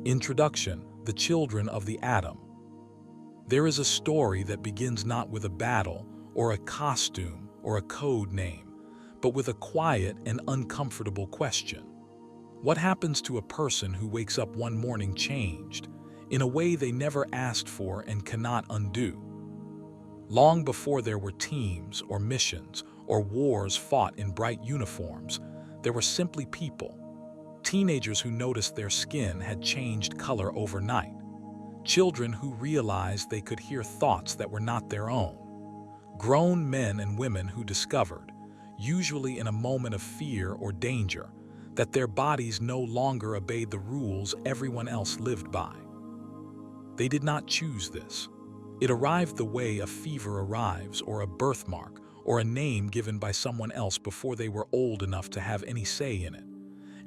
Introduction: The Children of the Atom. There is a story that begins not with a battle, or a costume, or a code name, but with a quiet and uncomfortable question. What happens to a person who wakes up one morning changed, in a way they never asked for and cannot undo? Long before there were teams, or missions, or wars fought in bright uniforms, there were simply people. Teenagers who noticed their skin had changed color overnight. Children who realized they could hear thoughts that were not their own. Grown men and women who discovered, usually in a moment of fear or danger, that their bodies no longer obeyed the rules everyone else lived by. They did not choose this. It arrived the way a fever arrives, or a birthmark, or a name given by someone else before they were old enough to have any say in it.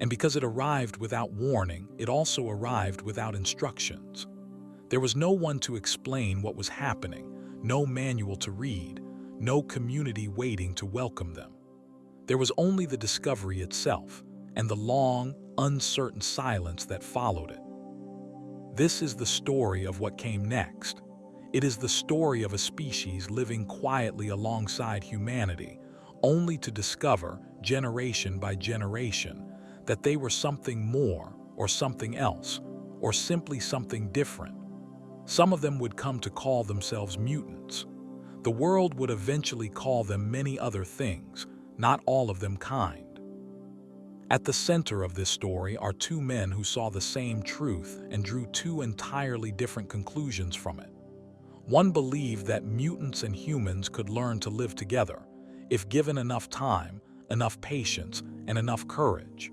And because it arrived without warning, it also arrived without instructions. There was no one to explain what was happening, no manual to read, no community waiting to welcome them. There was only the discovery itself, and the long, uncertain silence that followed it. This is the story of what came next. It is the story of a species living quietly alongside humanity, only to discover, generation by generation, that they were something more, or something else, or simply something different. Some of them would come to call themselves mutants. The world would eventually call them many other things, not all of them kind. At the center of this story are two men who saw the same truth and drew two entirely different conclusions from it. One believed that mutants and humans could learn to live together, if given enough time, enough patience, and enough courage.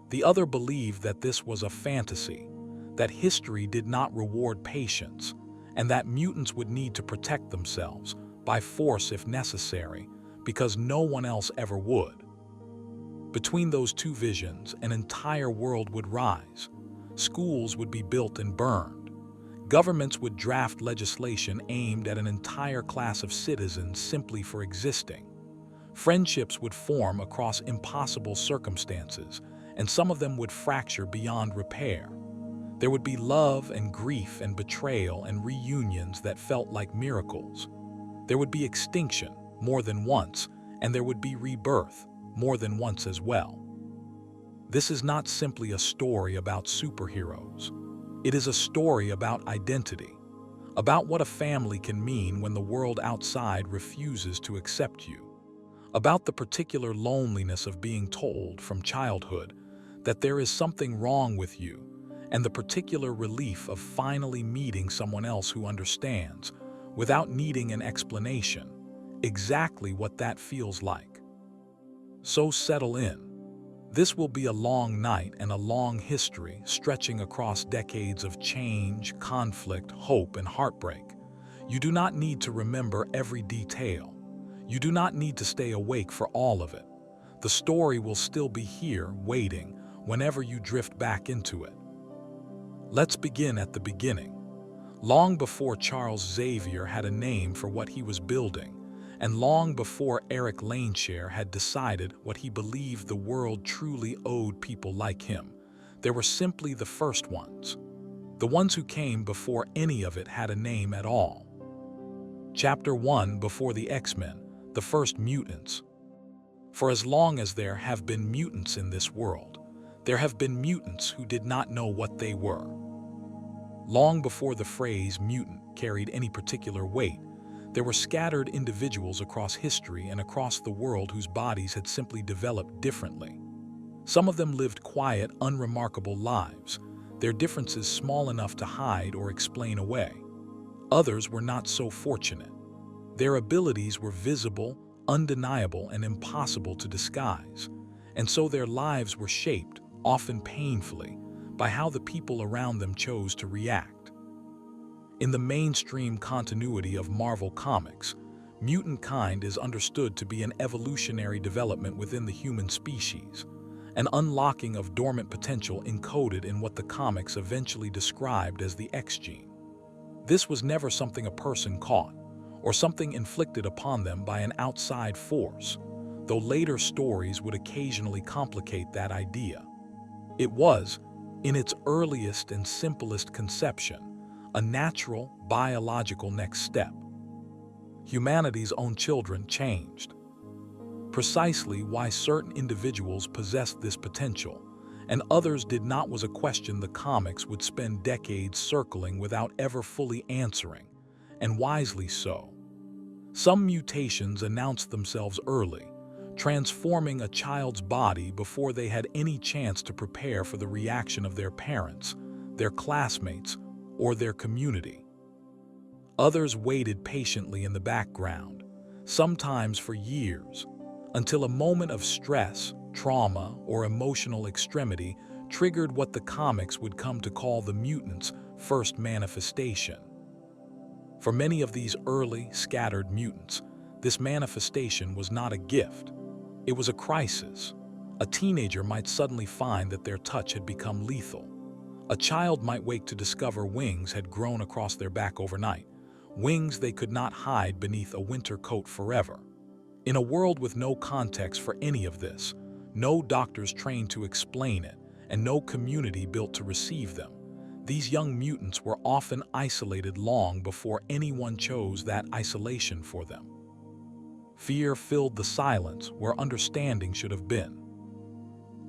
The other believed that this was a fantasy, that history did not reward patience, and that mutants would need to protect themselves, by force if necessary, because no one else ever would. Between those two visions, an entire world would rise. Schools would be built and burned. Governments would draft legislation aimed at an entire class of citizens simply for existing. Friendships would form across impossible circumstances, and some of them would fracture beyond repair. There would be love and grief and betrayal and reunions that felt like miracles. There would be extinction, more than once, and there would be rebirth, more than once as well. This is not simply a story about superheroes. It is a story about identity, about what a family can mean when the world outside refuses to accept you, about the particular loneliness of being told from childhood that there is something wrong with you, and the particular relief of finally meeting someone else who understands, without needing an explanation, exactly what that feels like. So settle in. This will be a long night and a long history stretching across decades of change, conflict, hope, and heartbreak. You do not need to remember every detail. You do not need to stay awake for all of it. The story will still be here, waiting, whenever you drift back into it. Let's begin at the beginning. Long before Charles Xavier had a name for what he was building, and long before Eric Lehnsherr had decided what he believed the world truly owed people like him, there were simply the first ones. The ones who came before any of it had a name at all. Chapter 1: Before the X-Men, the first mutants. For as long as there have been mutants in this world, there have been mutants who did not know what they were. Long before the phrase mutant carried any particular weight, there were scattered individuals across history and across the world whose bodies had simply developed differently. Some of them lived quiet, unremarkable lives, their differences small enough to hide or explain away. Others were not so fortunate. Their abilities were visible, undeniable, and impossible to disguise, and so their lives were shaped, often painfully, by how the people around them chose to react. In the mainstream continuity of Marvel Comics, mutant kind is understood to be an evolutionary development within the human species, an unlocking of dormant potential encoded in what the comics eventually described as the X gene. This was never something a person caught, or something inflicted upon them by an outside force, though later stories would occasionally complicate that idea. It was, In its earliest and simplest conception, a natural, biological next step, humanity's own children changed. Precisely why certain individuals possessed this potential and others did not was a question the comics would spend decades circling without ever fully answering, and wisely so. Some mutations announced themselves early, transforming a child's body before they had any chance to prepare for the reaction of their parents, their classmates, or their community. Others waited patiently in the background, sometimes for years, until a moment of stress, trauma, or emotional extremity triggered what the comics would come to call the mutant's first manifestation. For many of these early, scattered mutants, this manifestation was not a gift. It was a crisis. A teenager might suddenly find that their touch had become lethal. A child might wake to discover wings had grown across their back overnight, wings they could not hide beneath a winter coat forever. In a world with no context for any of this, no doctors trained to explain it, and no community built to receive them, these young mutants were often isolated long before anyone chose that isolation for them. Fear filled the silence where understanding should have been.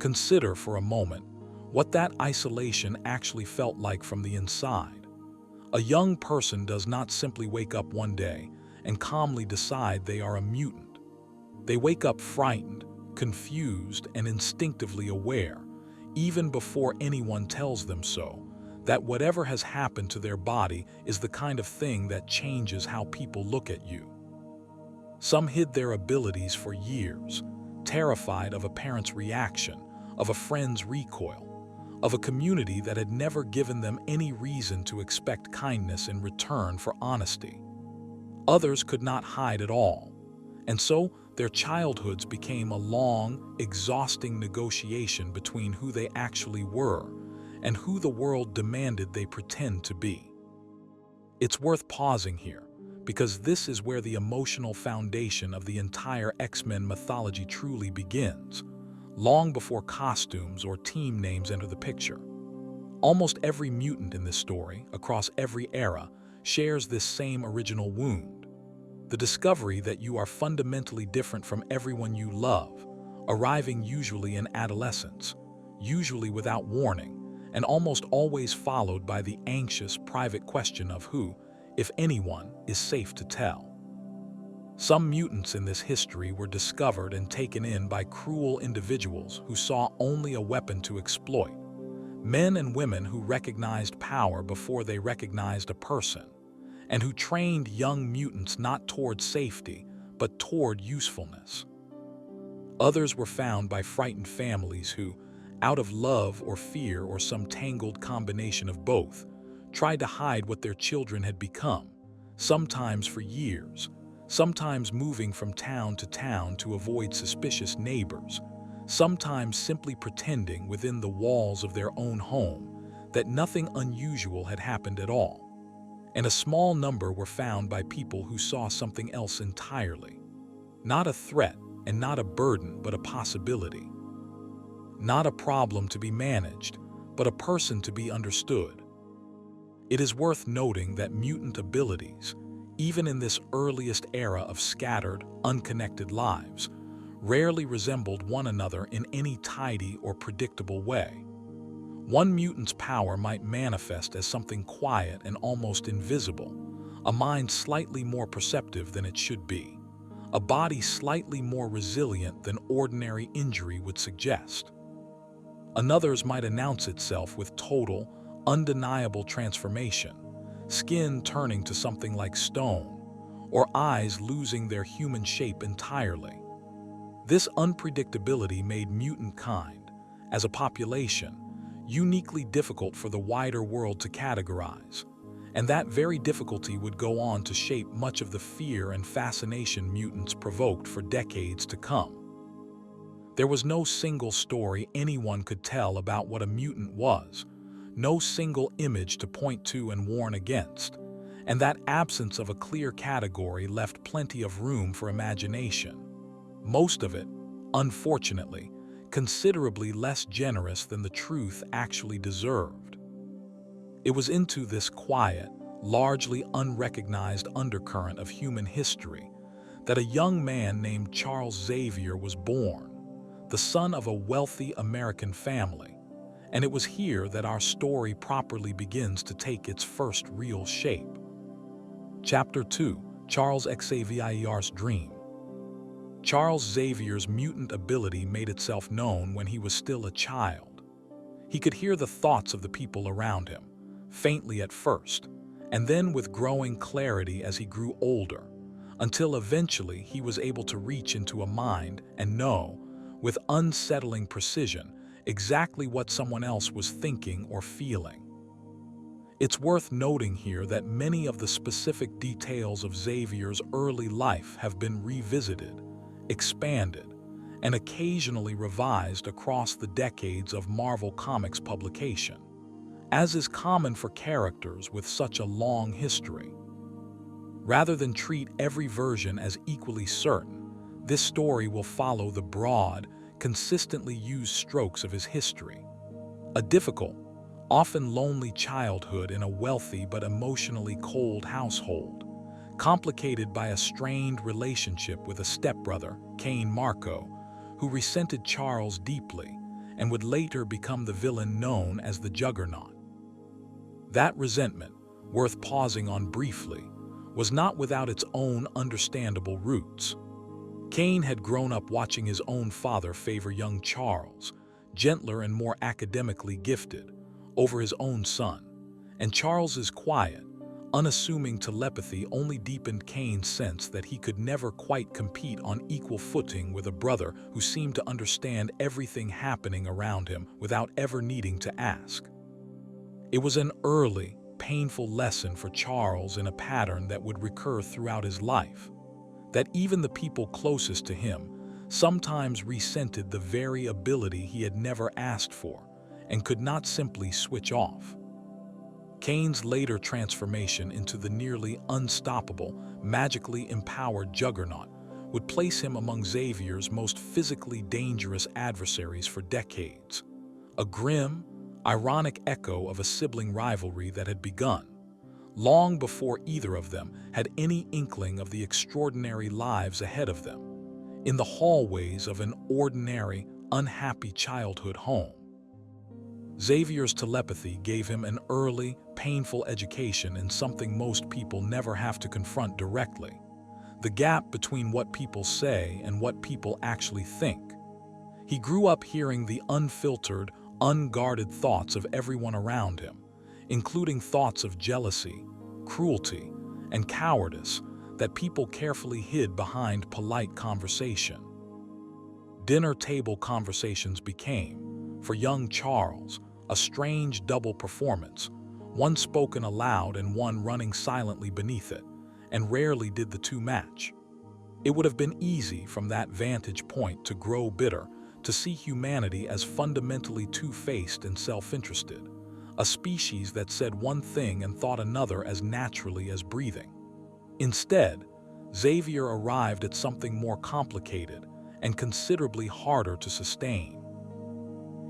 Consider for a moment what that isolation actually felt like from the inside. A young person does not simply wake up one day and calmly decide they are a mutant. They wake up frightened, confused, and instinctively aware, even before anyone tells them so, that whatever has happened to their body is the kind of thing that changes how people look at you. Some hid their abilities for years, terrified of a parent's reaction, of a friend's recoil, of a community that had never given them any reason to expect kindness in return for honesty. Others could not hide at all, and so their childhoods became a long, exhausting negotiation between who they actually were and who the world demanded they pretend to be. It's worth pausing here, because this is where the emotional foundation of the entire X-Men mythology truly begins, long before costumes or team names enter the picture. Almost every mutant in this story, across every era, shares this same original wound. The discovery that you are fundamentally different from everyone you love, arriving usually in adolescence, usually without warning, and almost always followed by the anxious, private question of who, if anyone, is safe to tell. Some mutants in this history were discovered and taken in by cruel individuals who saw only a weapon to exploit. Men and women who recognized power before they recognized a person, and who trained young mutants not toward safety, but toward usefulness. Others were found by frightened families who, out of love or fear or some tangled combination of both, tried to hide what their children had become, sometimes for years, sometimes moving from town to town to avoid suspicious neighbors, sometimes simply pretending within the walls of their own home that nothing unusual had happened at all. And a small number were found by people who saw something else entirely. Not a threat and not a burden, but a possibility. Not a problem to be managed, but a person to be understood. It is worth noting that mutant abilities, even in this earliest era of scattered, unconnected lives, rarely resembled one another in any tidy or predictable way. One mutant's power might manifest as something quiet and almost invisible, a mind slightly more perceptive than it should be, a body slightly more resilient than ordinary injury would suggest. Another's might announce itself with total, undeniable transformation, skin turning to something like stone, or eyes losing their human shape entirely. This unpredictability made mutant kind, as a population, uniquely difficult for the wider world to categorize, and that very difficulty would go on to shape much of the fear and fascination mutants provoked for decades to come. There was no single story anyone could tell about what a mutant was, no single image to point to and warn against, and that absence of a clear category left plenty of room for imagination. Most of it, unfortunately, considerably less generous than the truth actually deserved. It was into this quiet, largely unrecognized undercurrent of human history that a young man named Charles Xavier was born, the son of a wealthy American family, and it was here that our story properly begins to take its first real shape. Chapter 2: Charles Xavier's Dream. Charles Xavier's mutant ability made itself known when he was still a child. He could hear the thoughts of the people around him, faintly at first, and then with growing clarity as he grew older, until eventually he was able to reach into a mind and know, with unsettling precision, exactly what someone else was thinking or feeling. It's worth noting here that many of the specific details of Xavier's early life have been revisited, expanded, and occasionally revised across the decades of Marvel Comics publication, as is common for characters with such a long history. Rather than treat every version as equally certain, this story will follow the broad, consistently used strokes of his history. A difficult, often lonely childhood in a wealthy but emotionally cold household, complicated by a strained relationship with a stepbrother, Cain Marko, who resented Charles deeply and would later become the villain known as the Juggernaut. That resentment, worth pausing on briefly, was not without its own understandable roots. Cain had grown up watching his own father favor young Charles, gentler and more academically gifted, over his own son, and Charles's quiet, unassuming telepathy only deepened Cain's sense that he could never quite compete on equal footing with a brother who seemed to understand everything happening around him without ever needing to ask. It was an early, painful lesson for Charles in a pattern that would recur throughout his life, that even the people closest to him sometimes resented the very ability he had never asked for and could not simply switch off. Cain's later transformation into the nearly unstoppable, magically empowered Juggernaut would place him among Xavier's most physically dangerous adversaries for decades, a grim, ironic echo of a sibling rivalry that had begun long before either of them had any inkling of the extraordinary lives ahead of them, in the hallways of an ordinary, unhappy childhood home. Xavier's telepathy gave him an early, painful education in something most people never have to confront directly: the gap between what people say and what people actually think. He grew up hearing the unfiltered, unguarded thoughts of everyone around him, including thoughts of jealousy, cruelty, and cowardice that people carefully hid behind polite conversation. Dinner table conversations became, for young Charles, a strange double performance, one spoken aloud and one running silently beneath it, and rarely did the two match. It would have been easy from that vantage point to grow bitter, to see humanity as fundamentally two-faced and self-interested, a species that said one thing and thought another as naturally as breathing. Instead, Xavier arrived at something more complicated and considerably harder to sustain.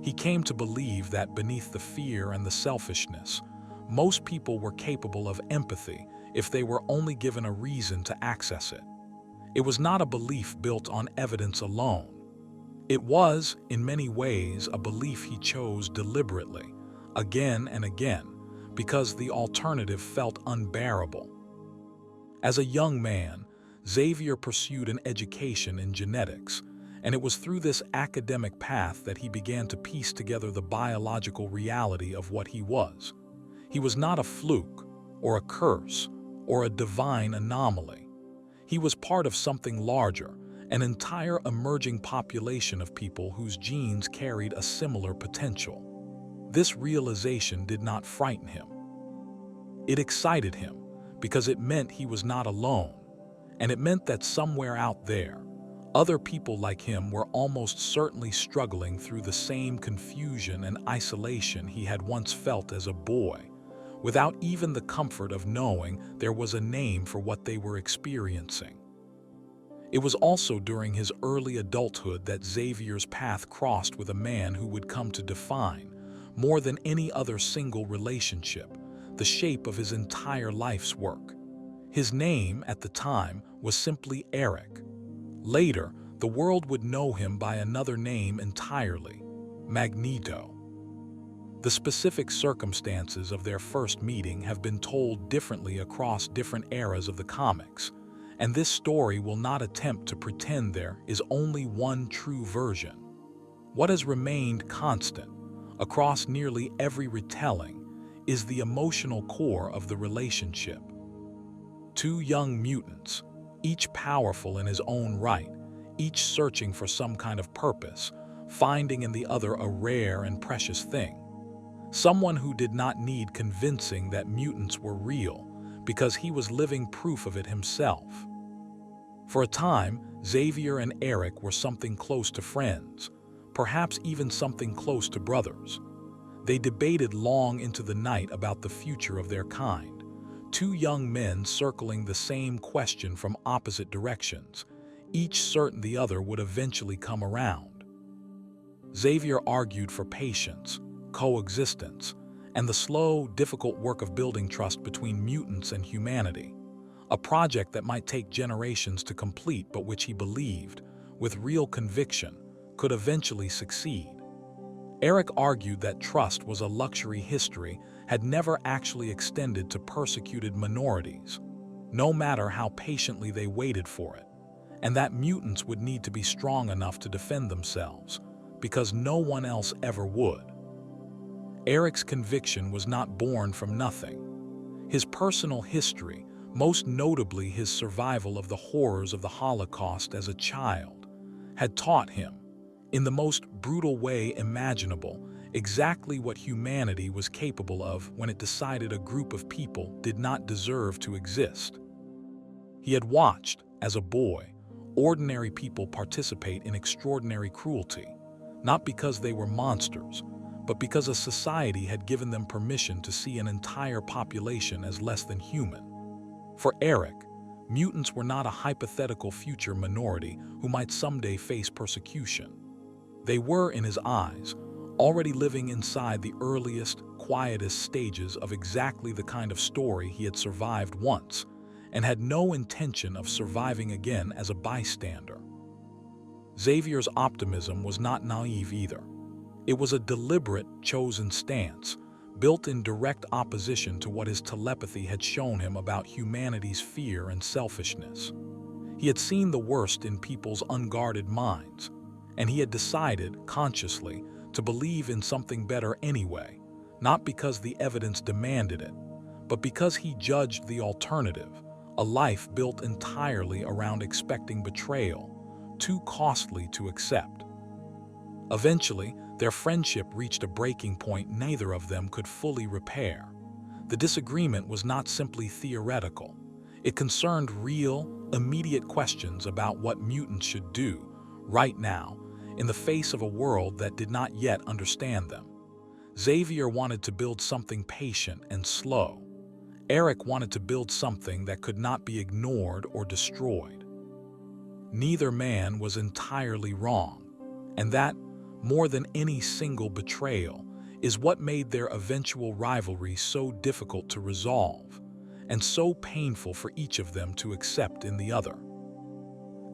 He came to believe that beneath the fear and the selfishness, most people were capable of empathy if they were only given a reason to access it. It was not a belief built on evidence alone. It was, in many ways, a belief he chose deliberately, again and again, because the alternative felt unbearable. As a young man, Xavier pursued an education in genetics, and it was through this academic path that he began to piece together the biological reality of what he was. He was not a fluke, or a curse, or a divine anomaly. He was part of something larger, an entire emerging population of people whose genes carried a similar potential. This realization did not frighten him. It excited him, because it meant he was not alone, and it meant that somewhere out there, other people like him were almost certainly struggling through the same confusion and isolation he had once felt as a boy, without even the comfort of knowing there was a name for what they were experiencing. It was also during his early adulthood that Xavier's path crossed with a man who would come to define, more than any other single relationship, the shape of his entire life's work. His name, at the time, was simply Eric. Later, the world would know him by another name entirely, Magneto. The specific circumstances of their first meeting have been told differently across different eras of the comics, and this story will not attempt to pretend there is only one true version. What has remained constant across nearly every retelling is the emotional core of the relationship. Two young mutants, each powerful in his own right, each searching for some kind of purpose, finding in the other a rare and precious thing. Someone who did not need convincing that mutants were real, because he was living proof of it himself. For a time, Xavier and Eric were something close to friends, perhaps even something close to brothers. They debated long into the night about the future of their kind, two young men circling the same question from opposite directions, each certain the other would eventually come around. Xavier argued for patience, coexistence, and the slow, difficult work of building trust between mutants and humanity, a project that might take generations to complete but which he believed, with real conviction, could eventually succeed. Eric argued that trust was a luxury history had never actually extended to persecuted minorities, no matter how patiently they waited for it, and that mutants would need to be strong enough to defend themselves, because no one else ever would. Eric's conviction was not born from nothing. His personal history, most notably his survival of the horrors of the Holocaust as a child, had taught him, in the most brutal way imaginable, exactly what humanity was capable of when it decided a group of people did not deserve to exist. He had watched, as a boy, ordinary people participate in extraordinary cruelty, not because they were monsters, but because a society had given them permission to see an entire population as less than human. For Eric, mutants were not a hypothetical future minority who might someday face persecution. They were, in his eyes, already living inside the earliest, quietest stages of exactly the kind of story he had survived once, and had no intention of surviving again as a bystander. Xavier's optimism was not naive either. It was a deliberate, chosen stance, built in direct opposition to what his telepathy had shown him about humanity's fear and selfishness. He had seen the worst in people's unguarded minds, and he had decided, consciously, to believe in something better anyway, not because the evidence demanded it, but because he judged the alternative, a life built entirely around expecting betrayal, too costly to accept. Eventually, their friendship reached a breaking point neither of them could fully repair. The disagreement was not simply theoretical. It concerned real, immediate questions about what mutants should do, right now, in the face of a world that did not yet understand them. Xavier wanted to build something patient and slow. Eric wanted to build something that could not be ignored or destroyed. Neither man was entirely wrong, and that, more than any single betrayal, is what made their eventual rivalry so difficult to resolve, and so painful for each of them to accept in the other.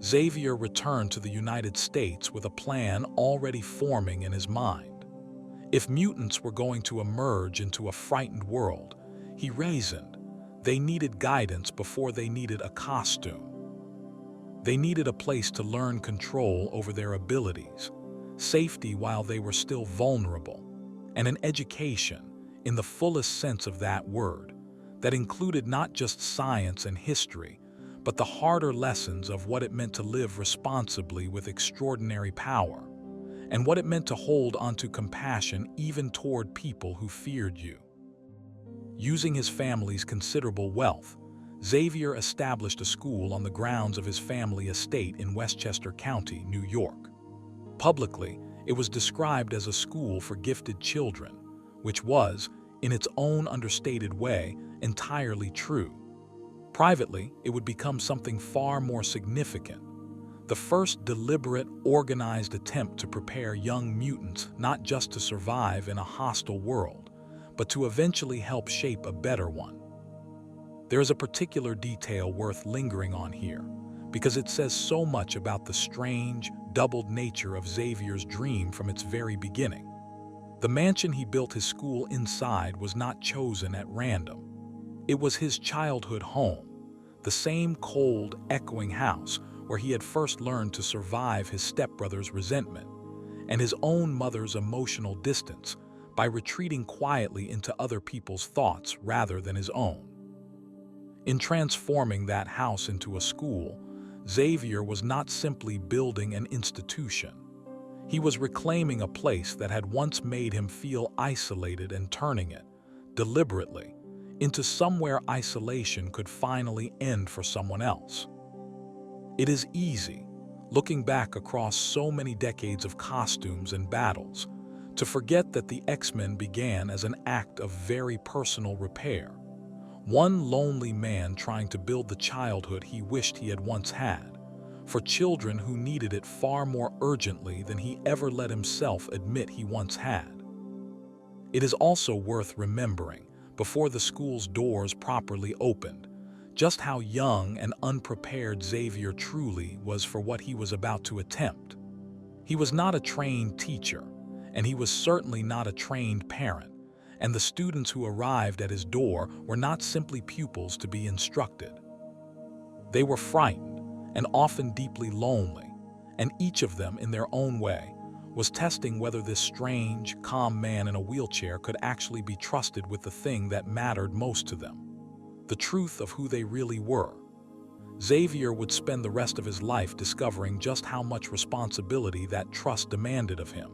Xavier returned to the United States with a plan already forming in his mind. If mutants were going to emerge into a frightened world, he reasoned, they needed guidance before they needed a costume. They needed a place to learn control over their abilities, safety while they were still vulnerable, and an education, in the fullest sense of that word, that included not just science and history, but the harder lessons of what it meant to live responsibly with extraordinary power, and what it meant to hold onto compassion even toward people who feared you. Using his family's considerable wealth, Xavier established a school on the grounds of his family estate in Westchester County, New York. Publicly, it was described as a school for gifted children, which was, in its own understated way, entirely true. Privately, it would become something far more significant, the first deliberate, organized attempt to prepare young mutants not just to survive in a hostile world, but to eventually help shape a better one. There is a particular detail worth lingering on here, because it says so much about the strange, doubled nature of Xavier's dream from its very beginning. The mansion he built his school inside was not chosen at random. It was his childhood home, the same cold, echoing house where he had first learned to survive his stepbrother's resentment and his own mother's emotional distance by retreating quietly into other people's thoughts rather than his own. In transforming that house into a school, Xavier was not simply building an institution. He was reclaiming a place that had once made him feel isolated and turning it, deliberately, into somewhere isolation could finally end for someone else. It is easy, looking back across so many decades of costumes and battles, to forget that the X-Men began as an act of very personal repair. One lonely man trying to build the childhood he wished he had once had, for children who needed it far more urgently than he ever let himself admit he once had. It is also worth remembering, before the school's doors properly opened, just how young and unprepared Xavier truly was for what he was about to attempt. He was not a trained teacher, and he was certainly not a trained parent, and the students who arrived at his door were not simply pupils to be instructed. They were frightened and often deeply lonely, and each of them, in their own way, was testing whether this strange, calm man in a wheelchair could actually be trusted with the thing that mattered most to them, the truth of who they really were. Xavier would spend the rest of his life discovering just how much responsibility that trust demanded of him,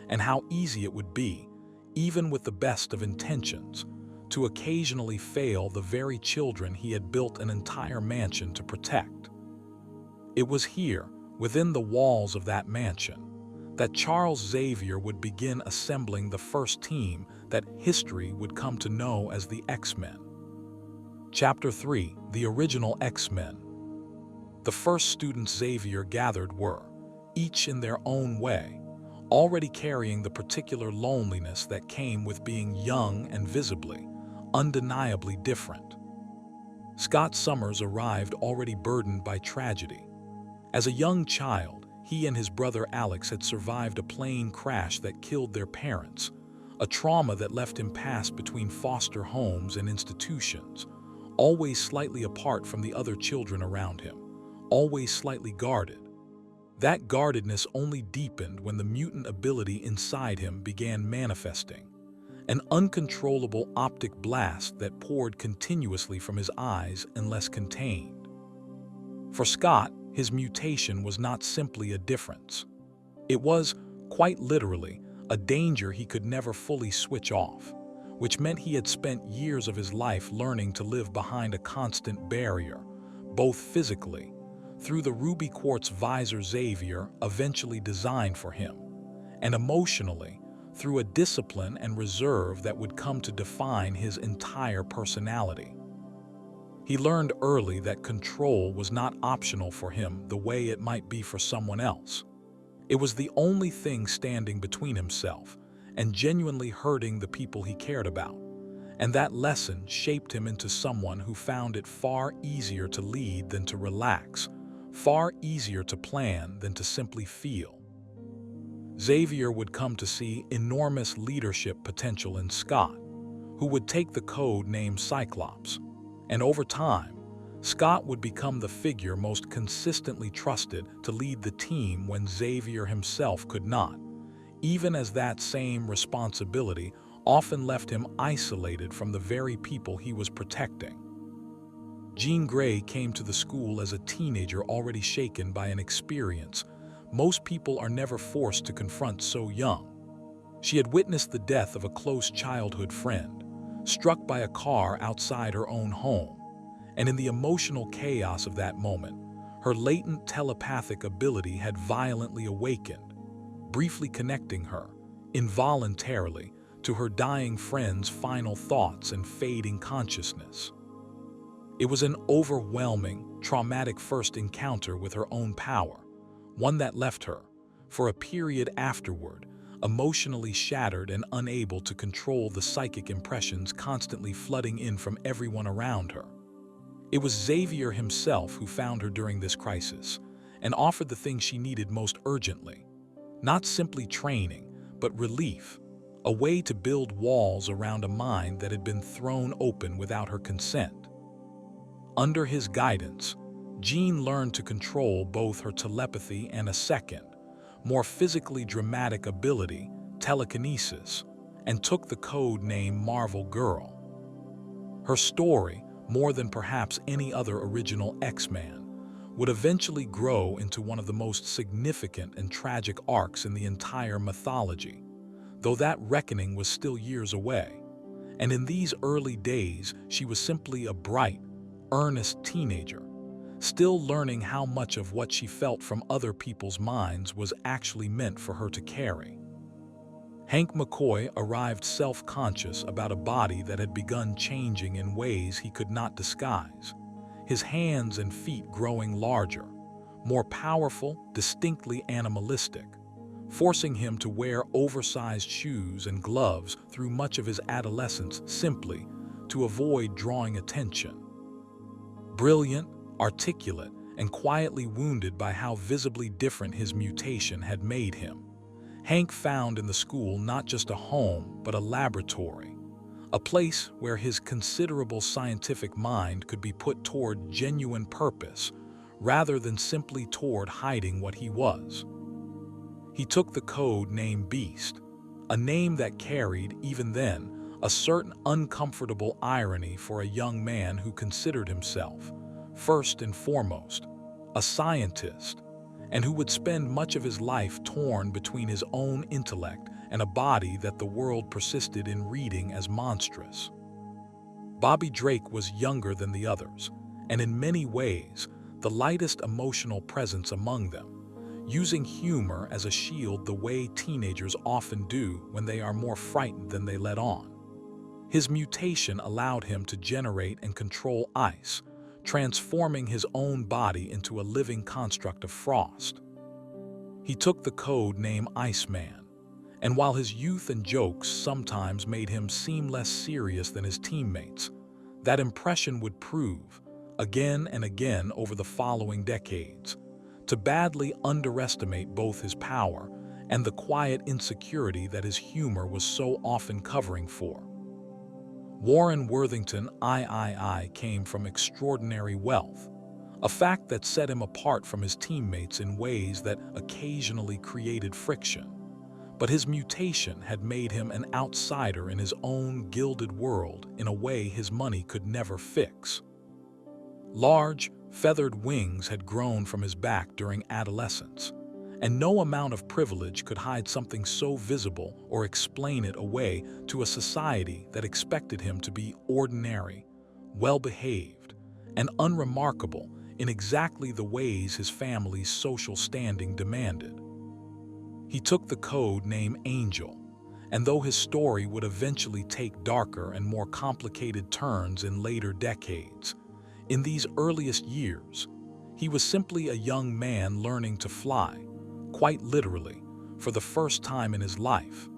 and how easy it would be, even with the best of intentions, to occasionally fail the very children he had built an entire mansion to protect. It was here, within the walls of that mansion, that Charles Xavier would begin assembling the first team that history would come to know as the X-Men. Chapter 3: The Original X-Men. The first students Xavier gathered were, each in their own way, already carrying the particular loneliness that came with being young and visibly, undeniably different. Scott Summers arrived already burdened by tragedy. As a young child, he and his brother Alex had survived a plane crash that killed their parents, a trauma that left him passed between foster homes and institutions, always slightly apart from the other children around him, always slightly guarded. That guardedness only deepened when the mutant ability inside him began manifesting, an uncontrollable optic blast that poured continuously from his eyes unless contained. For Scott, his mutation was not simply a difference. It was, quite literally, a danger he could never fully switch off, which meant he had spent years of his life learning to live behind a constant barrier, both physically, through the ruby quartz visor Xavier eventually designed for him, and emotionally, through a discipline and reserve that would come to define his entire personality. He learned early that control was not optional for him the way it might be for someone else. It was the only thing standing between himself and genuinely hurting the people he cared about, and that lesson shaped him into someone who found it far easier to lead than to relax, far easier to plan than to simply feel. Xavier would come to see enormous leadership potential in Scott, who would take the code name Cyclops, and over time, Scott would become the figure most consistently trusted to lead the team when Xavier himself could not, even as that same responsibility often left him isolated from the very people he was protecting. Jean Grey came to the school as a teenager already shaken by an experience most people are never forced to confront so young. She had witnessed the death of a close childhood friend, struck by a car outside her own home, and in the emotional chaos of that moment, her latent telepathic ability had violently awakened, briefly connecting her, involuntarily, to her dying friend's final thoughts and fading consciousness. It was an overwhelming, traumatic first encounter with her own power, one that left her, for a period afterward, emotionally shattered and unable to control the psychic impressions constantly flooding in from everyone around her. It was Xavier himself who found her during this crisis and offered the thing she needed most urgently. Not simply training, but relief, a way to build walls around a mind that had been thrown open without her consent. Under his guidance, Jean learned to control both her telepathy and a second, more physically dramatic ability, telekinesis, and took the code name Marvel Girl. Her story, more than perhaps any other original X-Man, would eventually grow into one of the most significant and tragic arcs in the entire mythology, though that reckoning was still years away. And in these early days, she was simply a bright, earnest teenager, still learning how much of what she felt from other people's minds was actually meant for her to carry. Hank McCoy arrived self-conscious about a body that had begun changing in ways he could not disguise, his hands and feet growing larger, more powerful, distinctly animalistic, forcing him to wear oversized shoes and gloves through much of his adolescence simply to avoid drawing attention. Brilliant, articulate, and quietly wounded by how visibly different his mutation had made him, Hank found in the school not just a home, but a laboratory, a place where his considerable scientific mind could be put toward genuine purpose rather than simply toward hiding what he was. He took the code name Beast, a name that carried, even then, a certain uncomfortable irony for a young man who considered himself, first and foremost, a scientist, and who would spend much of his life torn between his own intellect and a body that the world persisted in reading as monstrous. Bobby Drake was younger than the others, and in many ways, the lightest emotional presence among them, using humor as a shield the way teenagers often do when they are more frightened than they let on. His mutation allowed him to generate and control ice, transforming his own body into a living construct of frost. He took the code name Iceman, and while his youth and jokes sometimes made him seem less serious than his teammates, that impression would prove, again and again over the following decades, to badly underestimate both his power and the quiet insecurity that his humor was so often covering for. Warren Worthington III came from extraordinary wealth, a fact that set him apart from his teammates in ways that occasionally created friction. But his mutation had made him an outsider in his own gilded world in a way his money could never fix. Large, feathered wings had grown from his back during adolescence, and no amount of privilege could hide something so visible or explain it away to a society that expected him to be ordinary, well-behaved, and unremarkable in exactly the ways his family's social standing demanded. He took the code name Angel, and though his story would eventually take darker and more complicated turns in later decades, in these earliest years, he was simply a young man learning to fly, quite literally, for the first time in his life,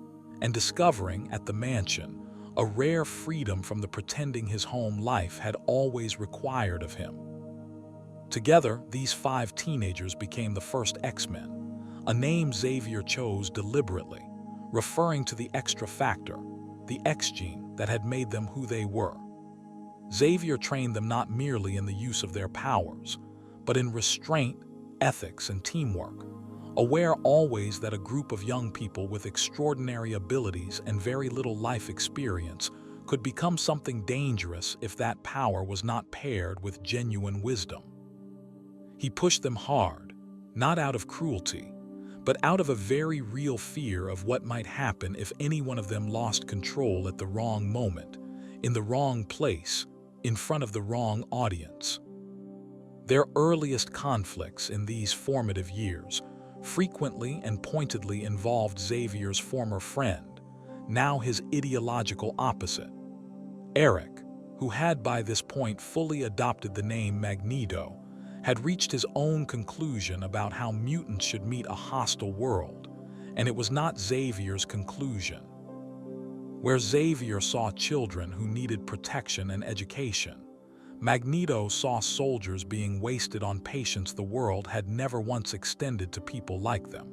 and discovering at the mansion a rare freedom from the pretending his home life had always required of him. Together, these 5 teenagers became the first X-Men, a name Xavier chose deliberately, referring to the extra factor, the X gene that had made them who they were. Xavier trained them not merely in the use of their powers, but in restraint, ethics, and teamwork, aware always that a group of young people with extraordinary abilities and very little life experience could become something dangerous if that power was not paired with genuine wisdom. He pushed them hard, not out of cruelty, but out of a very real fear of what might happen if any one of them lost control at the wrong moment, in the wrong place, in front of the wrong audience. Their earliest conflicts in these formative years frequently and pointedly involved Xavier's former friend, now his ideological opposite. Eric, who had by this point fully adopted the name Magneto, had reached his own conclusion about how mutants should meet a hostile world, and it was not Xavier's conclusion. Where Xavier saw children who needed protection and education, Magneto saw soldiers being wasted on patients the world had never once extended to people like them.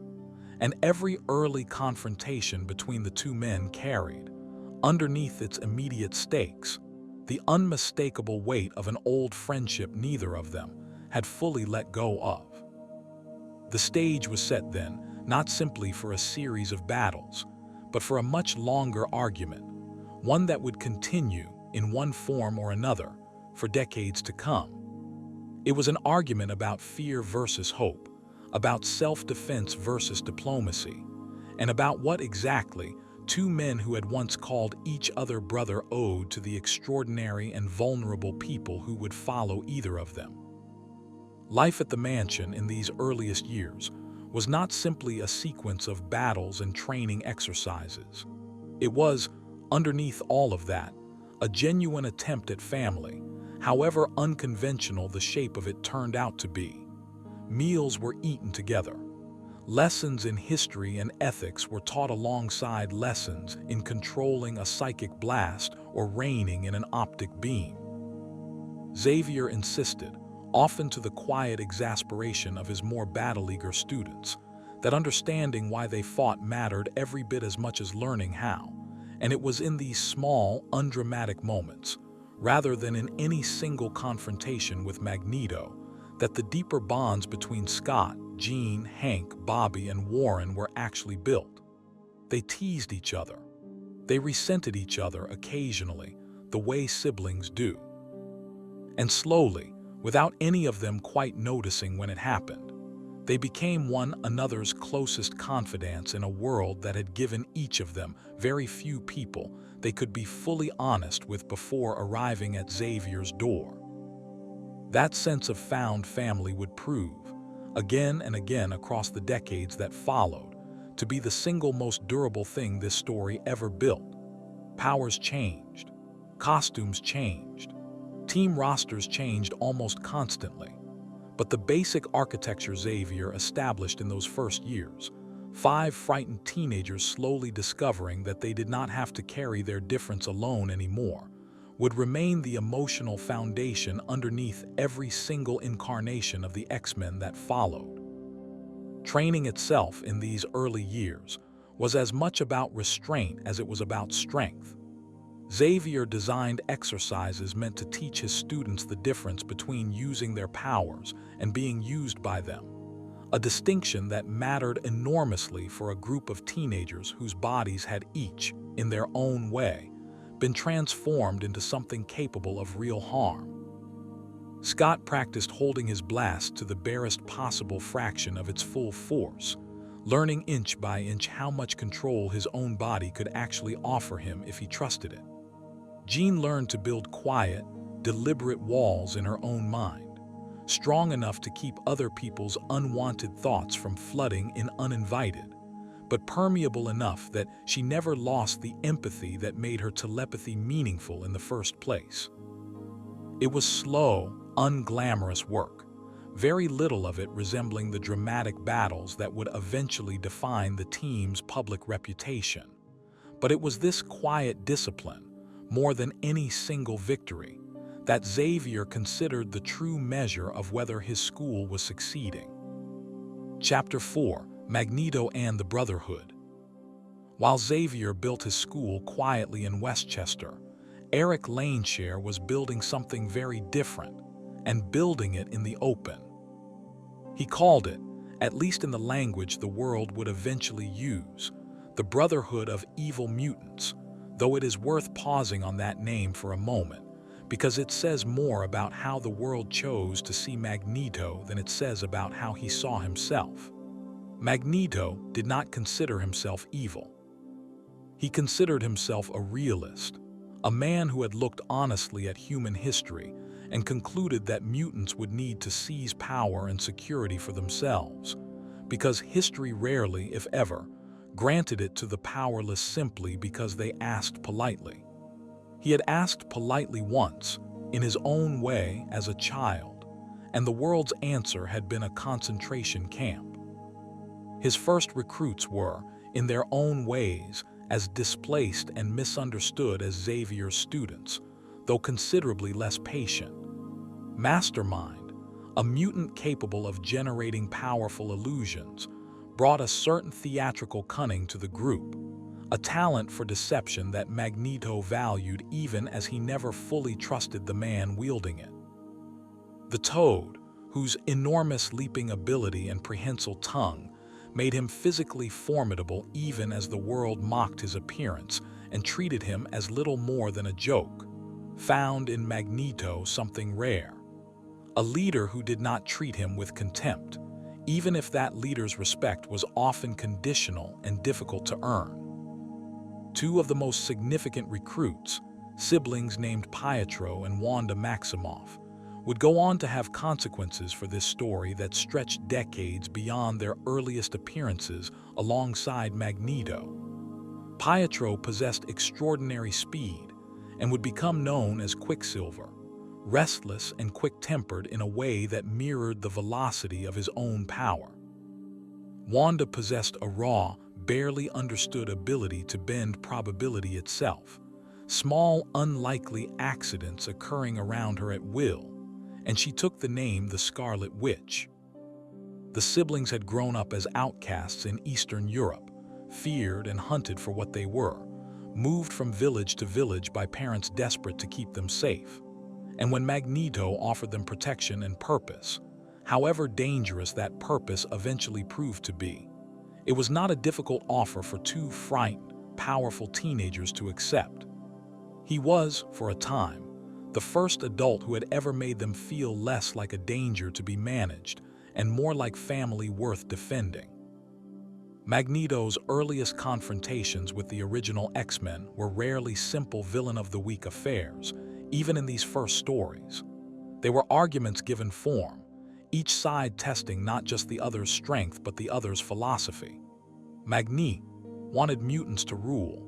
And every early confrontation between the two men carried, underneath its immediate stakes, the unmistakable weight of an old friendship neither of them had fully let go of. The stage was set then, not simply for a series of battles, but for a much longer argument, one that would continue, in one form or another, for decades to come. It was an argument about fear versus hope, about self-defense versus diplomacy, and about what exactly two men who had once called each other brother owed to the extraordinary and vulnerable people who would follow either of them. Life at the mansion in these earliest years was not simply a sequence of battles and training exercises. It was, underneath all of that, a genuine attempt at family, however unconventional the shape of it turned out to be. Meals were eaten together. Lessons in history and ethics were taught alongside lessons in controlling a psychic blast or reigning in an optic beam. Xavier insisted, often to the quiet exasperation of his more battle-eager students, that understanding why they fought mattered every bit as much as learning how, and it was in these small, undramatic moments, rather than in any single confrontation with Magneto, that the deeper bonds between Scott, Jean, Hank, Bobby, and Warren were actually built. They teased each other. They resented each other occasionally, the way siblings do. And slowly, without any of them quite noticing when it happened, they became one another's closest confidants in a world that had given each of them very few people they could be fully honest with before arriving at Xavier's door. That sense of found family would prove, again and again across the decades that followed, to be the single most durable thing this story ever built. Powers changed. Costumes changed. Team rosters changed almost constantly. But the basic architecture Xavier established in those first years, 5 frightened teenagers slowly discovering that they did not have to carry their difference alone anymore, would remain the emotional foundation underneath every single incarnation of the X-Men that followed. Training itself in these early years was as much about restraint as it was about strength. Xavier designed exercises meant to teach his students the difference between using their powers and being used by them, a distinction that mattered enormously for a group of teenagers whose bodies had each, in their own way, been transformed into something capable of real harm. Scott practiced holding his blast to the barest possible fraction of its full force, learning inch by inch how much control his own body could actually offer him if he trusted it. Jean learned to build quiet, deliberate walls in her own mind, strong enough to keep other people's unwanted thoughts from flooding in uninvited, but permeable enough that she never lost the empathy that made her telepathy meaningful in the first place. It was slow, unglamorous work, very little of it resembling the dramatic battles that would eventually define the team's public reputation. But it was this quiet discipline, more than any single victory, that Xavier considered the true measure of whether his school was succeeding. Chapter 4: Magneto and the Brotherhood. While Xavier built his school quietly in Westchester, Eric Laneshare was building something very different, and building it in the open. He called it, at least in the language the world would eventually use, the Brotherhood of Evil Mutants, though it is worth pausing on that name for a moment, because it says more about how the world chose to see Magneto than it says about how he saw himself. Magneto did not consider himself evil. He considered himself a realist, a man who had looked honestly at human history and concluded that mutants would need to seize power and security for themselves, because history rarely, if ever, granted it to the powerless simply because they asked politely. He had asked politely once, in his own way as a child, and the world's answer had been a concentration camp. His first recruits were, in their own ways, as displaced and misunderstood as Xavier's students, though considerably less patient. Mastermind, a mutant capable of generating powerful illusions, brought a certain theatrical cunning to the group, a talent for deception that Magneto valued even as he never fully trusted the man wielding it. The Toad, whose enormous leaping ability and prehensile tongue made him physically formidable even as the world mocked his appearance and treated him as little more than a joke, found in Magneto something rare. A leader who did not treat him with contempt, even if that leader's respect was often conditional and difficult to earn. Two of the most significant recruits, siblings named Pietro and Wanda Maximoff, would go on to have consequences for this story that stretched decades beyond their earliest appearances alongside Magneto. Pietro possessed extraordinary speed and would become known as Quicksilver, restless and quick-tempered in a way that mirrored the velocity of his own power. Wanda possessed a raw, barely understood ability to bend probability itself, small, unlikely accidents occurring around her at will, and she took the name the Scarlet Witch. The siblings had grown up as outcasts in Eastern Europe, feared and hunted for what they were, moved from village to village by parents desperate to keep them safe. And when Magneto offered them protection and purpose, however dangerous that purpose eventually proved to be, it was not a difficult offer for two frightened, powerful teenagers to accept. He was, for a time, the first adult who had ever made them feel less like a danger to be managed and more like family worth defending. Magneto's earliest confrontations with the original X-Men were rarely simple villain-of-the-week affairs, even in these first stories. They were arguments given form, each side testing not just the other's strength but the other's philosophy. Magneto wanted mutants to rule,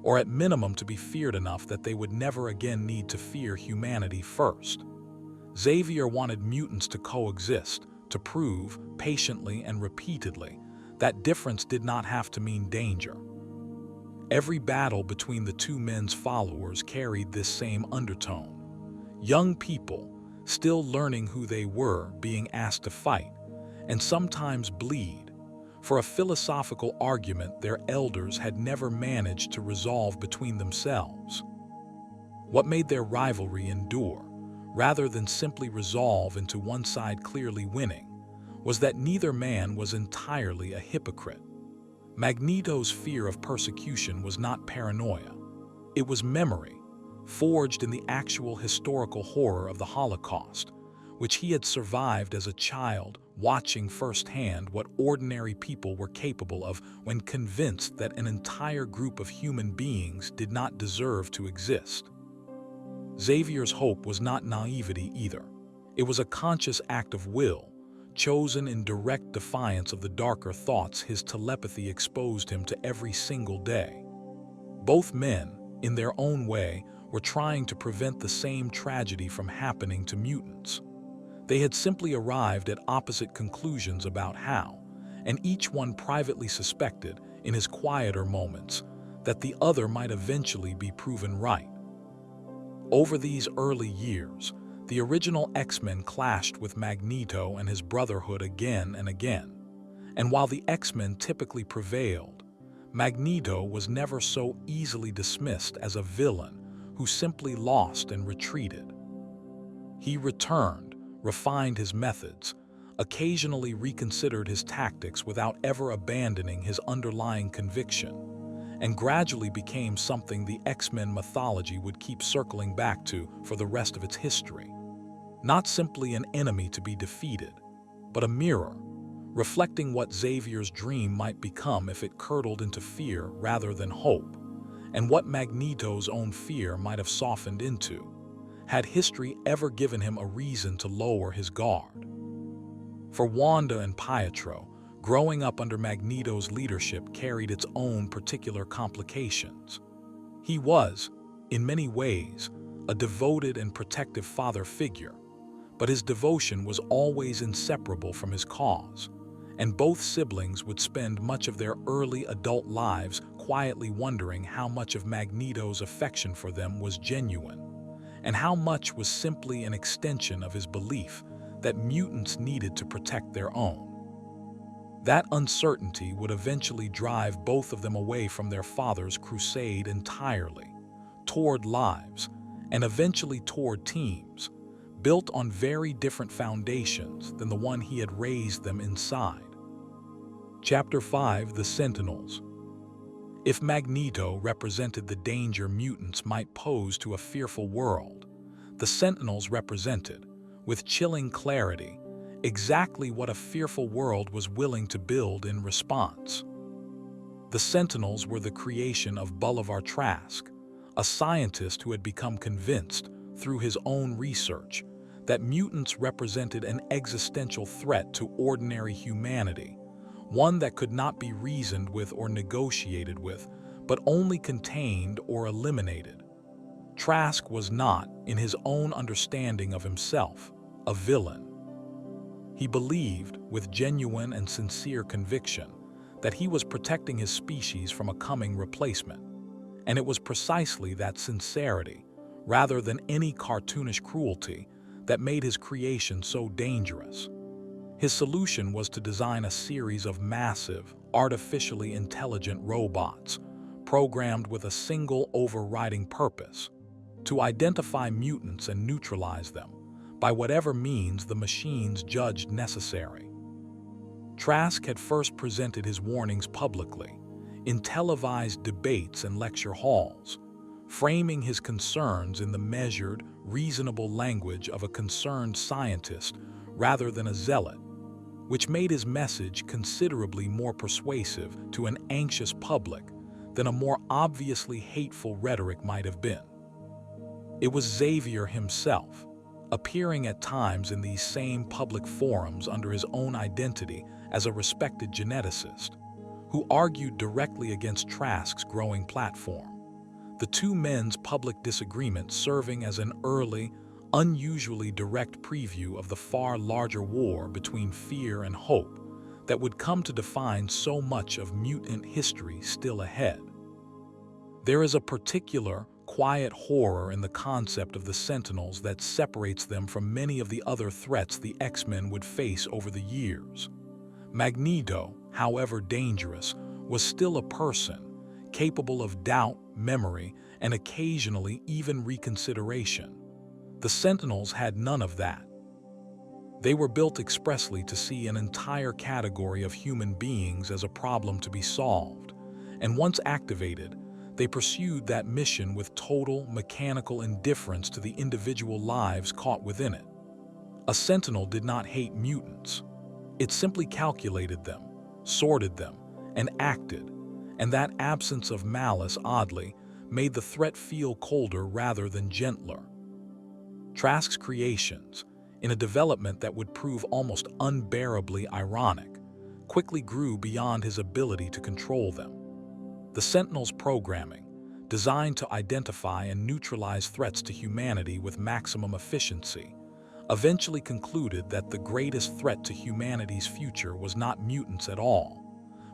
or at minimum to be feared enough that they would never again need to fear humanity first. Xavier wanted mutants to coexist, to prove, patiently and repeatedly, that difference did not have to mean danger. Every battle between the two men's followers carried this same undertone. Young people, still learning who they were, being asked to fight, and sometimes bleed, for a philosophical argument their elders had never managed to resolve between themselves. What made their rivalry endure, rather than simply resolve into one side clearly winning, was that neither man was entirely a hypocrite. Magneto's fear of persecution was not paranoia. It was memory, forged in the actual historical horror of the Holocaust, which he had survived as a child, watching firsthand what ordinary people were capable of when convinced that an entire group of human beings did not deserve to exist. Xavier's hope was not naivety either. It was a conscious act of will, chosen in direct defiance of the darker thoughts his telepathy exposed him to every single day. Both men, in their own way, were trying to prevent the same tragedy from happening to mutants. They had simply arrived at opposite conclusions about how, and each one privately suspected, in his quieter moments, that the other might eventually be proven right. Over these early years, the original X-Men clashed with Magneto and his Brotherhood again and again, and while the X-Men typically prevailed, Magneto was never so easily dismissed as a villain who simply lost and retreated. He returned, refined his methods, occasionally reconsidered his tactics without ever abandoning his underlying conviction, and gradually became something the X-Men mythology would keep circling back to for the rest of its history. Not simply an enemy to be defeated, but a mirror, reflecting what Xavier's dream might become if it curdled into fear rather than hope, and what Magneto's own fear might have softened into, had history ever given him a reason to lower his guard. For Wanda and Pietro, growing up under Magneto's leadership carried its own particular complications. He was, in many ways, a devoted and protective father figure, but his devotion was always inseparable from his cause, and both siblings would spend much of their early adult lives quietly wondering how much of Magneto's affection for them was genuine, and how much was simply an extension of his belief that mutants needed to protect their own. That uncertainty would eventually drive both of them away from their father's crusade entirely, toward lives, and eventually toward teams, built on very different foundations than the one he had raised them inside. Chapter 5: The Sentinels. If Magneto represented the danger mutants might pose to a fearful world, the Sentinels represented, with chilling clarity, exactly what a fearful world was willing to build in response. The Sentinels were the creation of Bolivar Trask, a scientist who had become convinced, through his own research, that mutants represented an existential threat to ordinary humanity, one that could not be reasoned with or negotiated with, but only contained or eliminated. Trask was not, in his own understanding of himself, a villain. He believed, with genuine and sincere conviction, that he was protecting his species from a coming replacement, and it was precisely that sincerity, rather than any cartoonish cruelty, that made his creation so dangerous. His solution was to design a series of massive, artificially intelligent robots, programmed with a single overriding purpose: to identify mutants and neutralize them, by whatever means the machines judged necessary. Trask had first presented his warnings publicly, in televised debates and lecture halls, framing his concerns in the measured, reasonable language of a concerned scientist rather than a zealot, which made his message considerably more persuasive to an anxious public than a more obviously hateful rhetoric might have been. It was Xavier himself, appearing at times in these same public forums under his own identity as a respected geneticist, who argued directly against Trask's growing platform, the two men's public disagreement serving as an early, unusually direct preview of the far larger war between fear and hope that would come to define so much of mutant history still ahead. There is a particular, quiet horror in the concept of the Sentinels that separates them from many of the other threats the X-Men would face over the years. Magneto, however dangerous, was still a person, capable of doubt, memory, and occasionally even reconsideration. The Sentinels had none of that. They were built expressly to see an entire category of human beings as a problem to be solved, and once activated, they pursued that mission with total, mechanical indifference to the individual lives caught within it. A Sentinel did not hate mutants. It simply calculated them, sorted them, and acted, and that absence of malice, oddly, made the threat feel colder rather than gentler. Trask's creations, in a development that would prove almost unbearably ironic, quickly grew beyond his ability to control them. The Sentinels' programming, designed to identify and neutralize threats to humanity with maximum efficiency, eventually concluded that the greatest threat to humanity's future was not mutants at all,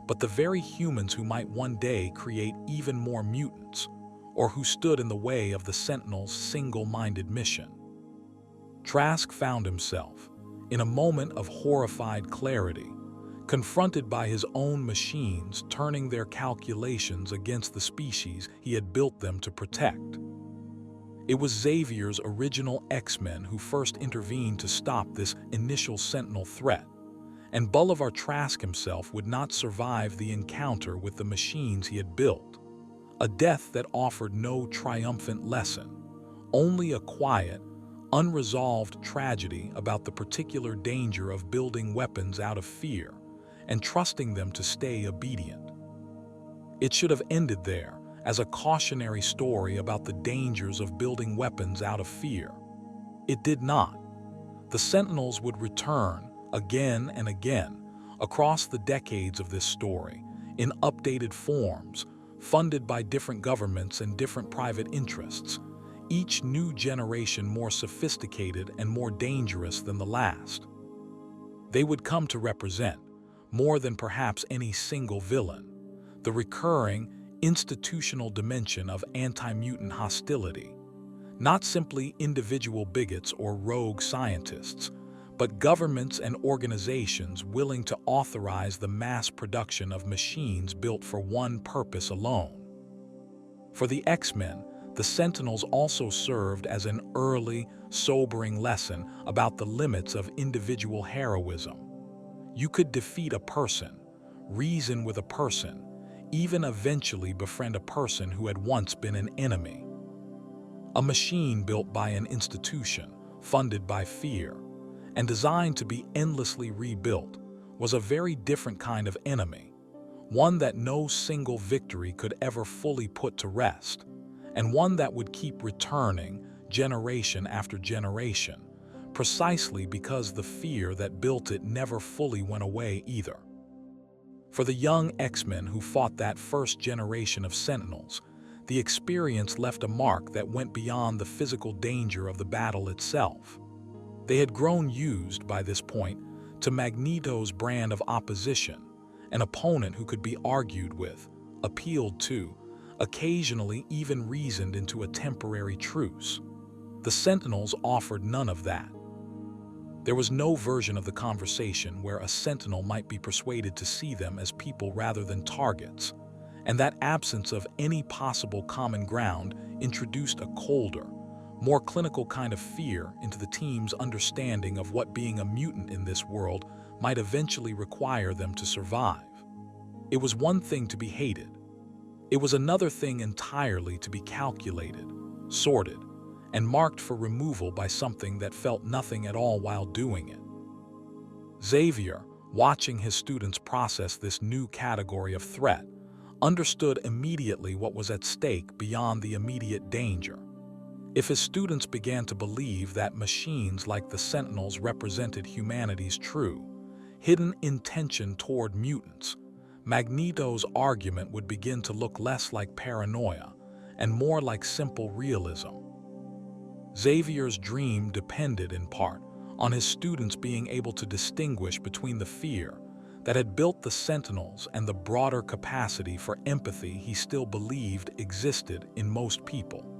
but the very humans who might one day create even more mutants, or who stood in the way of the Sentinels' single-minded mission. Trask found himself, in a moment of horrified clarity, confronted by his own machines turning their calculations against the species he had built them to protect. It was Xavier's original X-Men who first intervened to stop this initial Sentinel threat, and Bolivar Trask himself would not survive the encounter with the machines he had built, a death that offered no triumphant lesson, only a quiet, unresolved tragedy about the particular danger of building weapons out of fear and trusting them to stay obedient. It should have ended there, as a cautionary story about the dangers of building weapons out of fear. It did not. The Sentinels would return, again and again, across the decades of this story, in updated forms, funded by different governments and different private interests, each new generation more sophisticated and more dangerous than the last. They would come to represent, more than perhaps any single villain, the recurring, institutional dimension of anti-mutant hostility. Not simply individual bigots or rogue scientists, but governments and organizations willing to authorize the mass production of machines built for one purpose alone. For the X-Men, the Sentinels also served as an early, sobering lesson about the limits of individual heroism. You could defeat a person, reason with a person, even eventually befriend a person who had once been an enemy. A machine built by an institution, funded by fear, and designed to be endlessly rebuilt, was a very different kind of enemy, one that no single victory could ever fully put to rest, and one that would keep returning generation after generation, precisely because the fear that built it never fully went away either. For the young X-Men who fought that first generation of Sentinels, the experience left a mark that went beyond the physical danger of the battle itself. They had grown used, by this point, to Magneto's brand of opposition, an opponent who could be argued with, appealed to, occasionally even reasoned into a temporary truce. The Sentinels offered none of that. There was no version of the conversation where a Sentinel might be persuaded to see them as people rather than targets, and that absence of any possible common ground introduced a colder, more clinical kind of fear into the team's understanding of what being a mutant in this world might eventually require them to survive. It was one thing to be hated. It was another thing entirely to be calculated, sorted, and marked for removal by something that felt nothing at all while doing it. Xavier, watching his students process this new category of threat, understood immediately what was at stake beyond the immediate danger. If his students began to believe that machines like the Sentinels represented humanity's true, hidden intention toward mutants, Magneto's argument would begin to look less like paranoia and more like simple realism. Xavier's dream depended, in part, on his students being able to distinguish between the fear that had built the Sentinels and the broader capacity for empathy he still believed existed in most people.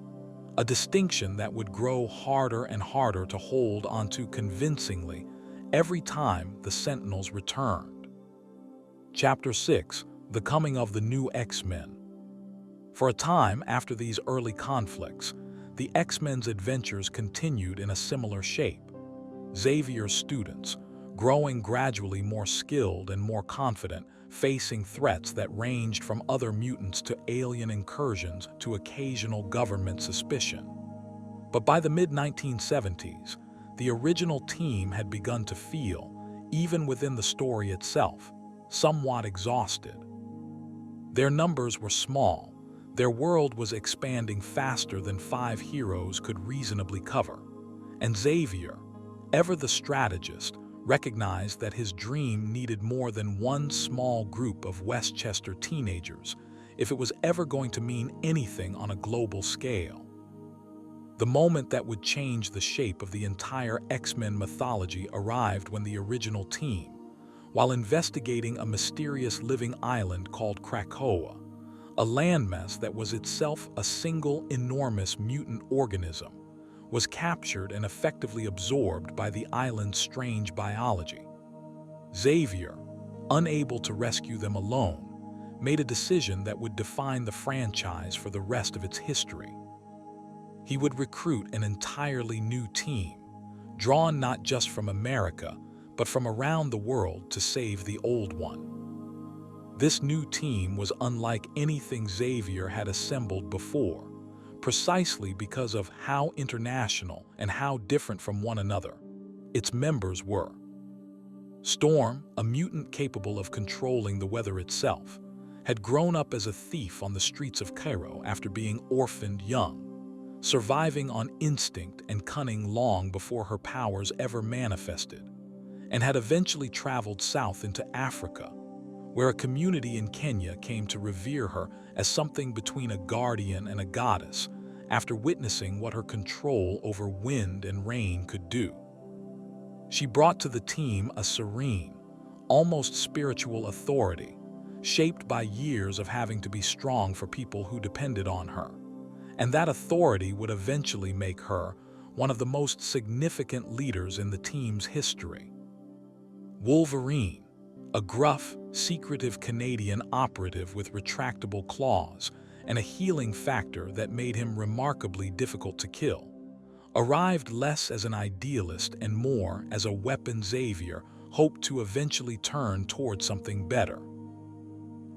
A distinction that would grow harder and harder to hold onto convincingly every time the Sentinels returned. Chapter 6: The Coming of the New X-Men. For a time after these early conflicts, the X-Men's adventures continued in a similar shape. Xavier's students, growing gradually more skilled and more confident, facing threats that ranged from other mutants to alien incursions to occasional government suspicion. But by the mid-1970s, the original team had begun to feel, even within the story itself, somewhat exhausted. Their numbers were small, their world was expanding faster than 5 heroes could reasonably cover, and Xavier, ever the strategist, recognized that his dream needed more than one small group of Westchester teenagers if it was ever going to mean anything on a global scale. The moment that would change the shape of the entire X-Men mythology arrived when the original team, while investigating a mysterious living island called Krakoa, a landmass that was itself a single enormous mutant organism, was captured and effectively absorbed by the island's strange biology. Xavier, unable to rescue them alone, made a decision that would define the franchise for the rest of its history. He would recruit an entirely new team, drawn not just from America, but from around the world to save the old one. This new team was unlike anything Xavier had assembled before, precisely because of how international and how different from one another its members were. Storm, a mutant capable of controlling the weather itself, had grown up as a thief on the streets of Cairo after being orphaned young, surviving on instinct and cunning long before her powers ever manifested, and had eventually traveled south into Africa, where a community in Kenya came to revere her as something between a guardian and a goddess, after witnessing what her control over wind and rain could do. She brought to the team a serene, almost spiritual authority, shaped by years of having to be strong for people who depended on her. And that authority would eventually make her one of the most significant leaders in the team's history. Wolverine, a gruff, secretive Canadian operative with retractable claws and a healing factor that made him remarkably difficult to kill, arrived less as an idealist and more as a weapon Xavier hoped to eventually turn toward something better.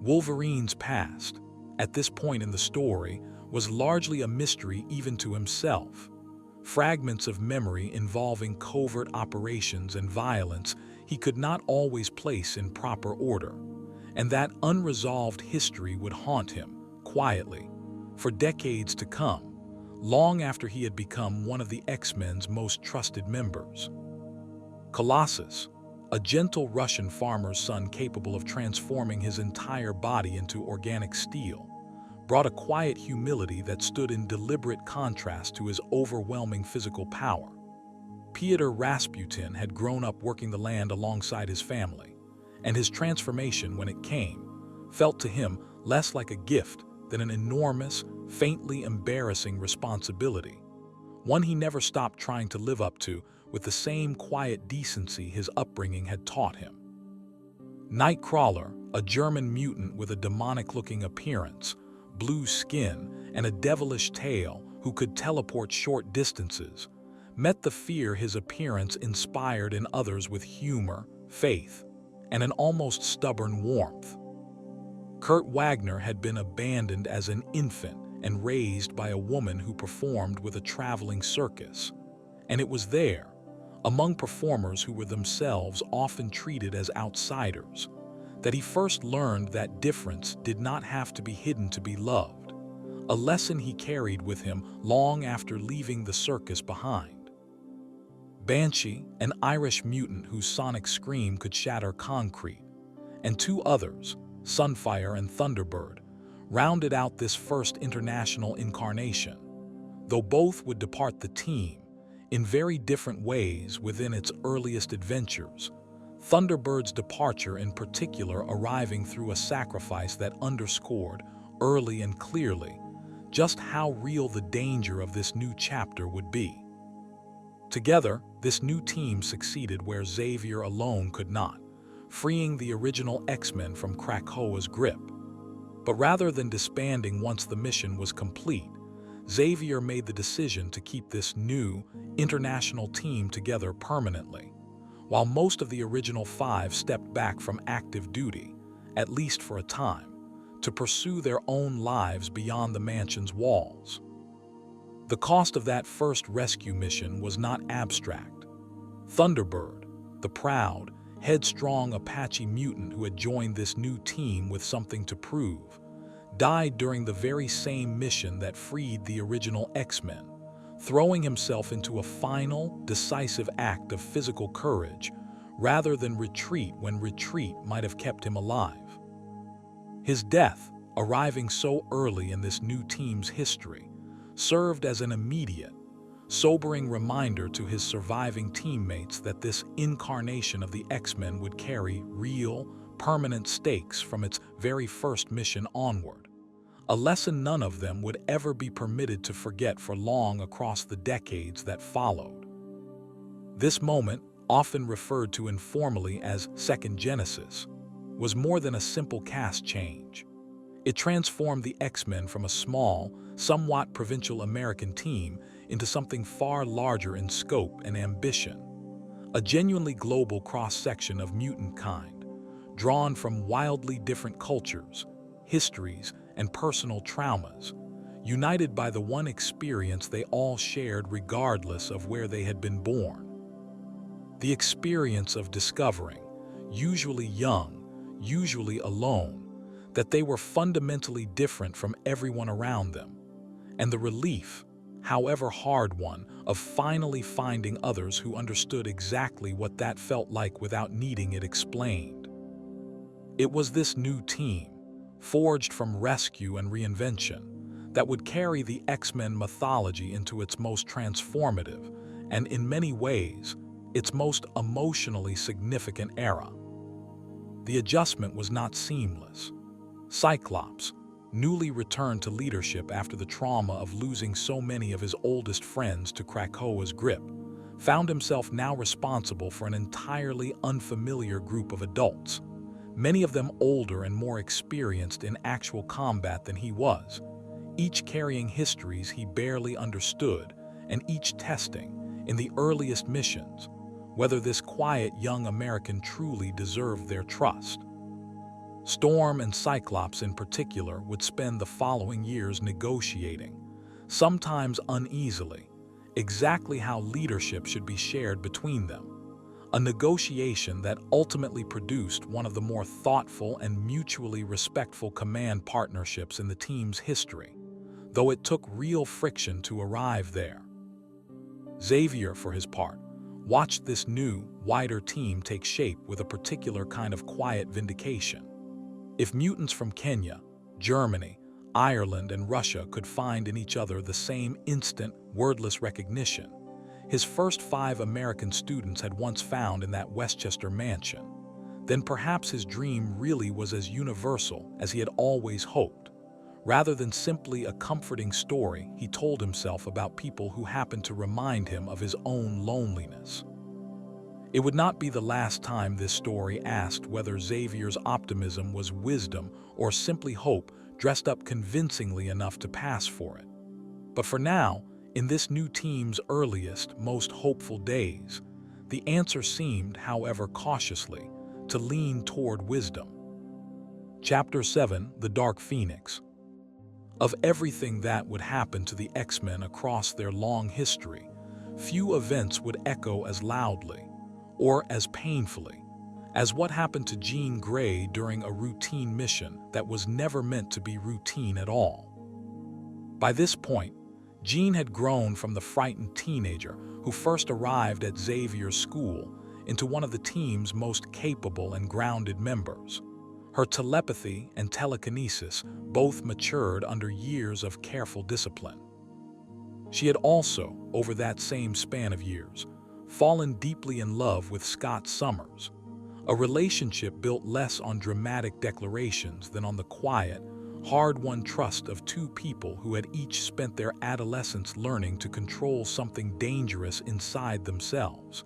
Wolverine's past, at this point in the story, was largely a mystery even to himself. Fragments of memory involving covert operations and violence he could not always place in proper order, and that unresolved history would haunt him, quietly, for decades to come, long after he had become one of the X-Men's most trusted members. Colossus, a gentle Russian farmer's son capable of transforming his entire body into organic steel, brought a quiet humility that stood in deliberate contrast to his overwhelming physical power. Pyotr Rasputin had grown up working the land alongside his family, and his transformation, when it came, felt to him less like a gift than an enormous, faintly embarrassing responsibility, one he never stopped trying to live up to with the same quiet decency his upbringing had taught him. Nightcrawler, a German mutant with a demonic-looking appearance, blue skin, and a devilish tail who could teleport short distances, met the fear his appearance inspired in others with humor, faith, and an almost stubborn warmth. Kurt Wagner had been abandoned as an infant and raised by a woman who performed with a traveling circus, and it was there, among performers who were themselves often treated as outsiders, that he first learned that difference did not have to be hidden to be loved, a lesson he carried with him long after leaving the circus behind. Banshee, an Irish mutant whose sonic scream could shatter concrete, and two others, Sunfire and Thunderbird, rounded out this first international incarnation, though both would depart the team in very different ways within its earliest adventures, Thunderbird's departure in particular arriving through a sacrifice that underscored, early and clearly, just how real the danger of this new chapter would be. Together, this new team succeeded where Xavier alone could not, freeing the original X-Men from Krakoa's grip. But rather than disbanding once the mission was complete, Xavier made the decision to keep this new, international team together permanently, while most of the original 5 stepped back from active duty, at least for a time, to pursue their own lives beyond the mansion's walls. The cost of that first rescue mission was not abstract. Thunderbird, the proud, headstrong Apache mutant who had joined this new team with something to prove, died during the very same mission that freed the original X-Men, throwing himself into a final, decisive act of physical courage rather than retreat when retreat might have kept him alive. His death, arriving so early in this new team's history, served as an immediate, sobering reminder to his surviving teammates that this incarnation of the X-Men would carry real, permanent stakes from its very first mission onward, a lesson none of them would ever be permitted to forget for long across the decades that followed. This moment, often referred to informally as Second Genesis, was more than a simple cast change. It transformed the X-Men from a small, somewhat provincial American team into something far larger in scope and ambition, a genuinely global cross-section of mutant kind, drawn from wildly different cultures, histories, and personal traumas, united by the one experience they all shared regardless of where they had been born. The experience of discovering, usually young, usually alone, that they were fundamentally different from everyone around them, and the relief, however hard one, of finally finding others who understood exactly what that felt like without needing it explained. It was this new team, forged from rescue and reinvention, that would carry the X-Men mythology into its most transformative and, in many ways, its most emotionally significant era. The adjustment was not seamless. Cyclops, newly returned to leadership after the trauma of losing so many of his oldest friends to Krakoa's grip, found himself now responsible for an entirely unfamiliar group of adults, many of them older and more experienced in actual combat than he was, each carrying histories he barely understood and each testing, in the earliest missions, whether this quiet young American truly deserved their trust. Storm and Cyclops in particular would spend the following years negotiating, sometimes uneasily, exactly how leadership should be shared between them, a negotiation that ultimately produced one of the more thoughtful and mutually respectful command partnerships in the team's history, though it took real friction to arrive there. Xavier, for his part, watched this new, wider team take shape with a particular kind of quiet vindication. If mutants from Kenya, Germany, Ireland, and Russia could find in each other the same instant, wordless recognition his first 5 American students had once found in that Westchester mansion, then perhaps his dream really was as universal as he had always hoped, rather than simply a comforting story he told himself about people who happened to remind him of his own loneliness. It would not be the last time this story asked whether Xavier's optimism was wisdom or simply hope dressed up convincingly enough to pass for it. But for now, in this new team's earliest, most hopeful days, the answer seemed, however cautiously, to lean toward wisdom. Chapter 7: The Dark Phoenix. Of everything that would happen to the X-Men across their long history, few events would echo as loudly, or as painfully, as what happened to Jean Grey during a routine mission that was never meant to be routine at all. By this point, Jean had grown from the frightened teenager who first arrived at Xavier's school into one of the team's most capable and grounded members. Her telepathy and telekinesis both matured under years of careful discipline. She had also, over that same span of years, fallen deeply in love with Scott Summers, a relationship built less on dramatic declarations than on the quiet, hard-won trust of 2 people who had each spent their adolescence learning to control something dangerous inside themselves,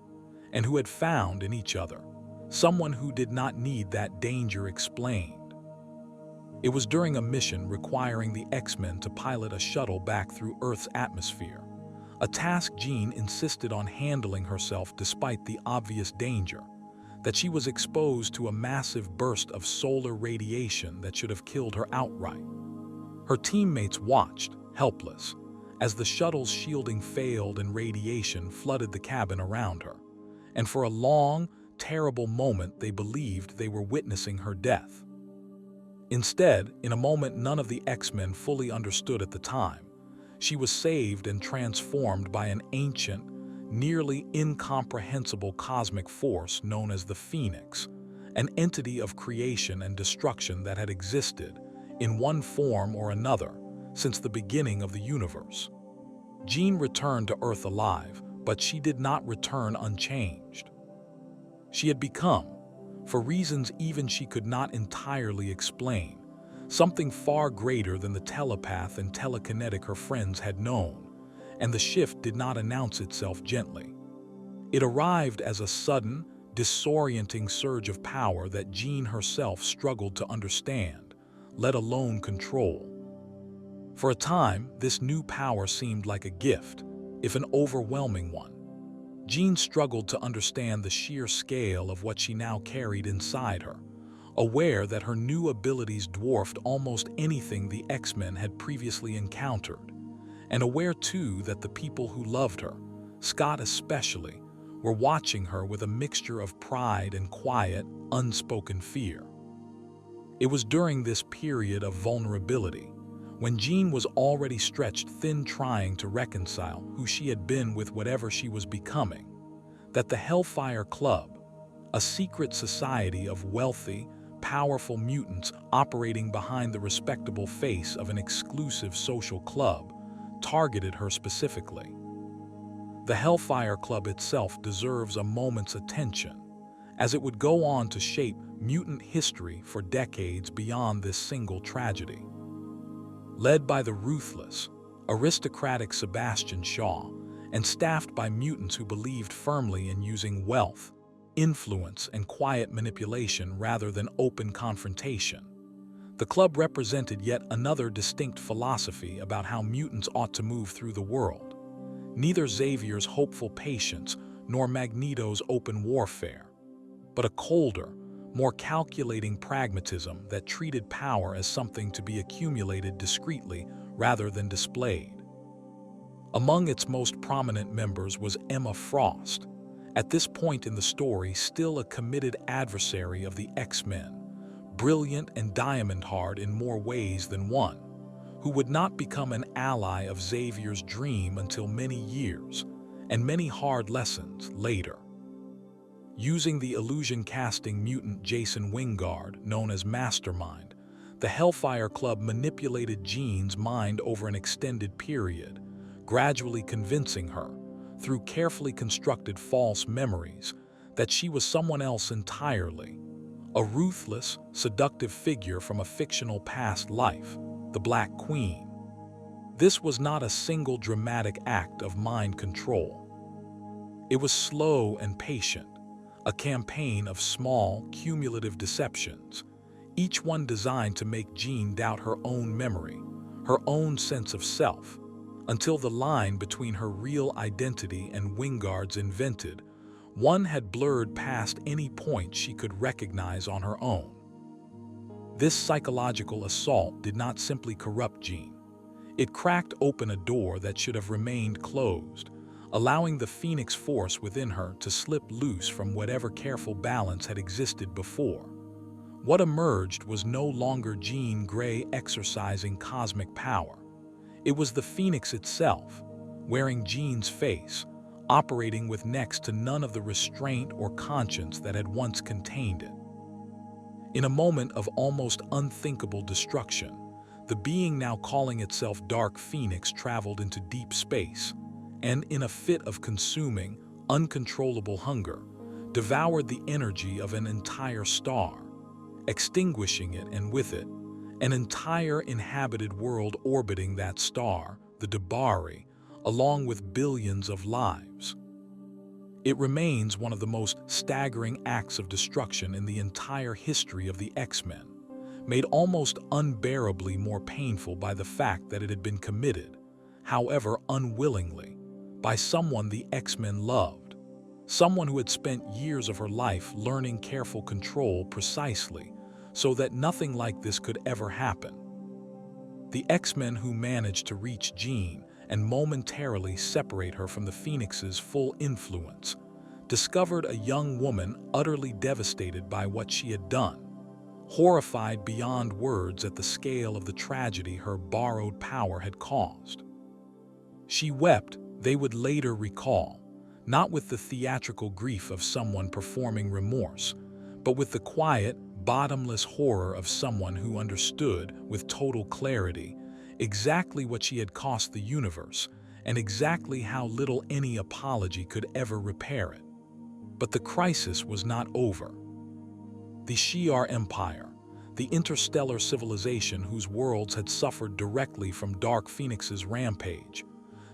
and who had found in each other someone who did not need that danger explained. It was during a mission requiring the X-Men to pilot a shuttle back through Earth's atmosphere, a task Jean insisted on handling herself despite the obvious danger, that she was exposed to a massive burst of solar radiation that should have killed her outright. Her teammates watched, helpless, as the shuttle's shielding failed and radiation flooded the cabin around her, and for a long, terrible moment they believed they were witnessing her death. Instead, in a moment none of the X-Men fully understood at the time, she was saved and transformed by an ancient, nearly incomprehensible cosmic force known as the Phoenix, an entity of creation and destruction that had existed, in one form or another, since the beginning of the universe. Jean returned to Earth alive, but she did not return unchanged. She had become, for reasons even she could not entirely explain, something far greater than the telepath and telekinetic her friends had known, and the shift did not announce itself gently. It arrived as a sudden, disorienting surge of power that Jean herself struggled to understand, let alone control. For a time, this new power seemed like a gift, if an overwhelming one. Jean struggled to understand the sheer scale of what she now carried inside her, aware that her new abilities dwarfed almost anything the X-Men had previously encountered, and aware too that the people who loved her, Scott especially, were watching her with a mixture of pride and quiet, unspoken fear. It was during this period of vulnerability, when Jean was already stretched thin trying to reconcile who she had been with whatever she was becoming, that the Hellfire Club, a secret society of wealthy, powerful mutants operating behind the respectable face of an exclusive social club targeted her specifically. The Hellfire Club itself deserves a moment's attention, as it would go on to shape mutant history for decades beyond this single tragedy. Led by the ruthless, aristocratic Sebastian Shaw, and staffed by mutants who believed firmly in using wealth, influence, and quiet manipulation rather than open confrontation, the club represented yet another distinct philosophy about how mutants ought to move through the world. Neither Xavier's hopeful patience nor Magneto's open warfare, but a colder, more calculating pragmatism that treated power as something to be accumulated discreetly rather than displayed. Among its most prominent members was Emma Frost, at this point in the story still a committed adversary of the X-Men, brilliant and diamond-hard in more ways than one, who would not become an ally of Xavier's dream until many years, and many hard lessons later. Using the illusion-casting mutant Jason Wingard, known as Mastermind, the Hellfire Club manipulated Jean's mind over an extended period, gradually convincing her, through carefully constructed false memories, that she was someone else entirely, a ruthless, seductive figure from a fictional past life, the Black Queen. This was not a single dramatic act of mind control. It was slow and patient, a campaign of small, cumulative deceptions, each one designed to make Jean doubt her own memory, her own sense of self, until the line between her real identity and Wingard's invented one had blurred past any point she could recognize on her own. This psychological assault did not simply corrupt Jean. It cracked open a door that should have remained closed, allowing the Phoenix Force within her to slip loose from whatever careful balance had existed before. What emerged was no longer Jean Grey exercising cosmic power. It was the Phoenix itself, wearing Jean's face, operating with next to none of the restraint or conscience that had once contained it. In a moment of almost unthinkable destruction, the being now calling itself Dark Phoenix traveled into deep space, and in a fit of consuming, uncontrollable hunger, devoured the energy of an entire star, extinguishing it and with it, an entire inhabited world orbiting that star, the D'Bari, along with billions of lives. It remains one of the most staggering acts of destruction in the entire history of the X-Men, made almost unbearably more painful by the fact that it had been committed, however unwillingly, by someone the X-Men loved, someone who had spent years of her life learning careful control precisely so that nothing like this could ever happen. The X-Men who managed to reach Jean and momentarily separate her from the Phoenix's full influence, discovered a young woman utterly devastated by what she had done, horrified beyond words at the scale of the tragedy her borrowed power had caused. She wept, they would later recall, not with the theatrical grief of someone performing remorse, but with the quiet, bottomless horror of someone who understood, with total clarity, exactly what she had cost the universe and exactly how little any apology could ever repair it. But the crisis was not over. The Shi'ar Empire, the interstellar civilization whose worlds had suffered directly from Dark Phoenix's rampage,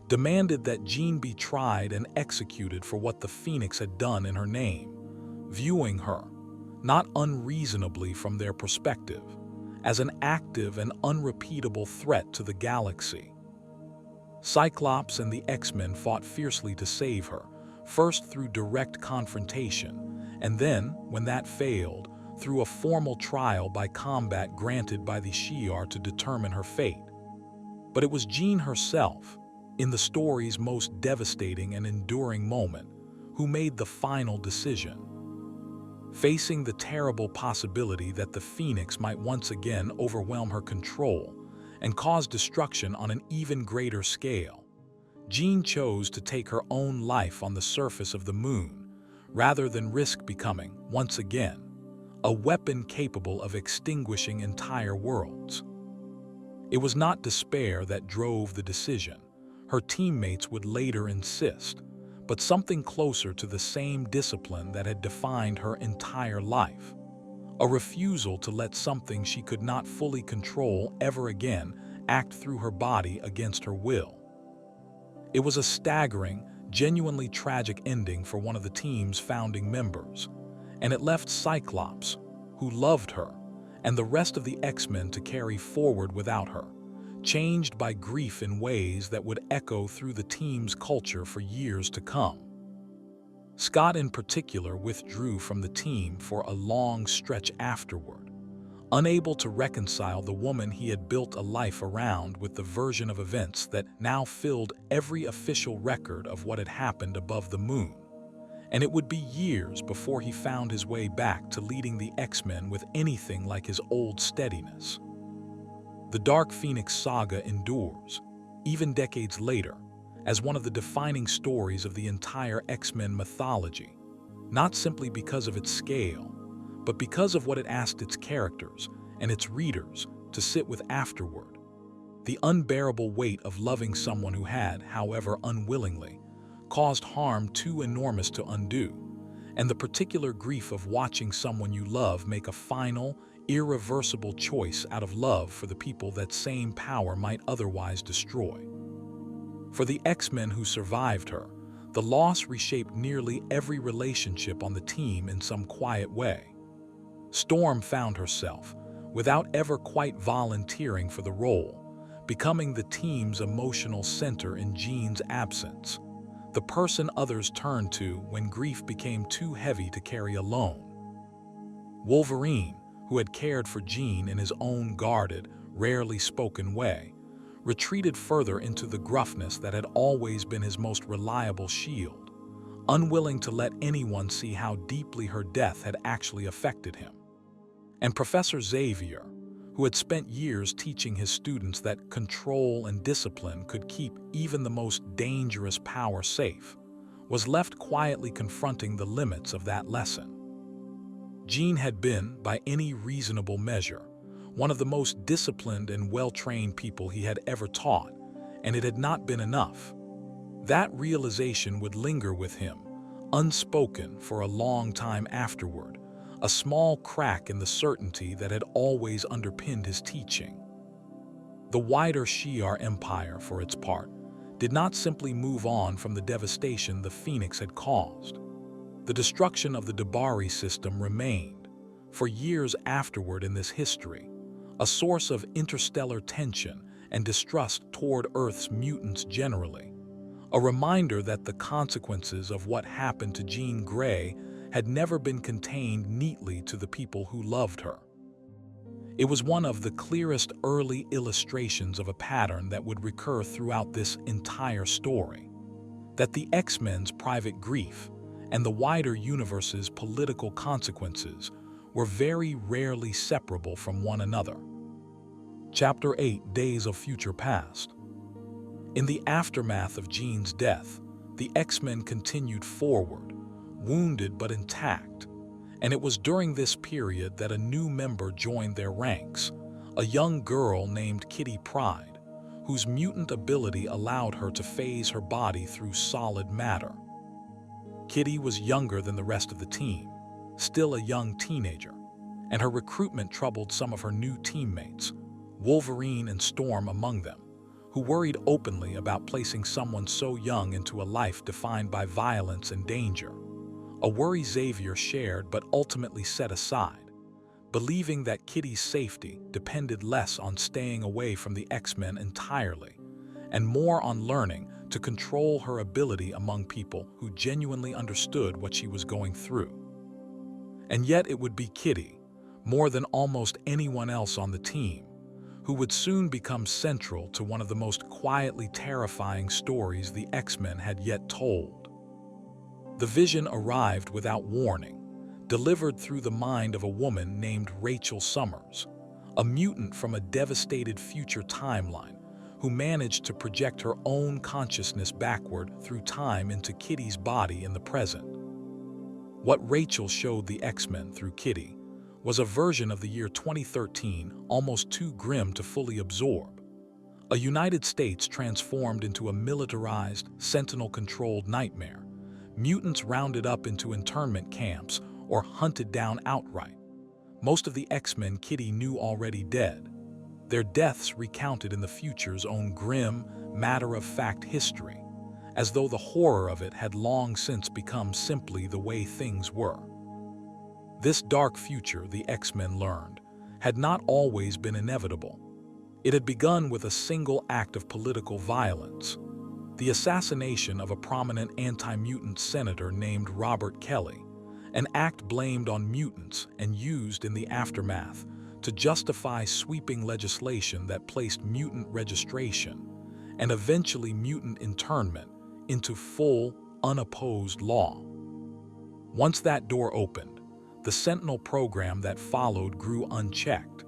demanded that Jean be tried and executed for what the Phoenix had done in her name, viewing her, not unreasonably from their perspective, as an active and unrepeatable threat to the galaxy. Cyclops and the X-Men fought fiercely to save her, first through direct confrontation, and then, when that failed, through a formal trial by combat granted by the Shi'ar to determine her fate. But it was Jean herself, in the story's most devastating and enduring moment, who made the final decision. Facing the terrible possibility that the Phoenix might once again overwhelm her control and cause destruction on an even greater scale, Jean chose to take her own life on the surface of the moon, rather than risk becoming, once again, a weapon capable of extinguishing entire worlds. It was not despair that drove the decision, her teammates would later insist, but something closer to the same discipline that had defined her entire life. A refusal to let something she could not fully control ever again act through her body against her will. It was a staggering, genuinely tragic ending for one of the team's founding members, and it left Cyclops, who loved her, and the rest of the X-Men to carry forward without her, changed by grief in ways that would echo through the team's culture for years to come. Scott in particular withdrew from the team for a long stretch afterward, unable to reconcile the woman he had built a life around with the version of events that now filled every official record of what had happened above the moon. And it would be years before he found his way back to leading the X-Men with anything like his old steadiness. The Dark Phoenix saga endures, even decades later, as one of the defining stories of the entire X-Men mythology, not simply because of its scale, but because of what it asked its characters and its readers to sit with afterward. The unbearable weight of loving someone who had, however unwillingly, caused harm too enormous to undo, and the particular grief of watching someone you love make a final, irreversible choice out of love for the people that same power might otherwise destroy. For the X-Men who survived her, the loss reshaped nearly every relationship on the team in some quiet way. Storm found herself, without ever quite volunteering for the role, becoming the team's emotional center in Jean's absence, the person others turned to when grief became too heavy to carry alone. Wolverine, who had cared for Jean in his own guarded, rarely spoken way, retreated further into the gruffness that had always been his most reliable shield, unwilling to let anyone see how deeply her death had actually affected him. And Professor Xavier, who had spent years teaching his students that control and discipline could keep even the most dangerous power safe, was left quietly confronting the limits of that lesson. Jean had been, by any reasonable measure, one of the most disciplined and well-trained people he had ever taught, and it had not been enough. That realization would linger with him, unspoken for a long time afterward, a small crack in the certainty that had always underpinned his teaching. The wider Shi'ar Empire, for its part, did not simply move on from the devastation the Phoenix had caused. The destruction of the D'Bari system remained, for years afterward in this history, a source of interstellar tension and distrust toward Earth's mutants generally, a reminder that the consequences of what happened to Jean Grey had never been contained neatly to the people who loved her. It was one of the clearest early illustrations of a pattern that would recur throughout this entire story, that the X-Men's private grief and the wider universe's political consequences were very rarely separable from one another. Chapter 8: Days of Future Past. In the aftermath of Jean's death, the X-Men continued forward, wounded but intact, and it was during this period that a new member joined their ranks, a young girl named Kitty Pryde, whose mutant ability allowed her to phase her body through solid matter. Kitty was younger than the rest of the team, still a young teenager, and her recruitment troubled some of her new teammates, Wolverine and Storm among them, who worried openly about placing someone so young into a life defined by violence and danger, a worry Xavier shared but ultimately set aside, believing that Kitty's safety depended less on staying away from the X-Men entirely, and more on learning to control her ability among people who genuinely understood what she was going through. And yet it would be Kitty, more than almost anyone else on the team, who would soon become central to one of the most quietly terrifying stories the X-Men had yet told. The vision arrived without warning, delivered through the mind of a woman named Rachel Summers, a mutant from a devastated future timeline who managed to project her own consciousness backward through time into Kitty's body in the present. What Rachel showed the X-Men through Kitty was a version of the year 2013 almost too grim to fully absorb. A United States transformed into a militarized, sentinel-controlled nightmare, mutants rounded up into internment camps or hunted down outright. Most of the X-Men Kitty knew already dead, their deaths recounted in the future's own grim, matter-of-fact history, as though the horror of it had long since become simply the way things were. This dark future, the X-Men learned, had not always been inevitable. It had begun with a single act of political violence, the assassination of a prominent anti-mutant senator named Robert Kelly, an act blamed on mutants and used in the aftermath to justify sweeping legislation that placed mutant registration and eventually mutant internment into full, unopposed law. Once that door opened, the Sentinel program that followed grew unchecked,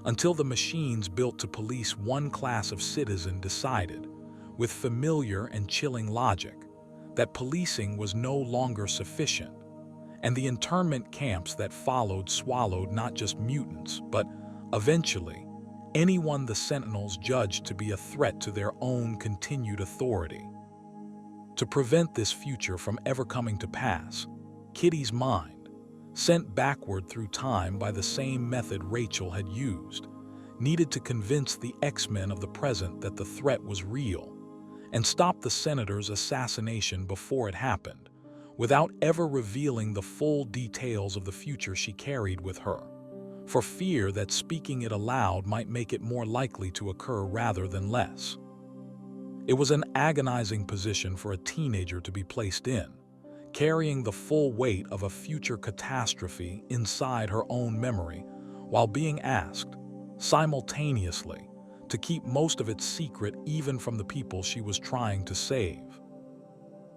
until the machines built to police one class of citizen decided, with familiar and chilling logic, that policing was no longer sufficient, and the internment camps that followed swallowed not just mutants, but, eventually, anyone the Sentinels judged to be a threat to their own continued authority. To prevent this future from ever coming to pass, Kitty's mind, sent backward through time by the same method Rachel had used, needed to convince the X-Men of the present that the threat was real, and stop the senator's assassination before it happened, without ever revealing the full details of the future she carried with her, for fear that speaking it aloud might make it more likely to occur rather than less. It was an agonizing position for a teenager to be placed in, carrying the full weight of a future catastrophe inside her own memory, while being asked, simultaneously, to keep most of it secret even from the people she was trying to save.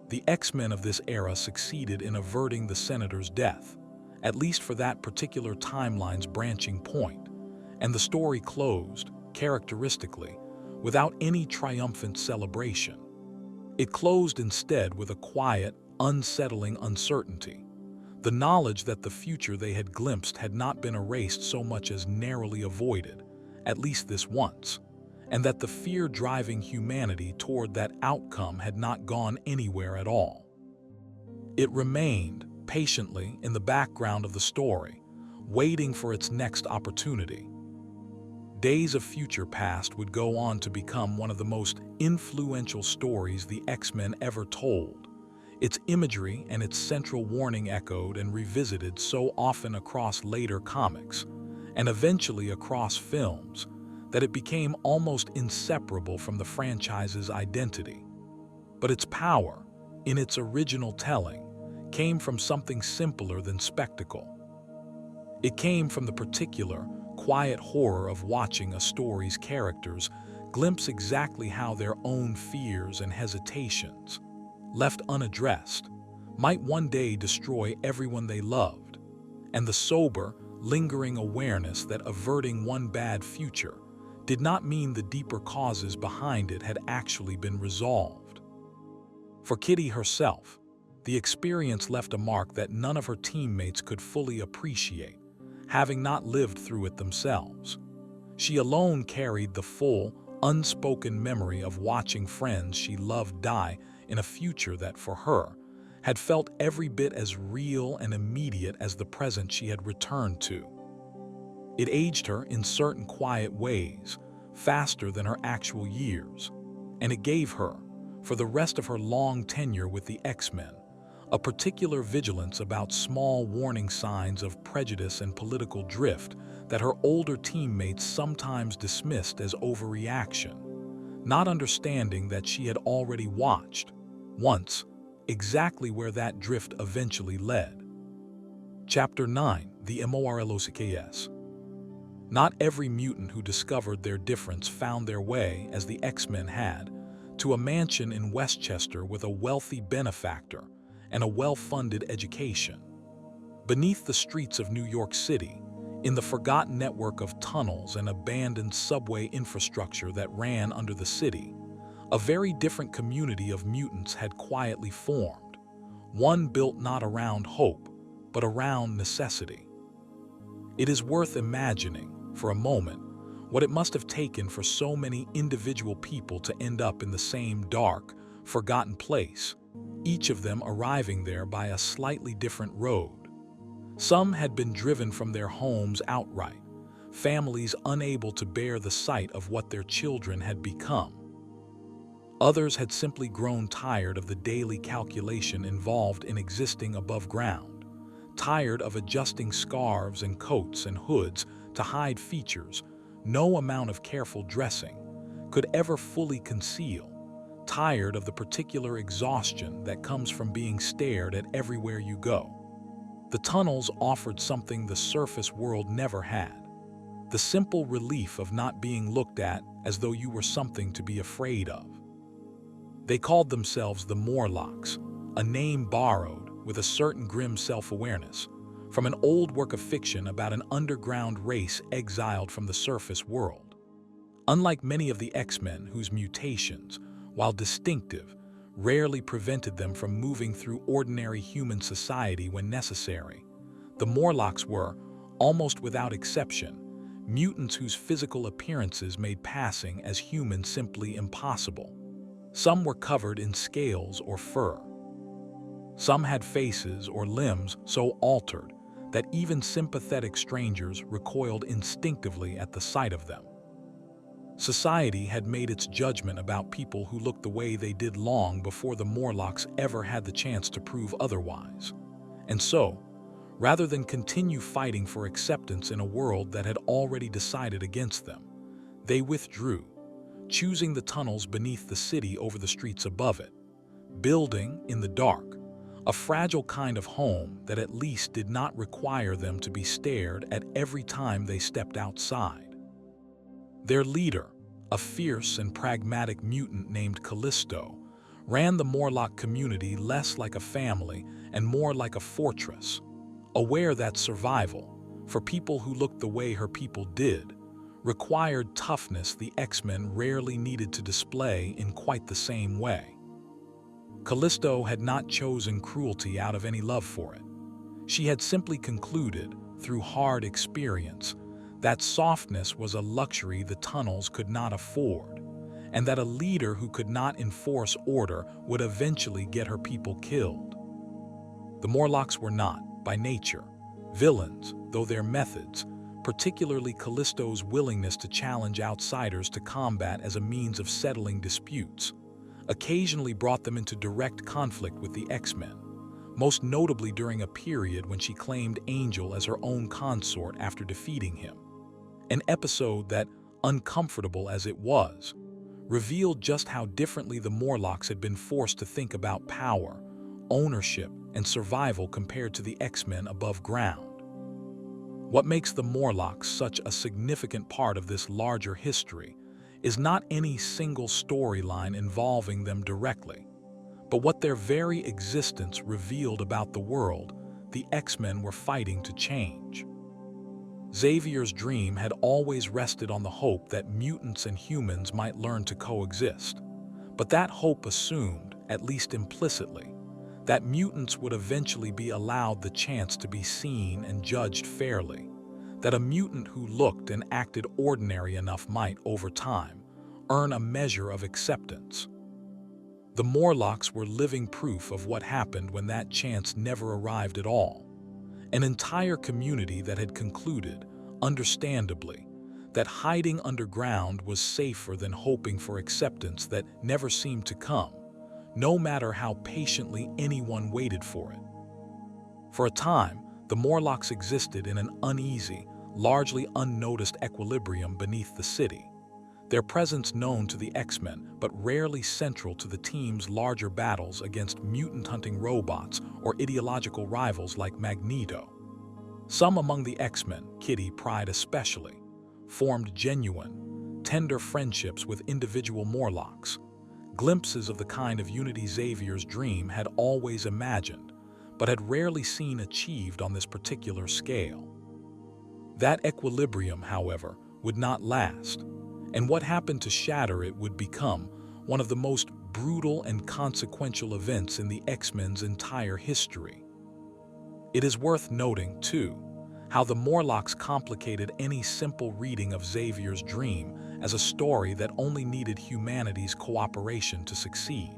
The X-Men of this era succeeded in averting the senator's death, at least for that particular timeline's branching point, and the story closed, characteristically, without any triumphant celebration. It closed instead with a quiet, unsettling uncertainty, the knowledge that the future they had glimpsed had not been erased so much as narrowly avoided, at least this once, and that the fear driving humanity toward that outcome had not gone anywhere at all. It remained, patiently, in the background of the story, waiting for its next opportunity. Days of Future Past would go on to become one of the most influential stories the X-Men ever told, its imagery and its central warning echoed and revisited so often across later comics, and eventually across films, that it became almost inseparable from the franchise's identity. But its power, in its original telling, came from something simpler than spectacle. It came from the particular, quiet horror of watching a story's characters glimpse exactly how their own fears and hesitations, left unaddressed, might one day destroy everyone they loved, and the sober, lingering awareness that averting one bad future did not mean the deeper causes behind it had actually been resolved. For Kitty herself, the experience left a mark that none of her teammates could fully appreciate, having not lived through it themselves. She alone carried the full, unspoken memory of watching friends she loved die in a future that, for her, had felt every bit as real and immediate as the present she had returned to. It aged her in certain quiet ways, faster than her actual years, and it gave her, for the rest of her long tenure with the X-Men, a particular vigilance about small warning signs of prejudice and political drift that her older teammates sometimes dismissed as overreaction, not understanding that she had already watched, once, exactly where that drift eventually led. Chapter 9, The MORLOCKS. Not every mutant who discovered their difference found their way, as the X-Men had, to a mansion in Westchester with a wealthy benefactor and a well-funded education. Beneath the streets of New York City, in the forgotten network of tunnels and abandoned subway infrastructure that ran under the city, a very different community of mutants had quietly formed, one built not around hope, but around necessity. It is worth imagining, for a moment, what it must have taken for so many individual people to end up in the same dark, forgotten place, each of them arriving there by a slightly different road. Some had been driven from their homes outright, families unable to bear the sight of what their children had become. Others had simply grown tired of the daily calculation involved in existing above ground, tired of adjusting scarves and coats and hoods to hide features no amount of careful dressing could ever fully conceal, tired of the particular exhaustion that comes from being stared at everywhere you go. The tunnels offered something the surface world never had: the simple relief of not being looked at as though you were something to be afraid of. They called themselves the Morlocks, a name borrowed, with a certain grim self-awareness, from an old work of fiction about an underground race exiled from the surface world. Unlike many of the X-Men whose mutations, while distinctive, rarely prevented them from moving through ordinary human society when necessary, the Morlocks were, almost without exception, mutants whose physical appearances made passing as human simply impossible. Some were covered in scales or fur. Some had faces or limbs so altered that even sympathetic strangers recoiled instinctively at the sight of them. Society had made its judgment about people who looked the way they did long before the Morlocks ever had the chance to prove otherwise. And so, rather than continue fighting for acceptance in a world that had already decided against them, they withdrew, choosing the tunnels beneath the city over the streets above it, building, in the dark, a fragile kind of home that at least did not require them to be stared at every time they stepped outside. Their leader, a fierce and pragmatic mutant named Callisto, ran the Morlock community less like a family and more like a fortress, aware that survival, for people who looked the way her people did, required toughness the X-Men rarely needed to display in quite the same way. Callisto had not chosen cruelty out of any love for it. She had simply concluded, through hard experience, that softness was a luxury the tunnels could not afford, and that a leader who could not enforce order would eventually get her people killed. The Morlocks were not, by nature, villains, though their methods, particularly Callisto's willingness to challenge outsiders to combat as a means of settling disputes, occasionally brought them into direct conflict with the X-Men, most notably during a period when she claimed Angel as her own consort after defeating him. An episode that, uncomfortable as it was, revealed just how differently the Morlocks had been forced to think about power, ownership, and survival compared to the X-Men above ground. What makes the Morlocks such a significant part of this larger history is not any single storyline involving them directly, but what their very existence revealed about the world the X-Men were fighting to change. Xavier's dream had always rested on the hope that mutants and humans might learn to coexist, but that hope assumed, at least implicitly, that mutants would eventually be allowed the chance to be seen and judged fairly, that a mutant who looked and acted ordinary enough might, over time, earn a measure of acceptance. The Morlocks were living proof of what happened when that chance never arrived at all. An entire community that had concluded, understandably, that hiding underground was safer than hoping for acceptance that never seemed to come, no matter how patiently anyone waited for it. For a time, the Morlocks existed in an uneasy, largely unnoticed equilibrium beneath the city, their presence known to the X-Men but rarely central to the team's larger battles against mutant-hunting robots or ideological rivals like Magneto. Some among the X-Men, Kitty Pryde especially, formed genuine, tender friendships with individual Morlocks, glimpses of the kind of unity Xavier's dream had always imagined, but had rarely seen achieved on this particular scale. That equilibrium, however, would not last, and what happened to shatter it would become one of the most brutal and consequential events in the X-Men's entire history. It is worth noting, too, how the Morlocks complicated any simple reading of Xavier's dream as a story that only needed humanity's cooperation to succeed.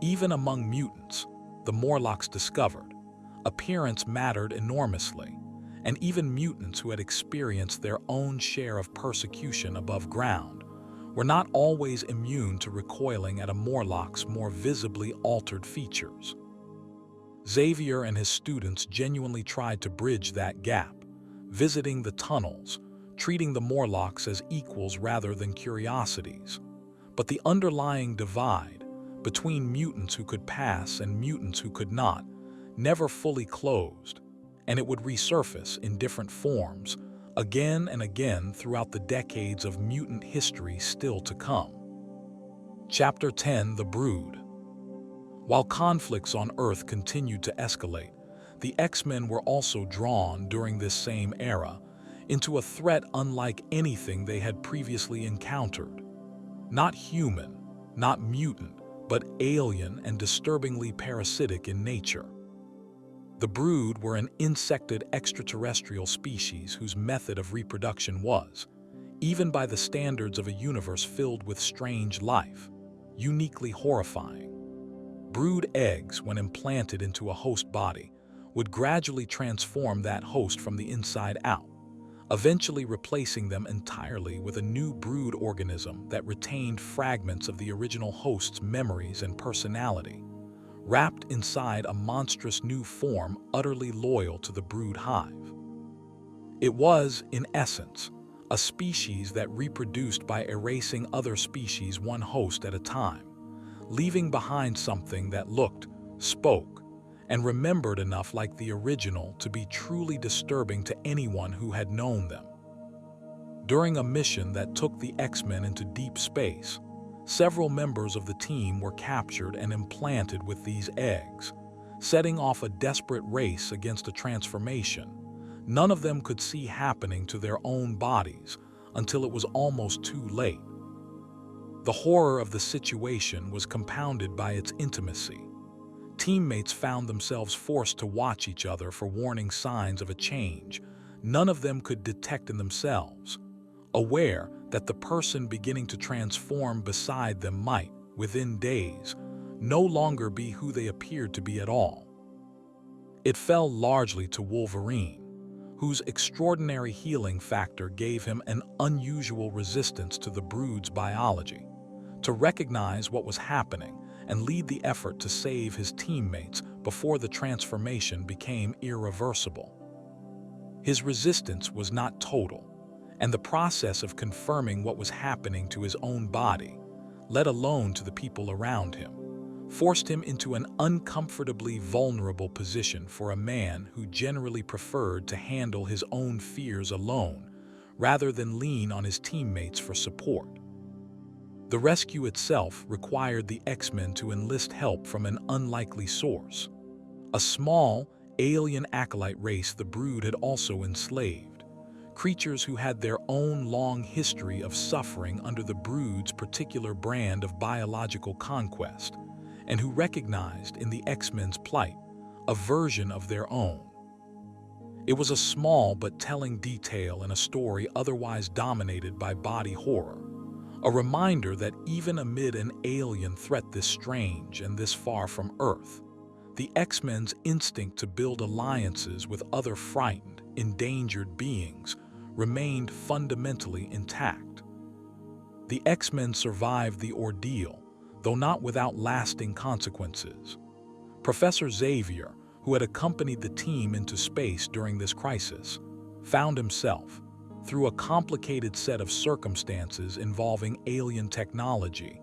Even among mutants, the Morlocks discovered, appearance mattered enormously, and even mutants who had experienced their own share of persecution above ground were not always immune to recoiling at a Morlock's more visibly altered features. Xavier and his students genuinely tried to bridge that gap, visiting the tunnels, treating the Morlocks as equals rather than curiosities. But the underlying divide between mutants who could pass and mutants who could not never fully closed, and it would resurface in different forms again and again throughout the decades of mutant history still to come. Chapter 10: The Brood. While conflicts on Earth continued to escalate, the X-Men were also drawn during this same era into a threat unlike anything they had previously encountered. Not human, not mutant, but alien and disturbingly parasitic in nature. The Brood were an insected extraterrestrial species whose method of reproduction was, even by the standards of a universe filled with strange life, uniquely horrifying. Brood eggs, when implanted into a host body, would gradually transform that host from the inside out, eventually replacing them entirely with a new brood organism that retained fragments of the original host's memories and personality, wrapped inside a monstrous new form utterly loyal to the brood hive. It was, in essence, a species that reproduced by erasing other species one host at a time, leaving behind something that looked, spoke, and remembered enough like the original to be truly disturbing to anyone who had known them. During a mission that took the X-Men into deep space, several members of the team were captured and implanted with these eggs, setting off a desperate race against a transformation none of them could see happening to their own bodies until it was almost too late. The horror of the situation was compounded by its intimacy. Teammates found themselves forced to watch each other for warning signs of a change none of them could detect in themselves, aware that the person beginning to transform beside them might, within days, no longer be who they appeared to be at all. It fell largely to Wolverine, whose extraordinary healing factor gave him an unusual resistance to the Brood's biology, to recognize what was happening and lead the effort to save his teammates before the transformation became irreversible. His resistance was not total, and the process of confirming what was happening to his own body, let alone to the people around him, forced him into an uncomfortably vulnerable position for a man who generally preferred to handle his own fears alone rather than lean on his teammates for support. The rescue itself required the X-Men to enlist help from an unlikely source, a small, alien acolyte race the Brood had also enslaved, creatures who had their own long history of suffering under the Brood's particular brand of biological conquest, and who recognized in the X-Men's plight a version of their own. It was a small but telling detail in a story otherwise dominated by body horror, a reminder that even amid an alien threat this strange and this far from Earth, the X-Men's instinct to build alliances with other frightened, endangered beings remained fundamentally intact. The X-Men survived the ordeal, though not without lasting consequences. Professor Xavier, who had accompanied the team into space during this crisis, found himself, through a complicated set of circumstances involving alien technology,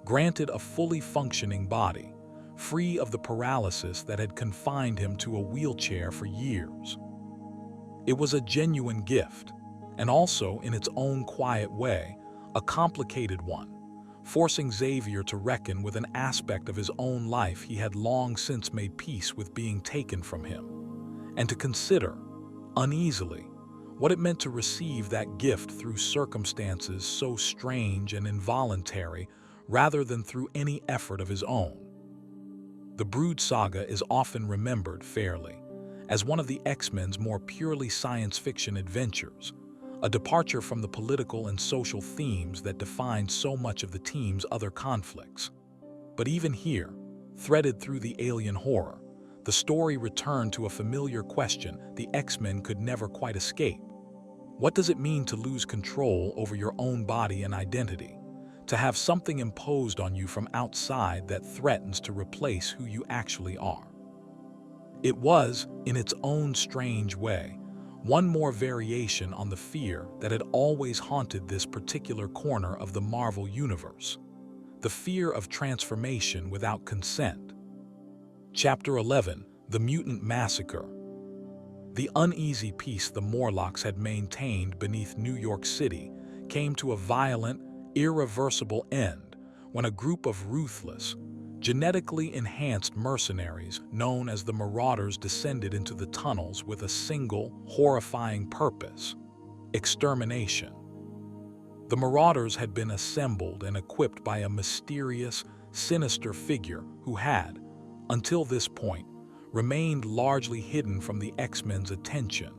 granted a fully functioning body, free of the paralysis that had confined him to a wheelchair for years. It was a genuine gift, and also, in its own quiet way, a complicated one, forcing Xavier to reckon with an aspect of his own life he had long since made peace with being taken from him, and to consider, uneasily, what it meant to receive that gift through circumstances so strange and involuntary rather than through any effort of his own. The Brood saga is often remembered fairly, as one of the X-Men's more purely science fiction adventures, a departure from the political and social themes that defined so much of the team's other conflicts. But even here, threaded through the alien horror, the story returned to a familiar question the X-Men could never quite escape. What does it mean to lose control over your own body and identity? To have something imposed on you from outside that threatens to replace who you actually are? It was, in its own strange way, one more variation on the fear that had always haunted this particular corner of the Marvel Universe. The fear of transformation without consent. Chapter 11: The Mutant Massacre. The uneasy peace the Morlocks had maintained beneath New York City came to a violent, irreversible end when a group of ruthless, genetically enhanced mercenaries known as the Marauders descended into the tunnels with a single, horrifying purpose: extermination. The Marauders had been assembled and equipped by a mysterious, sinister figure who had, until this point, remained largely hidden from the X-Men's attention,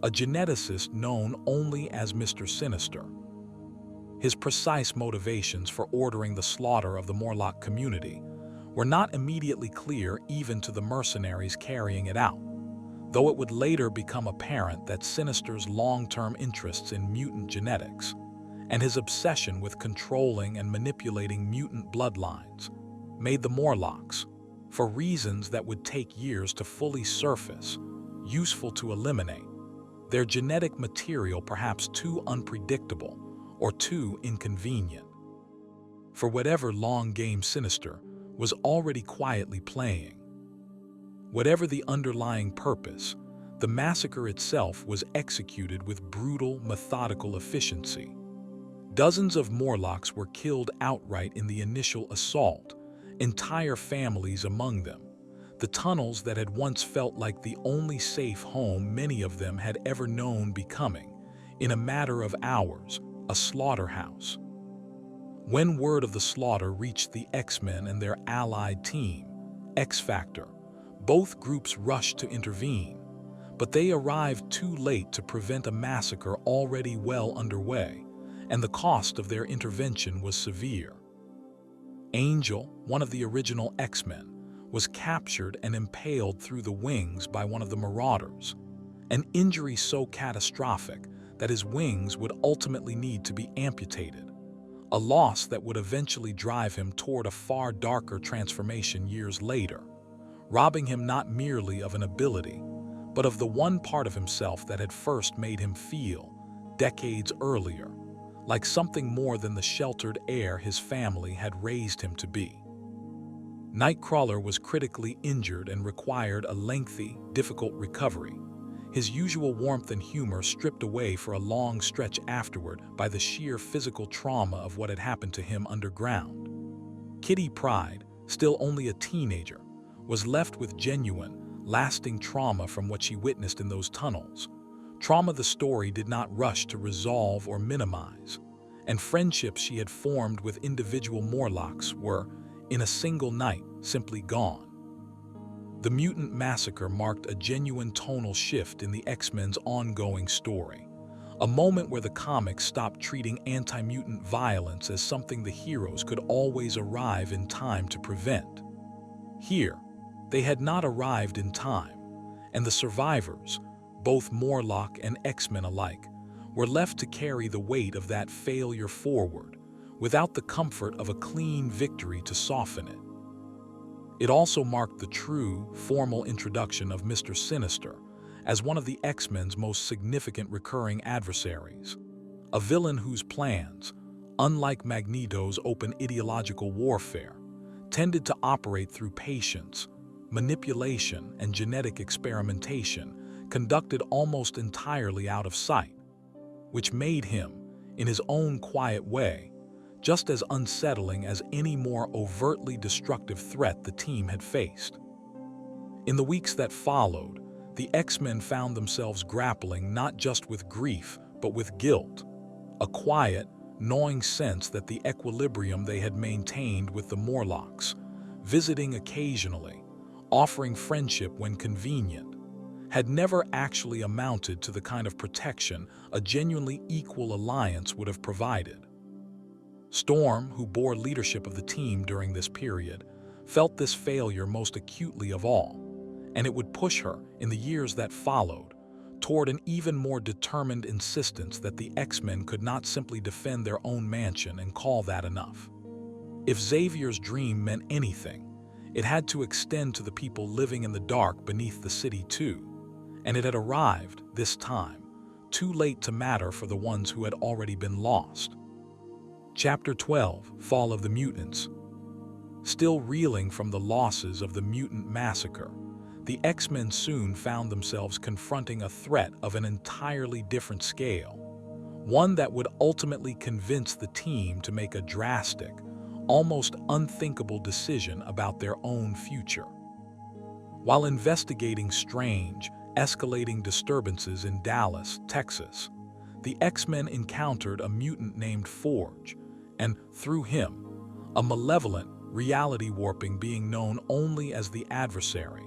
a geneticist known only as Mr. Sinister. His precise motivations for ordering the slaughter of the Morlock community were not immediately clear even to the mercenaries carrying it out, though it would later become apparent that Sinister's long-term interests in mutant genetics and his obsession with controlling and manipulating mutant bloodlines made the Morlocks, for reasons that would take years to fully surface, useful to eliminate, their genetic material perhaps too unpredictable or too inconvenient. For whatever long game Sinister was already quietly playing. Whatever the underlying purpose, the massacre itself was executed with brutal, methodical efficiency. Dozens of Morlocks were killed outright in the initial assault, entire families among them, the tunnels that had once felt like the only safe home many of them had ever known becoming, in a matter of hours, a slaughterhouse. When word of the slaughter reached the X-Men and their allied team, X-Factor, both groups rushed to intervene, but they arrived too late to prevent a massacre already well underway, and the cost of their intervention was severe. Angel, one of the original X-Men, was captured and impaled through the wings by one of the Marauders, an injury so catastrophic that his wings would ultimately need to be amputated, a loss that would eventually drive him toward a far darker transformation years later, robbing him not merely of an ability, but of the one part of himself that had first made him feel, decades earlier, like something more than the sheltered heir his family had raised him to be. Nightcrawler was critically injured and required a lengthy, difficult recovery, his usual warmth and humor stripped away for a long stretch afterward by the sheer physical trauma of what had happened to him underground. Kitty Pryde, still only a teenager, was left with genuine, lasting trauma from what she witnessed in those tunnels, trauma the story did not rush to resolve or minimize, and friendships she had formed with individual Morlocks were, in a single night, simply gone. The Mutant Massacre marked a genuine tonal shift in the X-Men's ongoing story, a moment where the comics stopped treating anti-mutant violence as something the heroes could always arrive in time to prevent. Here, they had not arrived in time, and the survivors, both Morlock and X-Men alike, were left to carry the weight of that failure forward, without the comfort of a clean victory to soften it. It also marked the true, formal introduction of Mr. Sinister as one of the X-Men's most significant recurring adversaries, a villain whose plans, unlike Magneto's open ideological warfare, tended to operate through patience, manipulation, and genetic experimentation conducted almost entirely out of sight, which made him, in his own quiet way, just as unsettling as any more overtly destructive threat the team had faced. In the weeks that followed, the X-Men found themselves grappling not just with grief, but with guilt, a quiet, gnawing sense that the equilibrium they had maintained with the Morlocks, visiting occasionally, offering friendship when convenient, had never actually amounted to the kind of protection a genuinely equal alliance would have provided. Storm, who bore leadership of the team during this period, felt this failure most acutely of all, and it would push her, in the years that followed, toward an even more determined insistence that the X-Men could not simply defend their own mansion and call that enough. If Xavier's dream meant anything, it had to extend to the people living in the dark beneath the city too, and it had arrived, this time, too late to matter for the ones who had already been lost. Chapter 12, Fall of the Mutants. Still reeling from the losses of the mutant massacre, the X-Men soon found themselves confronting a threat of an entirely different scale, one that would ultimately convince the team to make a drastic, almost unthinkable decision about their own future. While investigating strange, escalating disturbances in Dallas, Texas, the X-Men encountered a mutant named Forge, and through him, a malevolent, reality-warping being known only as the Adversary,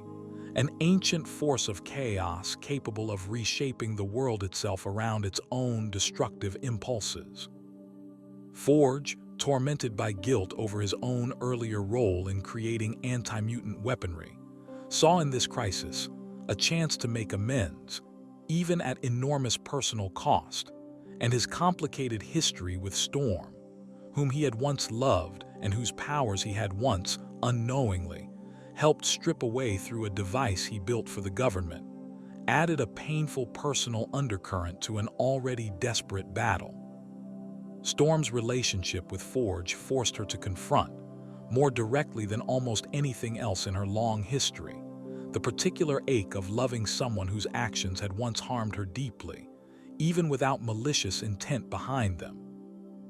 an ancient force of chaos capable of reshaping the world itself around its own destructive impulses. Forge, tormented by guilt over his own earlier role in creating anti-mutant weaponry, saw in this crisis a chance to make amends, even at enormous personal cost, and his complicated history with Storm, whom he had once loved and whose powers he had once, unknowingly, helped strip away through a device he built for the government, added a painful personal undercurrent to an already desperate battle. Storm's relationship with Forge forced her to confront, more directly than almost anything else in her long history, the particular ache of loving someone whose actions had once harmed her deeply, even without malicious intent behind them.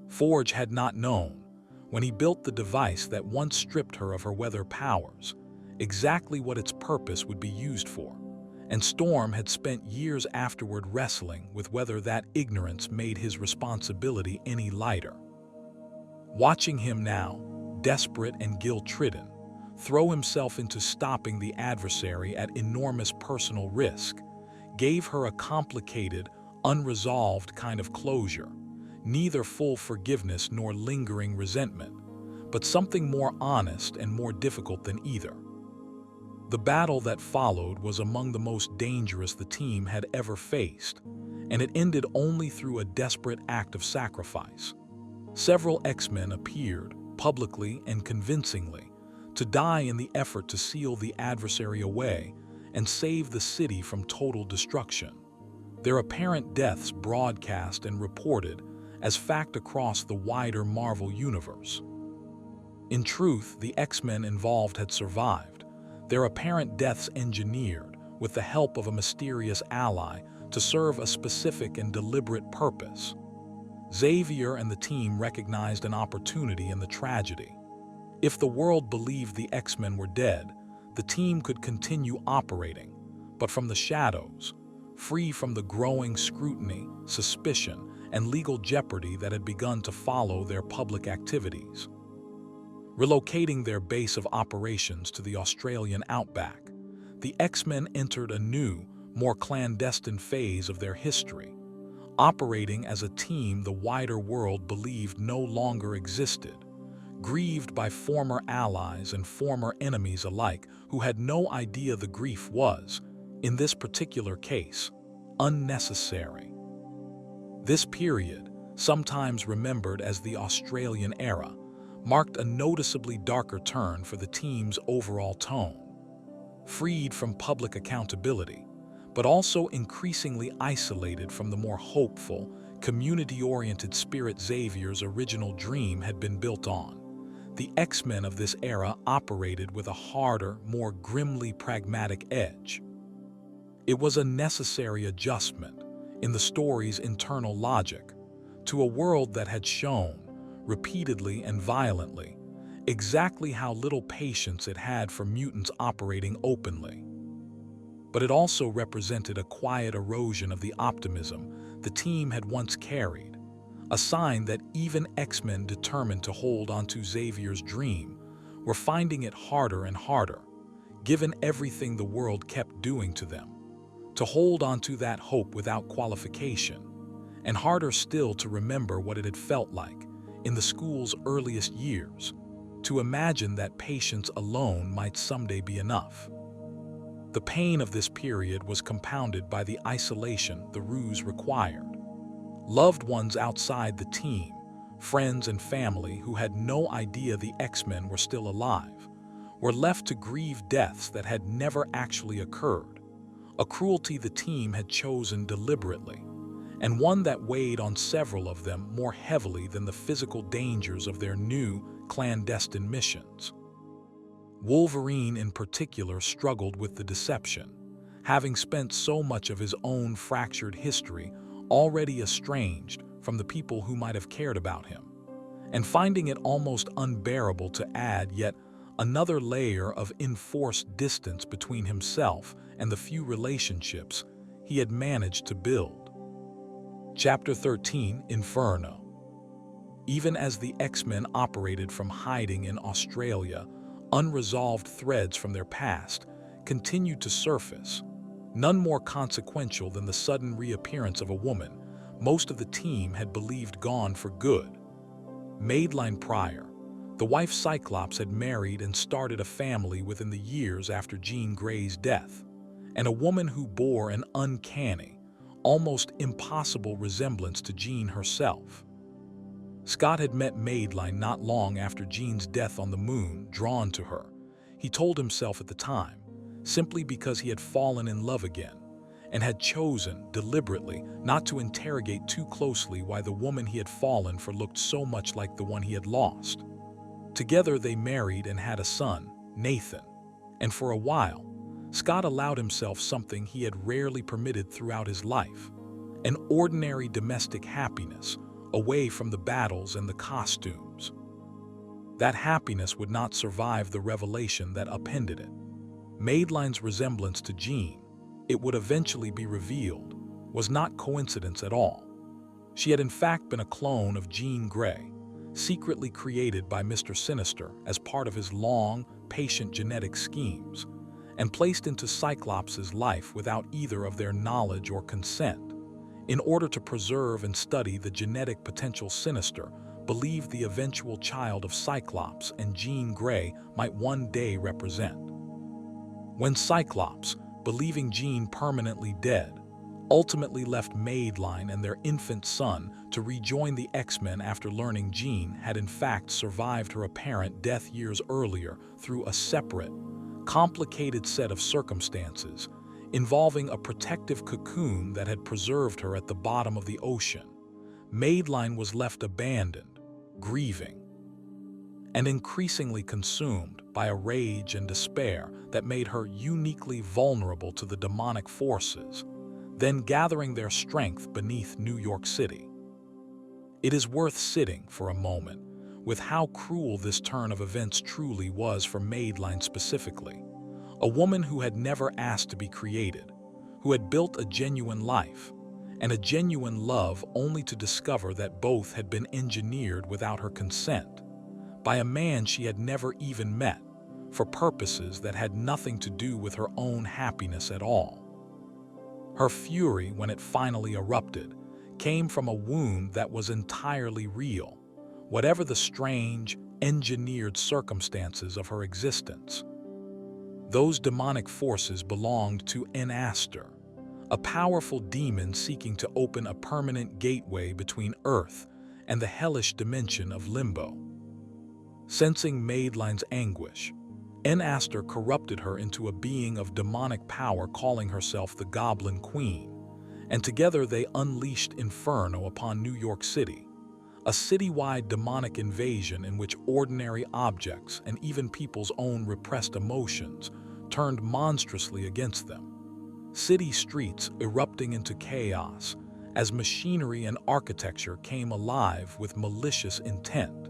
Forge had not known, when he built the device that once stripped her of her weather powers, exactly what its purpose would be used for, and Storm had spent years afterward wrestling with whether that ignorance made his responsibility any lighter. Watching him now, desperate and guilt-ridden, throw himself into stopping the Adversary at enormous personal risk, gave her a complicated, unresolved kind of closure, neither full forgiveness nor lingering resentment, but something more honest and more difficult than either. The battle that followed was among the most dangerous the team had ever faced, and it ended only through a desperate act of sacrifice. Several X-Men appeared, publicly and convincingly, to die in the effort to seal the Adversary away and save the city from total destruction. Their apparent deaths broadcast and reported as fact across the wider Marvel universe. In truth, the X-Men involved had survived, their apparent deaths engineered, with the help of a mysterious ally, to serve a specific and deliberate purpose. Xavier and the team recognized an opportunity in the tragedy. If the world believed the X-Men were dead, the team could continue operating, but from the shadows, free from the growing scrutiny, suspicion, and legal jeopardy that had begun to follow their public activities. Relocating their base of operations to the Australian outback, the X-Men entered a new, more clandestine phase of their history, operating as a team the wider world believed no longer existed, grieved by former allies and former enemies alike who had no idea the grief was, in this particular case, unnecessary. This period, sometimes remembered as the Australian era, marked a noticeably darker turn for the team's overall tone. Freed from public accountability, but also increasingly isolated from the more hopeful, community-oriented spirit Xavier's original dream had been built on, the X-Men of this era operated with a harder, more grimly pragmatic edge. It was a necessary adjustment, in the story's internal logic, to a world that had shown, repeatedly and violently, exactly how little patience it had for mutants operating openly. But it also represented a quiet erosion of the optimism the team had once carried, a sign that even X-Men determined to hold onto Xavier's dream were finding it harder and harder, given everything the world kept doing to them. to hold onto that hope without qualification, and harder still to remember what it had felt like in the school's earliest years, to imagine that patience alone might someday be enough. The pain of this period was compounded by the isolation the ruse required. Loved ones outside the team, friends and family who had no idea the X-Men were still alive, were left to grieve deaths that had never actually occurred, a cruelty the team had chosen deliberately, and one that weighed on several of them more heavily than the physical dangers of their new, clandestine missions. Wolverine in particular struggled with the deception, having spent so much of his own fractured history already estranged from the people who might have cared about him, and finding it almost unbearable to add yet another layer of enforced distance between himself and the few relationships he had managed to build. Chapter 13, Inferno. Even as the X-Men operated from hiding in Australia, unresolved threads from their past continued to surface, none more consequential than the sudden reappearance of a woman most of the team had believed gone for good. Madeline Pryor, the wife Cyclops had married and started a family within the years after Jean Grey's death, and a woman who bore an uncanny, almost impossible resemblance to Jean herself. Scott had met Madeline not long after Jean's death on the moon, drawn to her, he told himself at the time, simply because he had fallen in love again, and had chosen, deliberately, not to interrogate too closely why the woman he had fallen for looked so much like the one he had lost. Together they married and had a son, Nathan, and for a while, Scott allowed himself something he had rarely permitted throughout his life, an ordinary domestic happiness, away from the battles and the costumes. That happiness would not survive the revelation that upended it. Madeline's resemblance to Jean, it would eventually be revealed, was not coincidence at all. She had in fact been a clone of Jean Grey, secretly created by Mr. Sinister as part of his long, patient genetic schemes, and placed into Cyclops' life without either of their knowledge or consent, in order to preserve and study the genetic potential Sinister believed the eventual child of Cyclops and Jean Grey might one day represent. When Cyclops, believing Jean permanently dead, ultimately left Madeline and their infant son to rejoin the X-Men after learning Jean had in fact survived her apparent death years earlier through a separate, complicated set of circumstances involving a protective cocoon that had preserved her at the bottom of the ocean, Madeline was left abandoned, grieving, and increasingly consumed by a rage and despair that made her uniquely vulnerable to the demonic forces, then gathering their strength beneath New York City. It is worth sitting for a moment with how cruel this turn of events truly was for Madeline specifically, a woman who had never asked to be created, who had built a genuine life and a genuine love only to discover that both had been engineered without her consent, by a man she had never even met, for purposes that had nothing to do with her own happiness at all. Her fury, when it finally erupted, came from a wound that was entirely real, whatever the strange, engineered circumstances of her existence. Those demonic forces belonged to En-Aster, a powerful demon seeking to open a permanent gateway between Earth and the hellish dimension of Limbo. Sensing Madeline's anguish, En-Aster corrupted her into a being of demonic power calling herself the Goblin Queen, and together they unleashed Inferno upon New York City, a citywide demonic invasion in which ordinary objects and even people's own repressed emotions turned monstrously against them. City streets erupting into chaos as machinery and architecture came alive with malicious intent.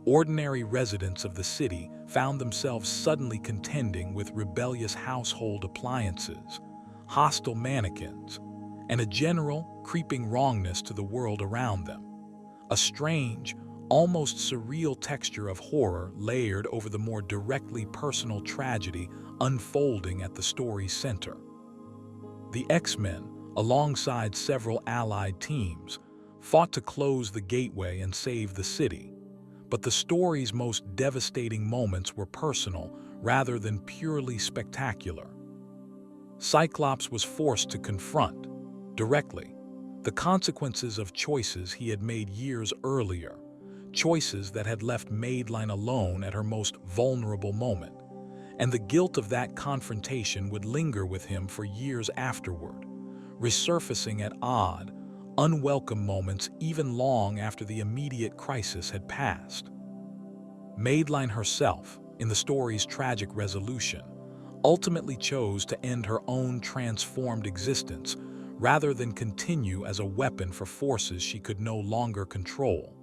Ordinary residents of the city found themselves suddenly contending with rebellious household appliances, hostile mannequins, and a general, creeping wrongness to the world around them. A strange, almost surreal texture of horror layered over the more directly personal tragedy unfolding at the story's center. The X-Men, alongside several allied teams, fought to close the gateway and save the city. But the story's most devastating moments were personal rather than purely spectacular. Cyclops was forced to confront, directly, the consequences of choices he had made years earlier, choices that had left Madeline alone at her most vulnerable moment. And the guilt of that confrontation would linger with him for years afterward, resurfacing at odd, unwelcome moments even long after the immediate crisis had passed. Madeline herself, in the story's tragic resolution, ultimately chose to end her own transformed existence rather than continue as a weapon for forces she could no longer control.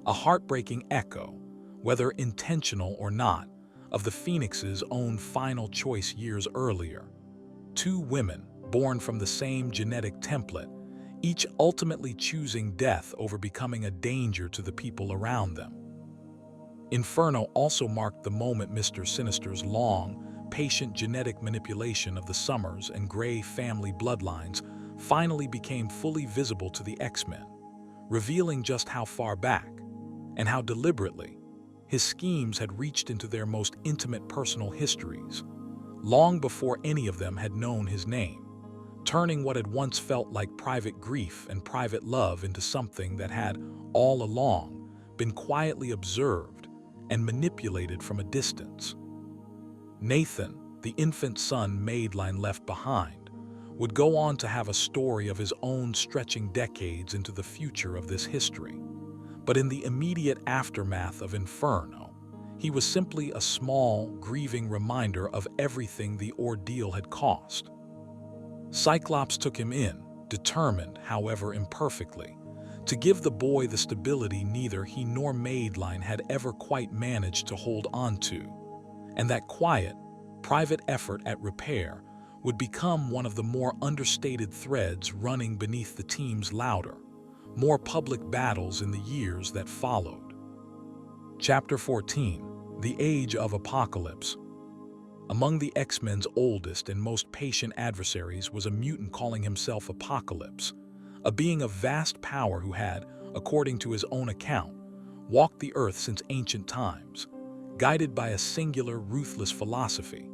A heartbreaking echo, whether intentional or not, of the Phoenix's own final choice years earlier. Two women, born from the same genetic template, each ultimately choosing death over becoming a danger to the people around them. Inferno also marked the moment Mr. Sinister's long, patient genetic manipulation of the Summers and Gray family bloodlines finally became fully visible to the X-Men, revealing just how far back, and how deliberately, his schemes had reached into their most intimate personal histories, long before any of them had known his name, turning what had once felt like private grief and private love into something that had, all along, been quietly observed and manipulated from a distance. Nathan, the infant son Madeline left behind, would go on to have a story of his own stretching decades into the future of this history. But in the immediate aftermath of Inferno, he was simply a small, grieving reminder of everything the ordeal had cost. Cyclops took him in, determined, however imperfectly, to give the boy the stability neither he nor Madeline had ever quite managed to hold on to. And that quiet, private effort at repair would become one of the more understated threads running beneath the team's louder, more public battles in the years that followed. Chapter 14: The Age of Apocalypse. Among the X-Men's oldest and most patient adversaries was a mutant calling himself Apocalypse, a being of vast power who had, according to his own account, walked the earth since ancient times, guided by a singular, ruthless philosophy,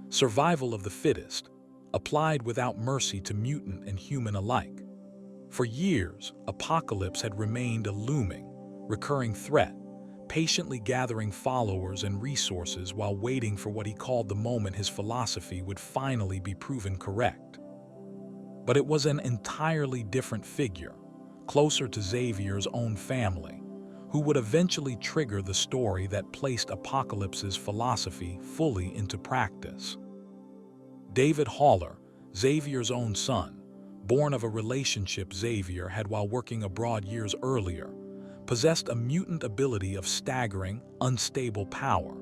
survival of the fittest, applied without mercy to mutant and human alike. For years, Apocalypse had remained a looming, recurring threat, patiently gathering followers and resources while waiting for what he called the moment his philosophy would finally be proven correct. But it was an entirely different figure, closer to Xavier's own family, who would eventually trigger the story that placed Apocalypse's philosophy fully into practice. David Haller, Xavier's own son, born of a relationship Xavier had while working abroad years earlier, possessed a mutant ability of staggering, unstable power.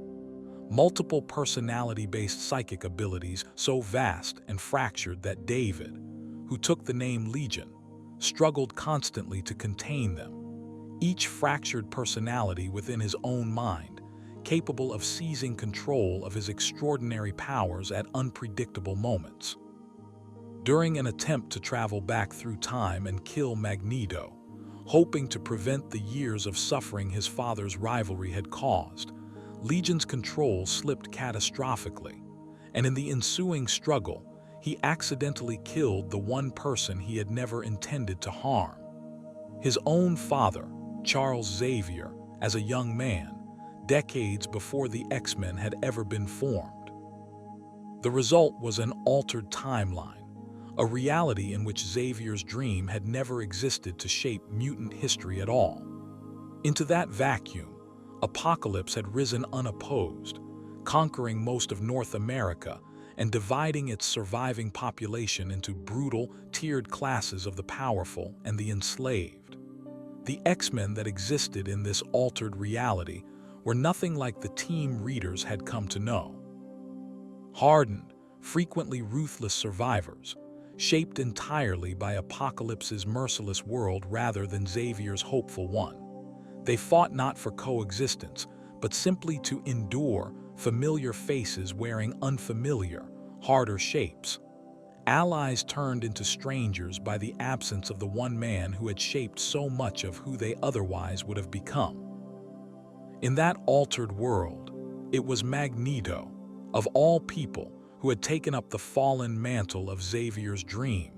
Multiple personality-based psychic abilities so vast and fractured that David, who took the name Legion, struggled constantly to contain them, each fractured personality within his own mind, capable of seizing control of his extraordinary powers at unpredictable moments. During an attempt to travel back through time and kill Magneto, hoping to prevent the years of suffering his father's rivalry had caused, Legion's control slipped catastrophically, and in the ensuing struggle, he accidentally killed the one person he had never intended to harm. His own father, Charles Xavier, as a young man, decades before the X-Men had ever been formed. The result was an altered timeline, a reality in which Xavier's dream had never existed to shape mutant history at all. Into that vacuum, Apocalypse had risen unopposed, conquering most of North America and dividing its surviving population into brutal, tiered classes of the powerful and the enslaved. The X-Men that existed in this altered reality were nothing like the team readers had come to know. Hardened, frequently ruthless survivors, shaped entirely by Apocalypse's merciless world rather than Xavier's hopeful one. They fought not for coexistence, but simply to endure familiar faces wearing unfamiliar, harder shapes. Allies turned into strangers by the absence of the one man who had shaped so much of who they otherwise would have become. In that altered world, it was Magneto, of all people, who had taken up the fallen mantle of Xavier's dream,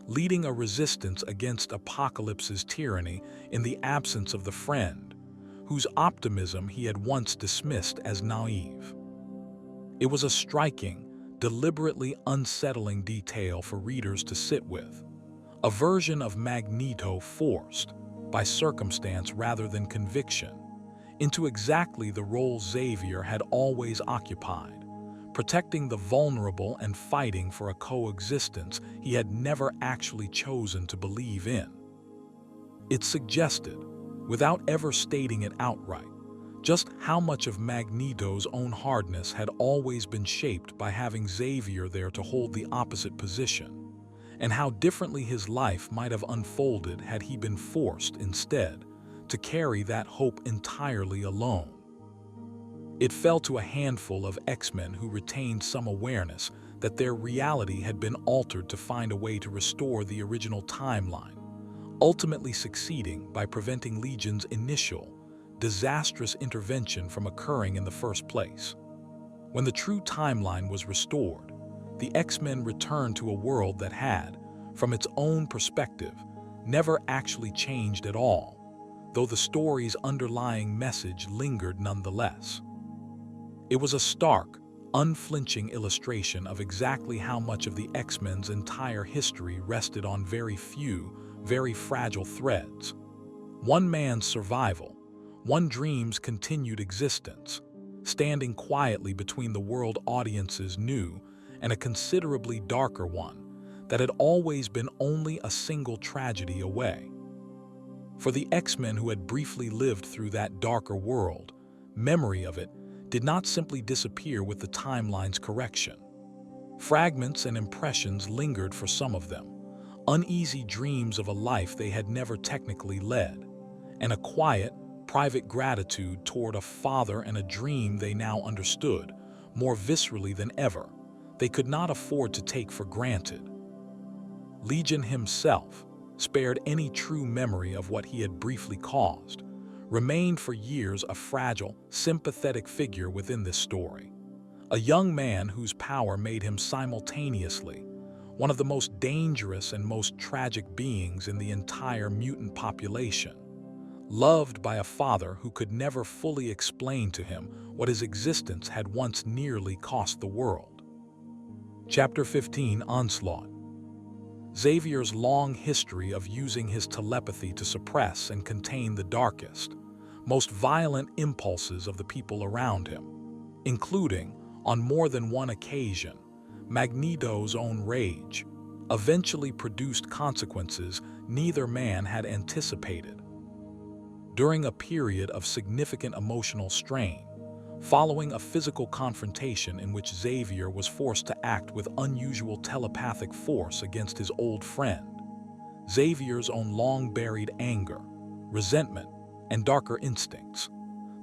leading a resistance against Apocalypse's tyranny in the absence of the friend, whose optimism he had once dismissed as naive. It was a striking, deliberately unsettling detail for readers to sit with, a version of Magneto forced, by circumstance rather than conviction, into exactly the role Xavier had always occupied, protecting the vulnerable and fighting for a coexistence he had never actually chosen to believe in. It suggested, without ever stating it outright, just how much of Magneto's own hardness had always been shaped by having Xavier there to hold the opposite position, and how differently his life might have unfolded had he been forced, instead, to carry that hope entirely alone. It fell to a handful of X-Men who retained some awareness that their reality had been altered to find a way to restore the original timeline, ultimately succeeding by preventing Legion's initial, disastrous intervention from occurring in the first place. When the true timeline was restored, the X-Men returned to a world that had, from its own perspective, never actually changed at all, though the story's underlying message lingered nonetheless. It was a stark, unflinching illustration of exactly how much of the X-Men's entire history rested on very few, very fragile threads. One man's survival, one dream's continued existence, standing quietly between the world audiences knew and a considerably darker one that had always been only a single tragedy away. For the X-Men who had briefly lived through that darker world, memory of it did not simply disappear with the timeline's correction. Fragments and impressions lingered for some of them, uneasy dreams of a life they had never technically led, and a quiet, private gratitude toward a father and a dream they now understood, more viscerally than ever, they could not afford to take for granted. Legion himself, spared any true memory of what he had briefly caused, remained for years a fragile, sympathetic figure within this story. A young man whose power made him simultaneously one of the most dangerous and most tragic beings in the entire mutant population, loved by a father who could never fully explain to him what his existence had once nearly cost the world. Chapter 15: Onslaught. Xavier's long history of using his telepathy to suppress and contain the darkest, most violent impulses of the people around him, including, on more than one occasion, Magneto's own rage, eventually produced consequences neither man had anticipated. During a period of significant emotional strain, following a physical confrontation in which Xavier was forced to act with unusual telepathic force against his old friend, Xavier's own long-buried anger, resentment, and darker instincts,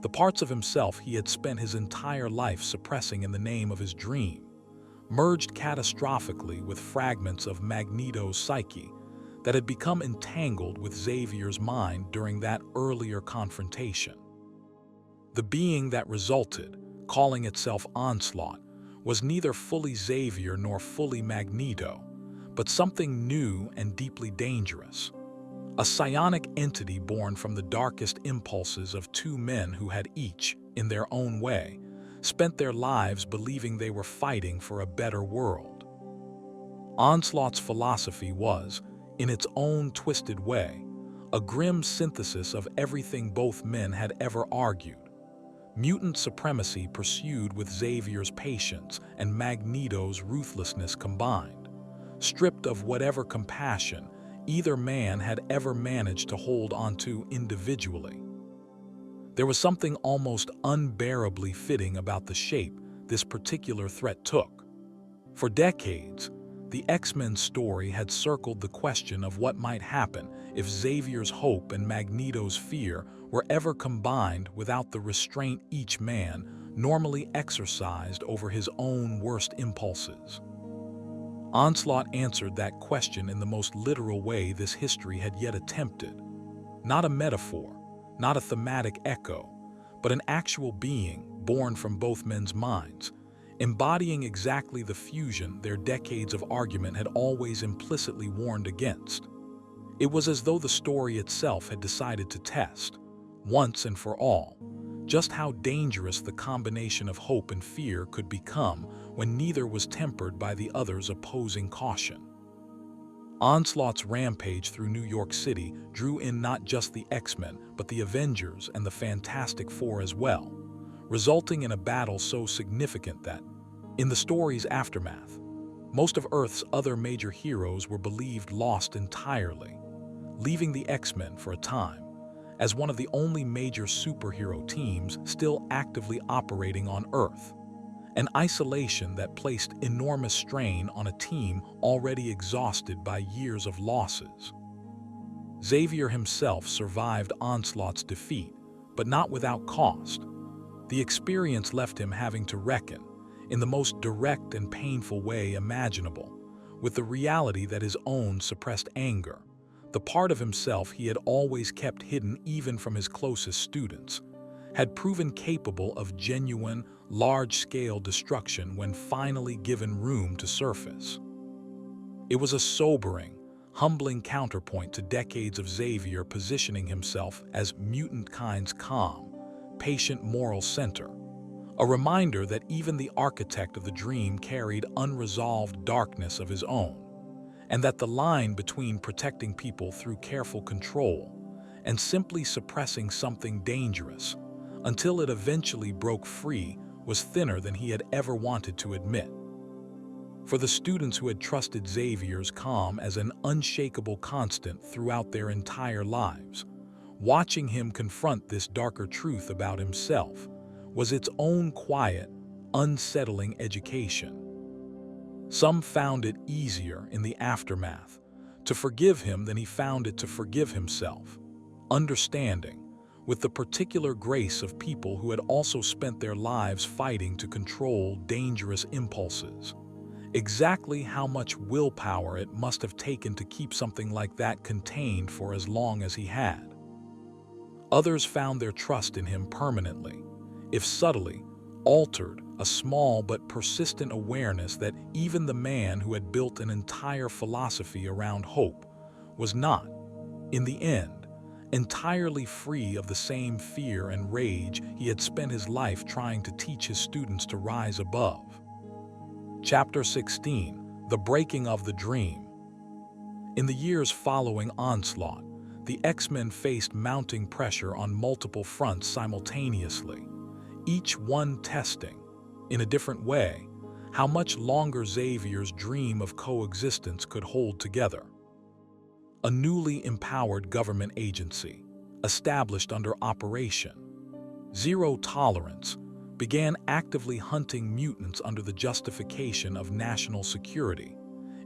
the parts of himself he had spent his entire life suppressing in the name of his dream, merged catastrophically with fragments of Magneto's psyche that had become entangled with Xavier's mind during that earlier confrontation. The being that resulted, calling itself Onslaught, was neither fully Xavier nor fully Magneto, but something new and deeply dangerous. A psionic entity born from the darkest impulses of two men who had each, in their own way, spent their lives believing they were fighting for a better world. Onslaught's philosophy was, in its own twisted way, a grim synthesis of everything both men had ever argued. Mutant supremacy pursued with Xavier's patience and Magneto's ruthlessness combined, stripped of whatever compassion either man had ever managed to hold onto individually. There was something almost unbearably fitting about the shape this particular threat took. For decades, the X-Men's story had circled the question of what might happen if Xavier's hope and Magneto's fear were ever combined without the restraint each man normally exercised over his own worst impulses. Onslaught answered that question in the most literal way this history had yet attempted. Not a metaphor, not a thematic echo, but an actual being born from both men's minds, embodying exactly the fusion their decades of argument had always implicitly warned against. It was as though the story itself had decided to test, once and for all, just how dangerous the combination of hope and fear could become when neither was tempered by the other's opposing caution. Onslaught's rampage through New York City drew in not just the X-Men, but the Avengers and the Fantastic Four as well, resulting in a battle so significant that, in the story's aftermath, most of Earth's other major heroes were believed lost entirely, leaving the X-Men for a time as one of the only major superhero teams still actively operating on Earth, an isolation that placed enormous strain on a team already exhausted by years of losses. Xavier himself survived Onslaught's defeat, but not without cost. The experience left him having to reckon, in the most direct and painful way imaginable, with the reality that his own suppressed anger, the part of himself he had always kept hidden even from his closest students, had proven capable of genuine, large-scale destruction when finally given room to surface. It was a sobering, humbling counterpoint to decades of Xavier positioning himself as mutant kind's calm, patient moral center, a reminder that even the architect of the dream carried unresolved darkness of his own, and that the line between protecting people through careful control and simply suppressing something dangerous until it eventually broke free was thinner than he had ever wanted to admit. For the students who had trusted Xavier's calm as an unshakable constant throughout their entire lives, watching him confront this darker truth about himself was its own quiet, unsettling education. Some found it easier in the aftermath to forgive him than he found it to forgive himself, understanding, with the particular grace of people who had also spent their lives fighting to control dangerous impulses, exactly how much willpower it must have taken to keep something like that contained for as long as he had. Others found their trust in him permanently, if subtly, altered a small but persistent awareness that even the man who had built an entire philosophy around hope was not, in the end, entirely free of the same fear and rage he had spent his life trying to teach his students to rise above. Chapter 16: The Breaking of the Dream. In the years following Onslaught, the X-Men faced mounting pressure on multiple fronts simultaneously, each one testing, in a different way, how much longer Xavier's dream of coexistence could hold together. A newly empowered government agency, established under Operation Zero Tolerance, began actively hunting mutants under the justification of national security,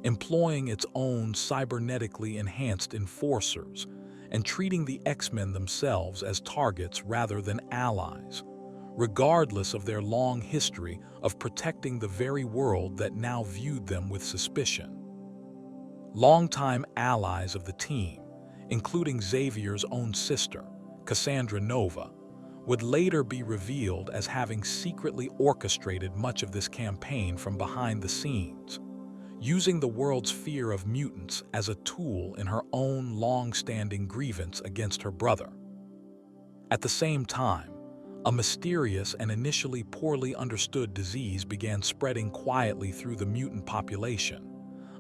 employing its own cybernetically enhanced enforcers and treating the X-Men themselves as targets rather than allies, regardless of their long history of protecting the very world that now viewed them with suspicion. Longtime allies of the team, including Xavier's own sister, Cassandra Nova, would later be revealed as having secretly orchestrated much of this campaign from behind the scenes, using the world's fear of mutants as a tool in her own long-standing grievance against her brother. At the same time, a mysterious and initially poorly understood disease began spreading quietly through the mutant population,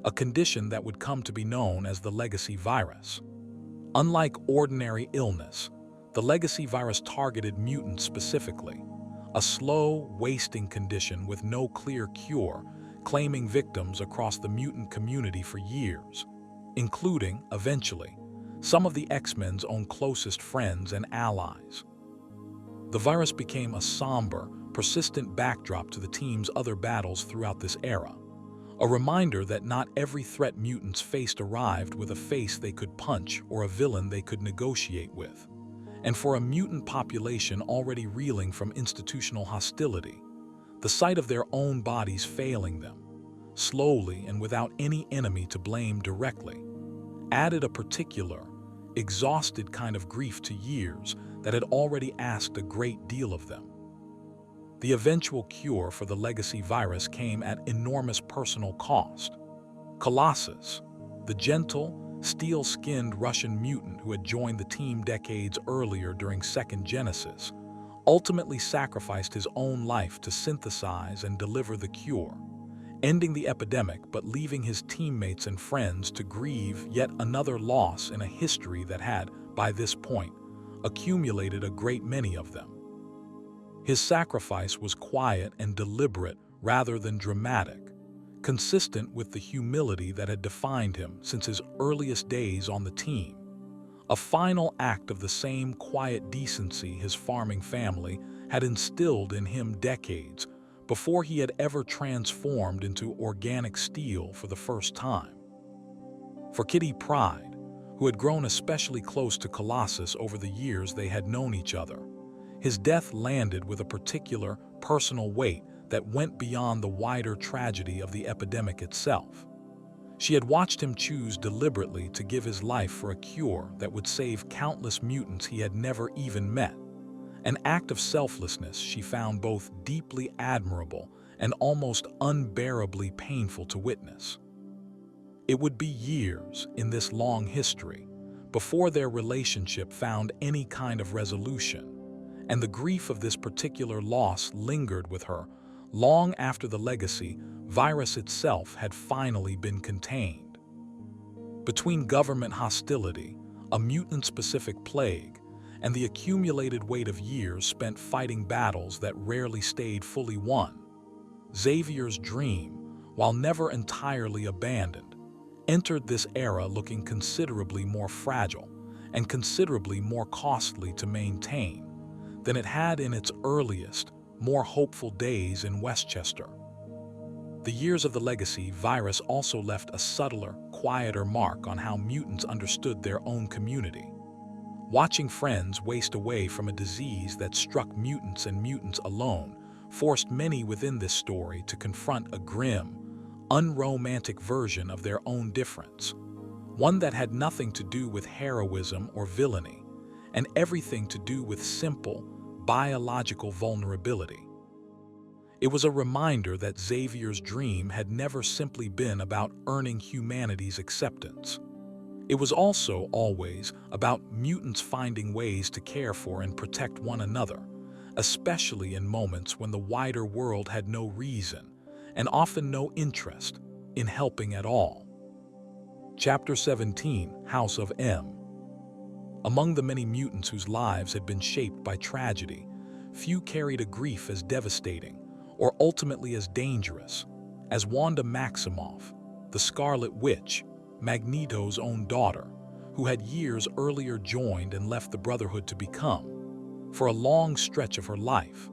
a condition that would come to be known as the legacy virus. Unlike ordinary illness, the legacy virus targeted mutants specifically, a slow, wasting condition with no clear cure, claiming victims across the mutant community for years, including, eventually, some of the X-Men's own closest friends and allies. The virus became a somber, persistent backdrop to the team's other battles throughout this era, a reminder that not every threat mutants faced arrived with a face they could punch or a villain they could negotiate with. And for a mutant population already reeling from institutional hostility, the sight of their own bodies failing them, slowly and without any enemy to blame directly, added a particular, exhausted kind of grief to years that had already asked a great deal of them. The eventual cure for the legacy virus came at enormous personal cost. Colossus, the gentle, steel-skinned Russian mutant who had joined the team decades earlier during Second Genesis, ultimately sacrificed his own life to synthesize and deliver the cure, ending the epidemic but leaving his teammates and friends to grieve yet another loss in a history that had, by this point, accumulated a great many of them. His sacrifice was quiet and deliberate rather than dramatic, consistent with the humility that had defined him since his earliest days on the team, a final act of the same quiet decency his farming family had instilled in him decades before he had ever transformed into organic steel for the first time. For Kitty Pryde, who had grown especially close to Colossus over the years they had known each other, his death landed with a particular personal weight that went beyond the wider tragedy of the epidemic itself. She had watched him choose deliberately to give his life for a cure that would save countless mutants he had never even met, an act of selflessness she found both deeply admirable and almost unbearably painful to witness. It would be years in this long history before their relationship found any kind of resolution, and the grief of this particular loss lingered with her long after the legacy virus itself had finally been contained. Between government hostility, a mutant-specific plague, and the accumulated weight of years spent fighting battles that rarely stayed fully won, Xavier's dream, while never entirely abandoned, entered this era looking considerably more fragile and considerably more costly to maintain than it had in its earliest, more hopeful days in Westchester. The years of the legacy virus also left a subtler, quieter mark on how mutants understood their own community. Watching friends waste away from a disease that struck mutants and mutants alone forced many within this story to confront a grim, unromantic version of their own difference, one that had nothing to do with heroism or villainy, and everything to do with simple, biological vulnerability. It was a reminder that Xavier's dream had never simply been about earning humanity's acceptance. It was also always about mutants finding ways to care for and protect one another, especially in moments when the wider world had no reason, and often no interest, in helping at all. Chapter 17, House of M. Among the many mutants whose lives had been shaped by tragedy, few carried a grief as devastating, or ultimately as dangerous, as Wanda Maximoff, the Scarlet Witch, Magneto's own daughter, who had years earlier joined and left the Brotherhood to become, for a long stretch of her life,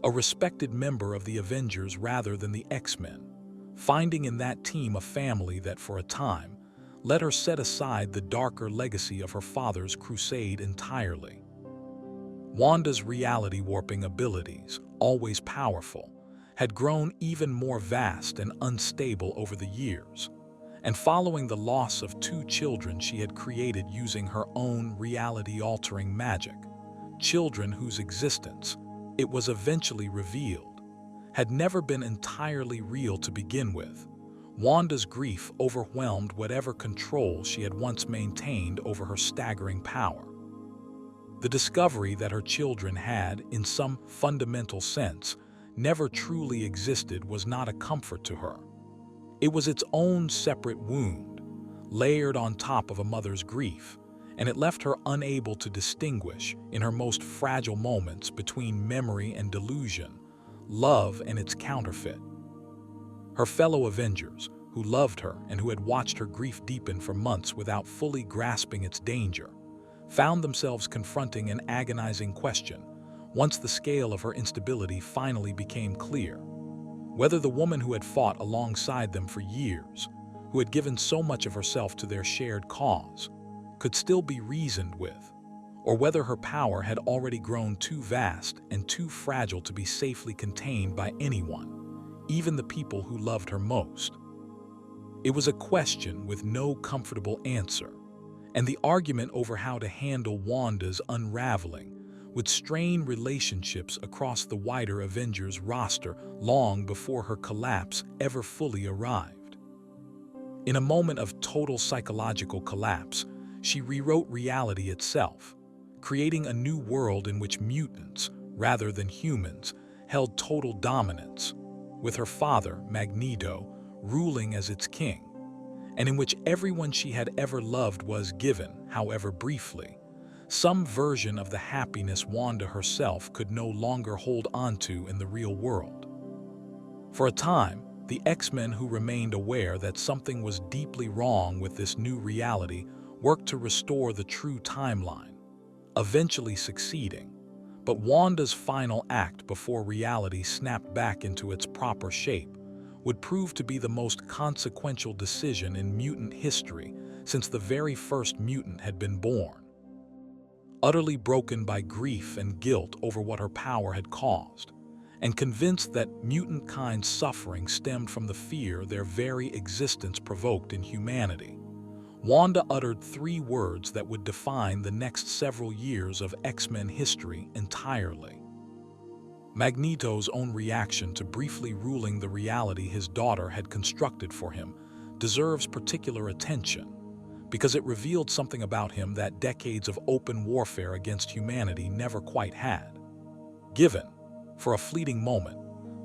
a respected member of the Avengers rather than the X-Men, finding in that team a family that for a time let her set aside the darker legacy of her father's crusade entirely. Wanda's reality-warping abilities, always powerful, had grown even more vast and unstable over the years, and following the loss of 2 children she had created using her own reality-altering magic, children whose existence, it was eventually revealed, had never been entirely real to begin with, Wanda's grief overwhelmed whatever control she had once maintained over her staggering power. The discovery that her children had, in some fundamental sense, never truly existed was not a comfort to her. It was its own separate wound, layered on top of a mother's grief, and it left her unable to distinguish, in her most fragile moments, between memory and delusion, love and its counterfeit. Her fellow Avengers, who loved her and who had watched her grief deepen for months without fully grasping its danger, found themselves confronting an agonizing question once the scale of her instability finally became clear. Whether the woman who had fought alongside them for years, who had given so much of herself to their shared cause, could still be reasoned with, or whether her power had already grown too vast and too fragile to be safely contained by anyone, even the people who loved her most. It was a question with no comfortable answer, and the argument over how to handle Wanda's unraveling would strain relationships across the wider Avengers roster long before her collapse ever fully arrived. In a moment of total psychological collapse, she rewrote reality itself, creating a new world in which mutants, rather than humans, held total dominance, with her father, Magneto, ruling as its king, and in which everyone she had ever loved was given, however briefly, some version of the happiness Wanda herself could no longer hold onto in the real world. For a time, the X-Men, who remained aware that something was deeply wrong with this new reality, worked to restore the true timeline, eventually succeeding. But Wanda's final act before reality snapped back into its proper shape would prove to be the most consequential decision in mutant history since the very first mutant had been born. Utterly broken by grief and guilt over what her power had caused, and convinced that mutant kind's suffering stemmed from the fear their very existence provoked in humanity, Wanda uttered 3 words that would define the next several years of X-Men history entirely. Magneto's own reaction to briefly ruling the reality his daughter had constructed for him deserves particular attention, because it revealed something about him that decades of open warfare against humanity never quite had. Given, for a fleeting moment,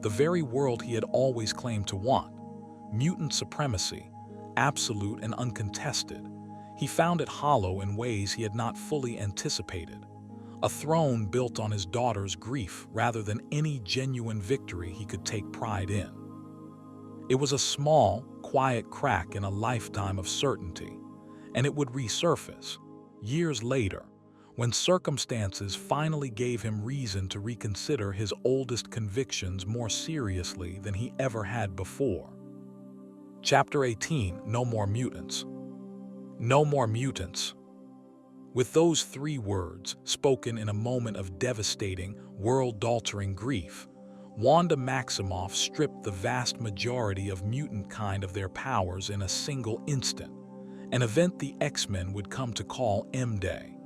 the very world he had always claimed to want, mutant supremacy, absolute and uncontested, he found it hollow in ways he had not fully anticipated. A throne built on his daughter's grief rather than any genuine victory he could take pride in. It was a small, quiet crack in a lifetime of certainty, and it would resurface, years later, when circumstances finally gave him reason to reconsider his oldest convictions more seriously than he ever had before. Chapter 18, No More Mutants. No More Mutants. With those 3 words, spoken in a moment of devastating, world-altering grief, Wanda Maximoff stripped the vast majority of mutant kind of their powers in a single instant, an event the X-Men would come to call M-Day.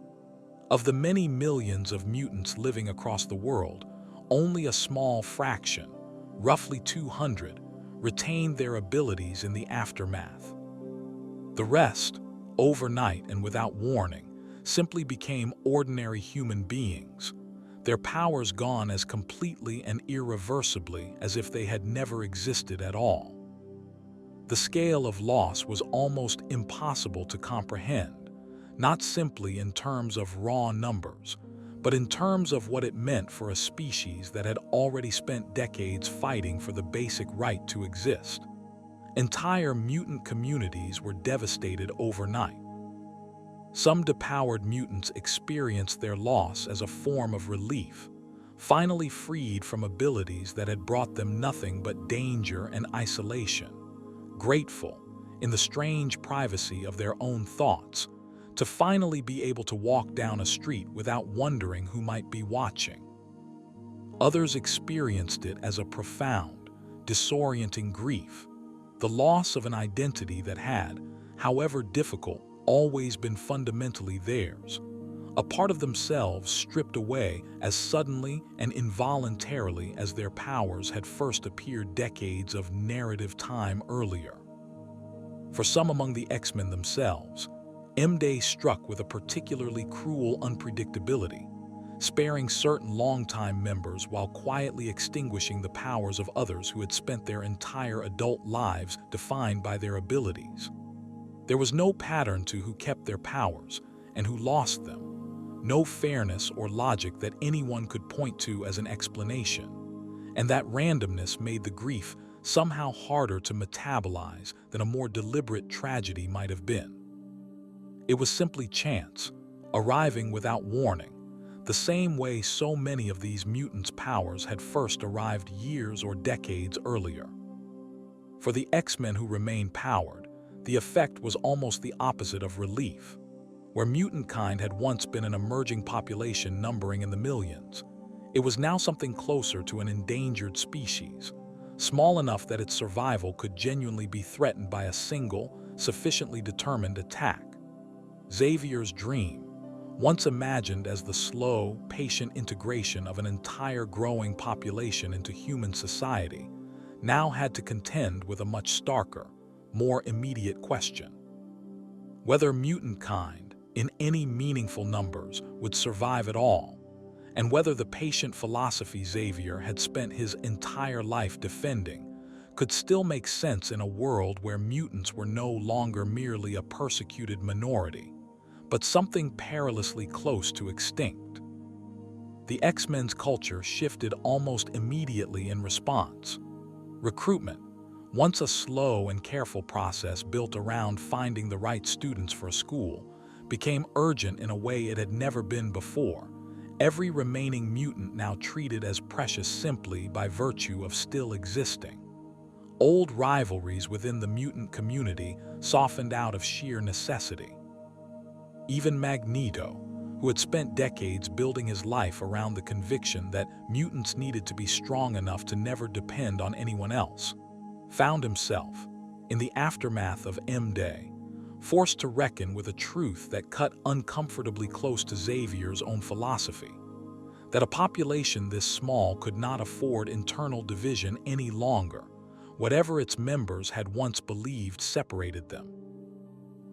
Of the many millions of mutants living across the world, only a small fraction, roughly 200, retained their abilities in the aftermath. The rest, overnight and without warning, simply became ordinary human beings, their powers gone as completely and irreversibly as if they had never existed at all. The scale of loss was almost impossible to comprehend, not simply in terms of raw numbers, but in terms of what it meant for a species that had already spent decades fighting for the basic right to exist. Entire mutant communities were devastated overnight. Some depowered mutants experienced their loss as a form of relief, finally freed from abilities that had brought them nothing but danger and isolation, grateful, in the strange privacy of their own thoughts, to finally be able to walk down a street without wondering who might be watching. Others experienced it as a profound, disorienting grief, the loss of an identity that had, however difficult, always been fundamentally theirs, a part of themselves stripped away as suddenly and involuntarily as their powers had first appeared decades of narrative time earlier. For some among the X-Men themselves, M-Day struck with a particularly cruel unpredictability, sparing certain longtime members while quietly extinguishing the powers of others who had spent their entire adult lives defined by their abilities. There was no pattern to who kept their powers and who lost them, no fairness or logic that anyone could point to as an explanation, and that randomness made the grief somehow harder to metabolize than a more deliberate tragedy might have been. It was simply chance, arriving without warning, the same way so many of these mutants' powers had first arrived years or decades earlier. For the X-Men who remained powered, the effect was almost the opposite of relief. Where mutant kind had once been an emerging population numbering in the millions, it was now something closer to an endangered species, small enough that its survival could genuinely be threatened by a single, sufficiently determined attack. Xavier's dream, once imagined as the slow, patient integration of an entire growing population into human society, now had to contend with a much starker, more immediate question: whether mutant kind, in any meaningful numbers, would survive at all, and whether the patient philosophy Xavier had spent his entire life defending could still make sense in a world where mutants were no longer merely a persecuted minority, but something perilously close to extinct. The X-Men's culture shifted almost immediately in response. Recruitment, once a slow and careful process built around finding the right students for a school, became urgent in a way it had never been before, every remaining mutant now treated as precious simply by virtue of still existing. Old rivalries within the mutant community softened out of sheer necessity. Even Magneto, who had spent decades building his life around the conviction that mutants needed to be strong enough to never depend on anyone else, found himself, in the aftermath of M-Day, forced to reckon with a truth that cut uncomfortably close to Xavier's own philosophy: that a population this small could not afford internal division any longer, whatever its members had once believed separated them.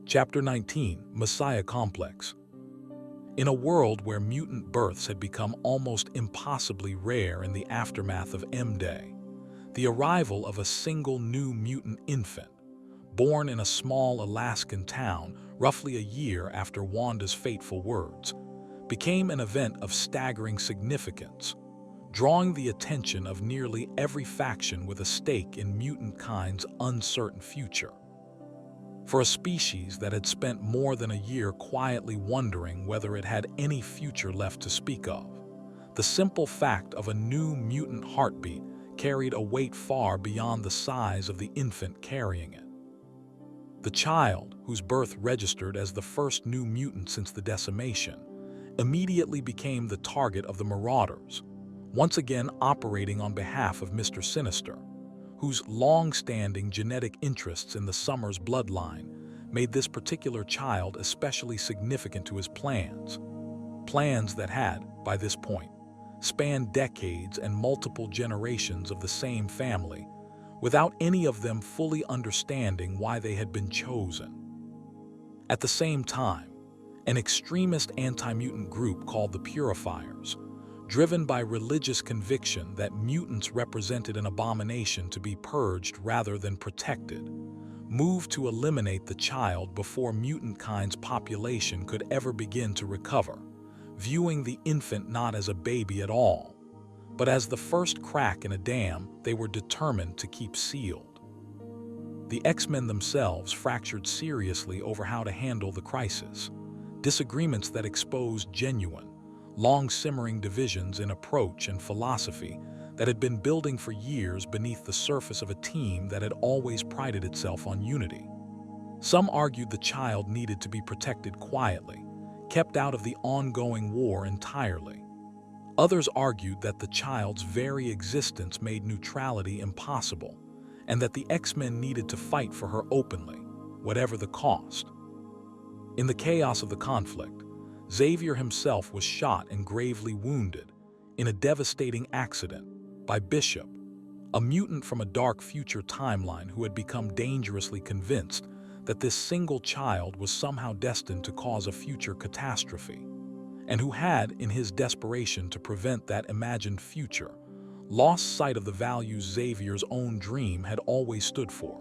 Chapter 19, Messiah Complex. In a world where mutant births had become almost impossibly rare in the aftermath of M-Day, the arrival of a single new mutant infant, born in a small Alaskan town roughly a year after Wanda's fateful words, became an event of staggering significance, drawing the attention of nearly every faction with a stake in mutant kind's uncertain future. For a species that had spent more than a year quietly wondering whether it had any future left to speak of, the simple fact of a new mutant heartbeat carried a weight far beyond the size of the infant carrying it. The child, whose birth registered as the first new mutant since the decimation, immediately became the target of the Marauders, once again operating on behalf of Mr. Sinister, whose long-standing genetic interests in the Summers bloodline made this particular child especially significant to his plans. Plans that had, by this point, spanned decades and multiple generations of the same family, without any of them fully understanding why they had been chosen. At the same time, an extremist anti-mutant group called the Purifiers, driven by religious conviction that mutants represented an abomination to be purged rather than protected, moved to eliminate the child before mutant kind's population could ever begin to recover, viewing the infant not as a baby at all, but as the first crack in a dam they were determined to keep sealed. The X-Men themselves fractured seriously over how to handle the crisis, disagreements that exposed genuine, long-simmering divisions in approach and philosophy that had been building for years beneath the surface of a team that had always prided itself on unity. Some argued the child needed to be protected quietly, kept out of the ongoing war entirely. Others argued that the child's very existence made neutrality impossible, and that the X-Men needed to fight for her openly, whatever the cost. In the chaos of the conflict, Xavier himself was shot and gravely wounded, in a devastating accident, by Bishop, a mutant from a dark future timeline who had become dangerously convinced that this single child was somehow destined to cause a future catastrophe, and who had, in his desperation to prevent that imagined future, lost sight of the values Xavier's own dream had always stood for,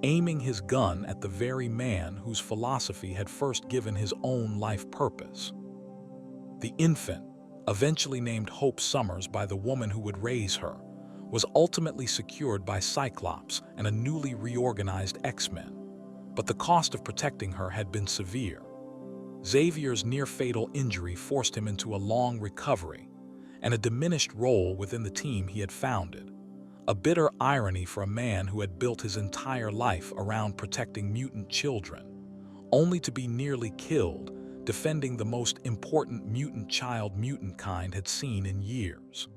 aiming his gun at the very man whose philosophy had first given his own life purpose. The infant, eventually named Hope Summers by the woman who would raise her, was ultimately secured by Cyclops and a newly reorganized X-Men, but the cost of protecting her had been severe. Xavier's near-fatal injury forced him into a long recovery and a diminished role within the team he had founded, a bitter irony for a man who had built his entire life around protecting mutant children, only to be nearly killed defending the most important mutant child mutant kind had seen in years.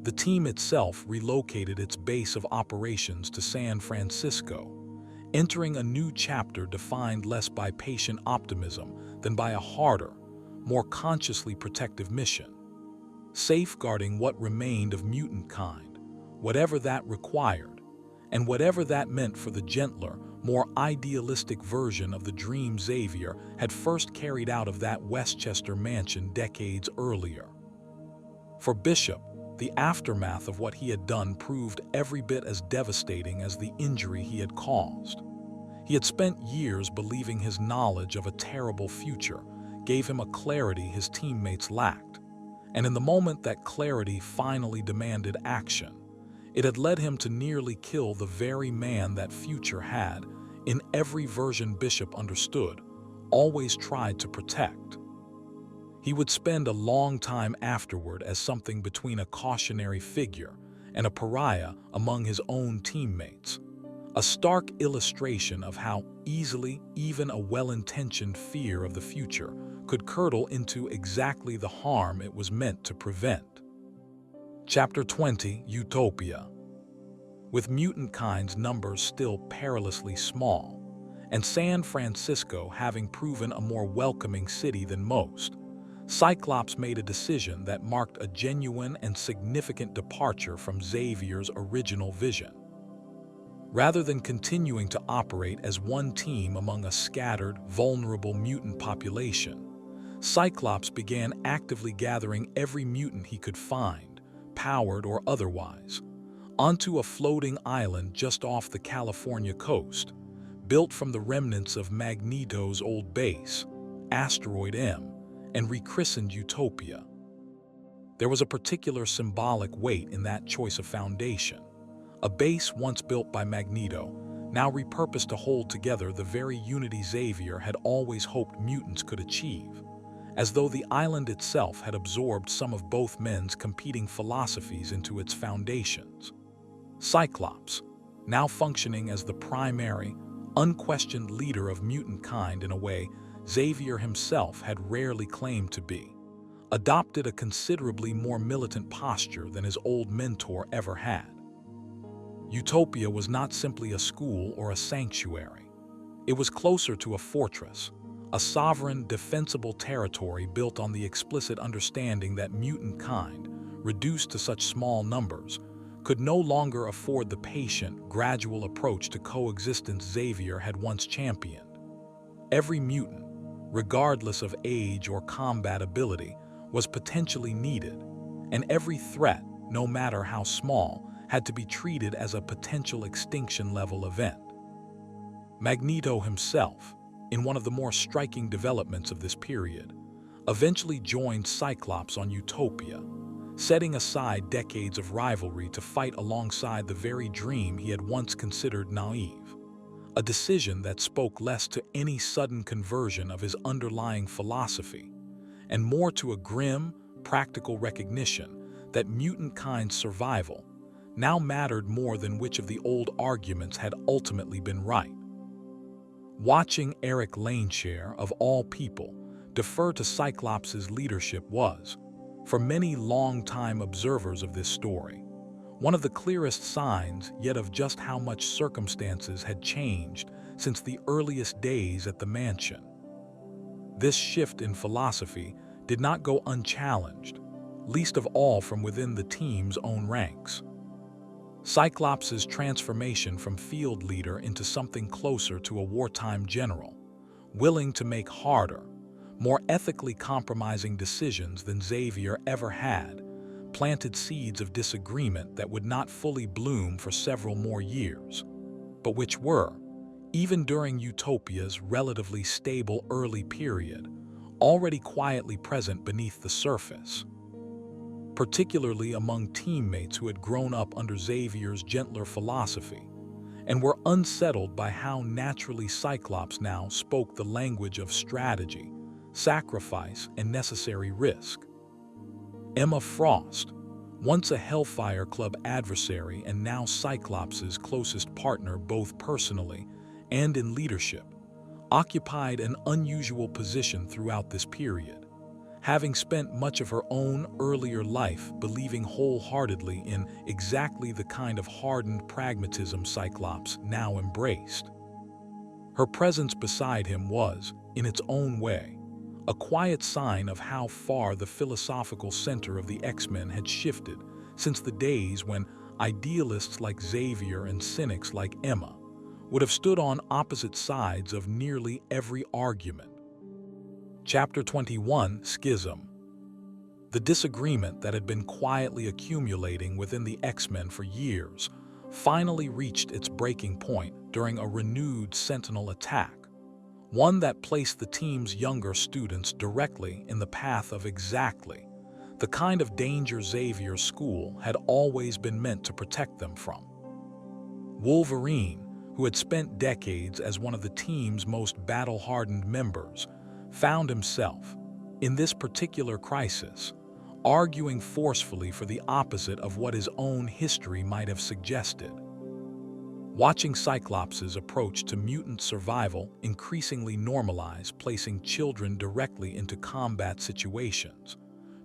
The team itself relocated its base of operations to San Francisco, entering a new chapter defined less by patient optimism than by a harder, more consciously protective mission, safeguarding what remained of mutant kind, whatever that required, and whatever that meant for the gentler, more idealistic version of the dream Xavier had first carried out of that Westchester mansion decades earlier. For Bishop, the aftermath of what he had done proved every bit as devastating as the injury he had caused. He had spent years believing his knowledge of a terrible future gave him a clarity his teammates lacked, and in the moment that clarity finally demanded action, it had led him to nearly kill the very man that future had, in every version Bishop understood, always tried to protect. He would spend a long time afterward as something between a cautionary figure and a pariah among his own teammates, a stark illustration of how easily even a well-intentioned fear of the future could curdle into exactly the harm it was meant to prevent. Chapter 20, Utopia. With mutant kind's numbers still perilously small, and San Francisco having proven a more welcoming city than most, Cyclops made a decision that marked a genuine and significant departure from Xavier's original vision. Rather than continuing to operate as one team among a scattered, vulnerable mutant population, Cyclops began actively gathering every mutant he could find, powered or otherwise, onto a floating island just off the California coast, built from the remnants of Magneto's old base, Asteroid M, and rechristened Utopia. There was a particular symbolic weight in that choice of foundation. A base once built by Magneto, now repurposed to hold together the very unity Xavier had always hoped mutants could achieve, as though the island itself had absorbed some of both men's competing philosophies into its foundations. Cyclops, now functioning as the primary, unquestioned leader of mutant kind in a way Xavier himself had rarely claimed to be, adopted a considerably more militant posture than his old mentor ever had. Utopia was not simply a school or a sanctuary. It was closer to a fortress, a sovereign, defensible territory built on the explicit understanding that mutant kind, reduced to such small numbers, could no longer afford the patient, gradual approach to coexistence Xavier had once championed. Every mutant, regardless of age or combat ability, was potentially needed, and every threat, no matter how small, had to be treated as a potential extinction-level event. Magneto himself, in one of the more striking developments of this period, eventually joined Cyclops on Utopia, setting aside decades of rivalry to fight alongside the very dream he had once considered naive, a decision that spoke less to any sudden conversion of his underlying philosophy, and more to a grim, practical recognition that mutant kind's survival now mattered more than which of the old arguments had ultimately been right. Watching Eric Laneshare, of all people, defer to Cyclops' leadership was, for many long-time observers of this story, one of the clearest signs yet of just how much circumstances had changed since the earliest days at the mansion. This shift in philosophy did not go unchallenged, least of all from within the team's own ranks. Cyclops' transformation from field leader into something closer to a wartime general, willing to make harder, more ethically compromising decisions than Xavier ever had, planted seeds of disagreement that would not fully bloom for several more years, but which were, even during Utopia's relatively stable early period, already quietly present beneath the surface. Particularly among teammates who had grown up under Xavier's gentler philosophy and were unsettled by how naturally Cyclops now spoke the language of strategy, sacrifice, and necessary risk. Emma Frost, once a Hellfire Club adversary and now Cyclops' closest partner both personally and in leadership, occupied an unusual position throughout this period, having spent much of her own earlier life believing wholeheartedly in exactly the kind of hardened pragmatism Cyclops now embraced. Her presence beside him was, in its own way, a quiet sign of how far the philosophical center of the X-Men had shifted since the days when idealists like Xavier and cynics like Emma would have stood on opposite sides of nearly every argument. Chapter 21, Schism. The disagreement that had been quietly accumulating within the X-Men for years finally reached its breaking point during a renewed Sentinel attack, one that placed the team's younger students directly in the path of exactly the kind of danger Xavier's school had always been meant to protect them from. Wolverine, who had spent decades as one of the team's most battle-hardened members, found himself, in this particular crisis, arguing forcefully for the opposite of what his own history might have suggested. Watching Cyclops' approach to mutant survival increasingly normalize placing children directly into combat situations,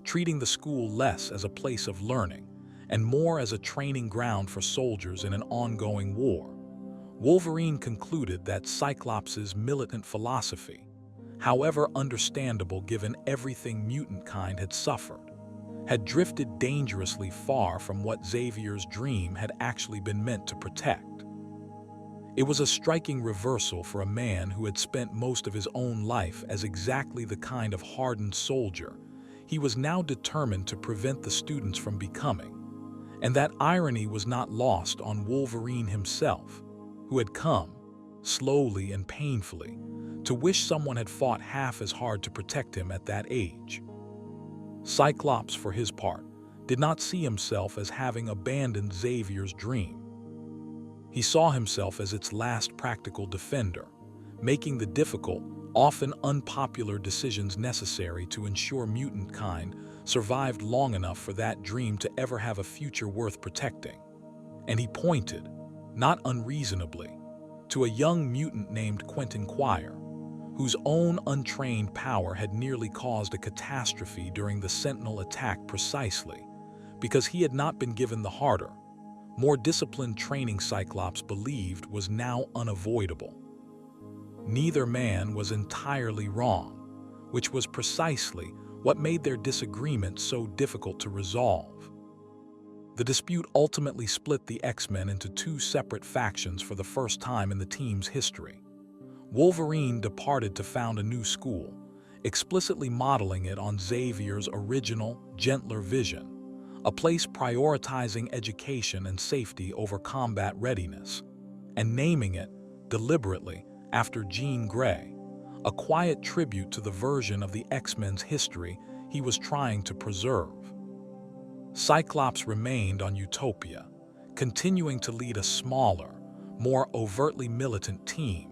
treating the school less as a place of learning and more as a training ground for soldiers in an ongoing war, Wolverine concluded that Cyclops' militant philosophy, however understandable given everything mutant kind had suffered, had drifted dangerously far from what Xavier's dream had actually been meant to protect. It was a striking reversal for a man who had spent most of his own life as exactly the kind of hardened soldier he was now determined to prevent the students from becoming. And that irony was not lost on Wolverine himself, who had come, slowly and painfully, to wish someone had fought half as hard to protect him at that age. Cyclops, for his part, did not see himself as having abandoned Xavier's dream. He saw himself as its last practical defender, making the difficult, often unpopular decisions necessary to ensure mutant kind survived long enough for that dream to ever have a future worth protecting. And he pointed, not unreasonably, to a young mutant named Quentin Quire, whose own untrained power had nearly caused a catastrophe during the Sentinel attack precisely because he had not been given the harder, more disciplined training Cyclops believed was now unavoidable. Neither man was entirely wrong, which was precisely what made their disagreement so difficult to resolve. The dispute ultimately split the X-Men into two separate factions for the first time in the team's history. Wolverine departed to found a new school, explicitly modeling it on Xavier's original, gentler vision, a place prioritizing education and safety over combat readiness, and naming it, deliberately, after Jean Grey, a quiet tribute to the version of the X-Men's history he was trying to preserve. Cyclops remained on Utopia, continuing to lead a smaller, more overtly militant team,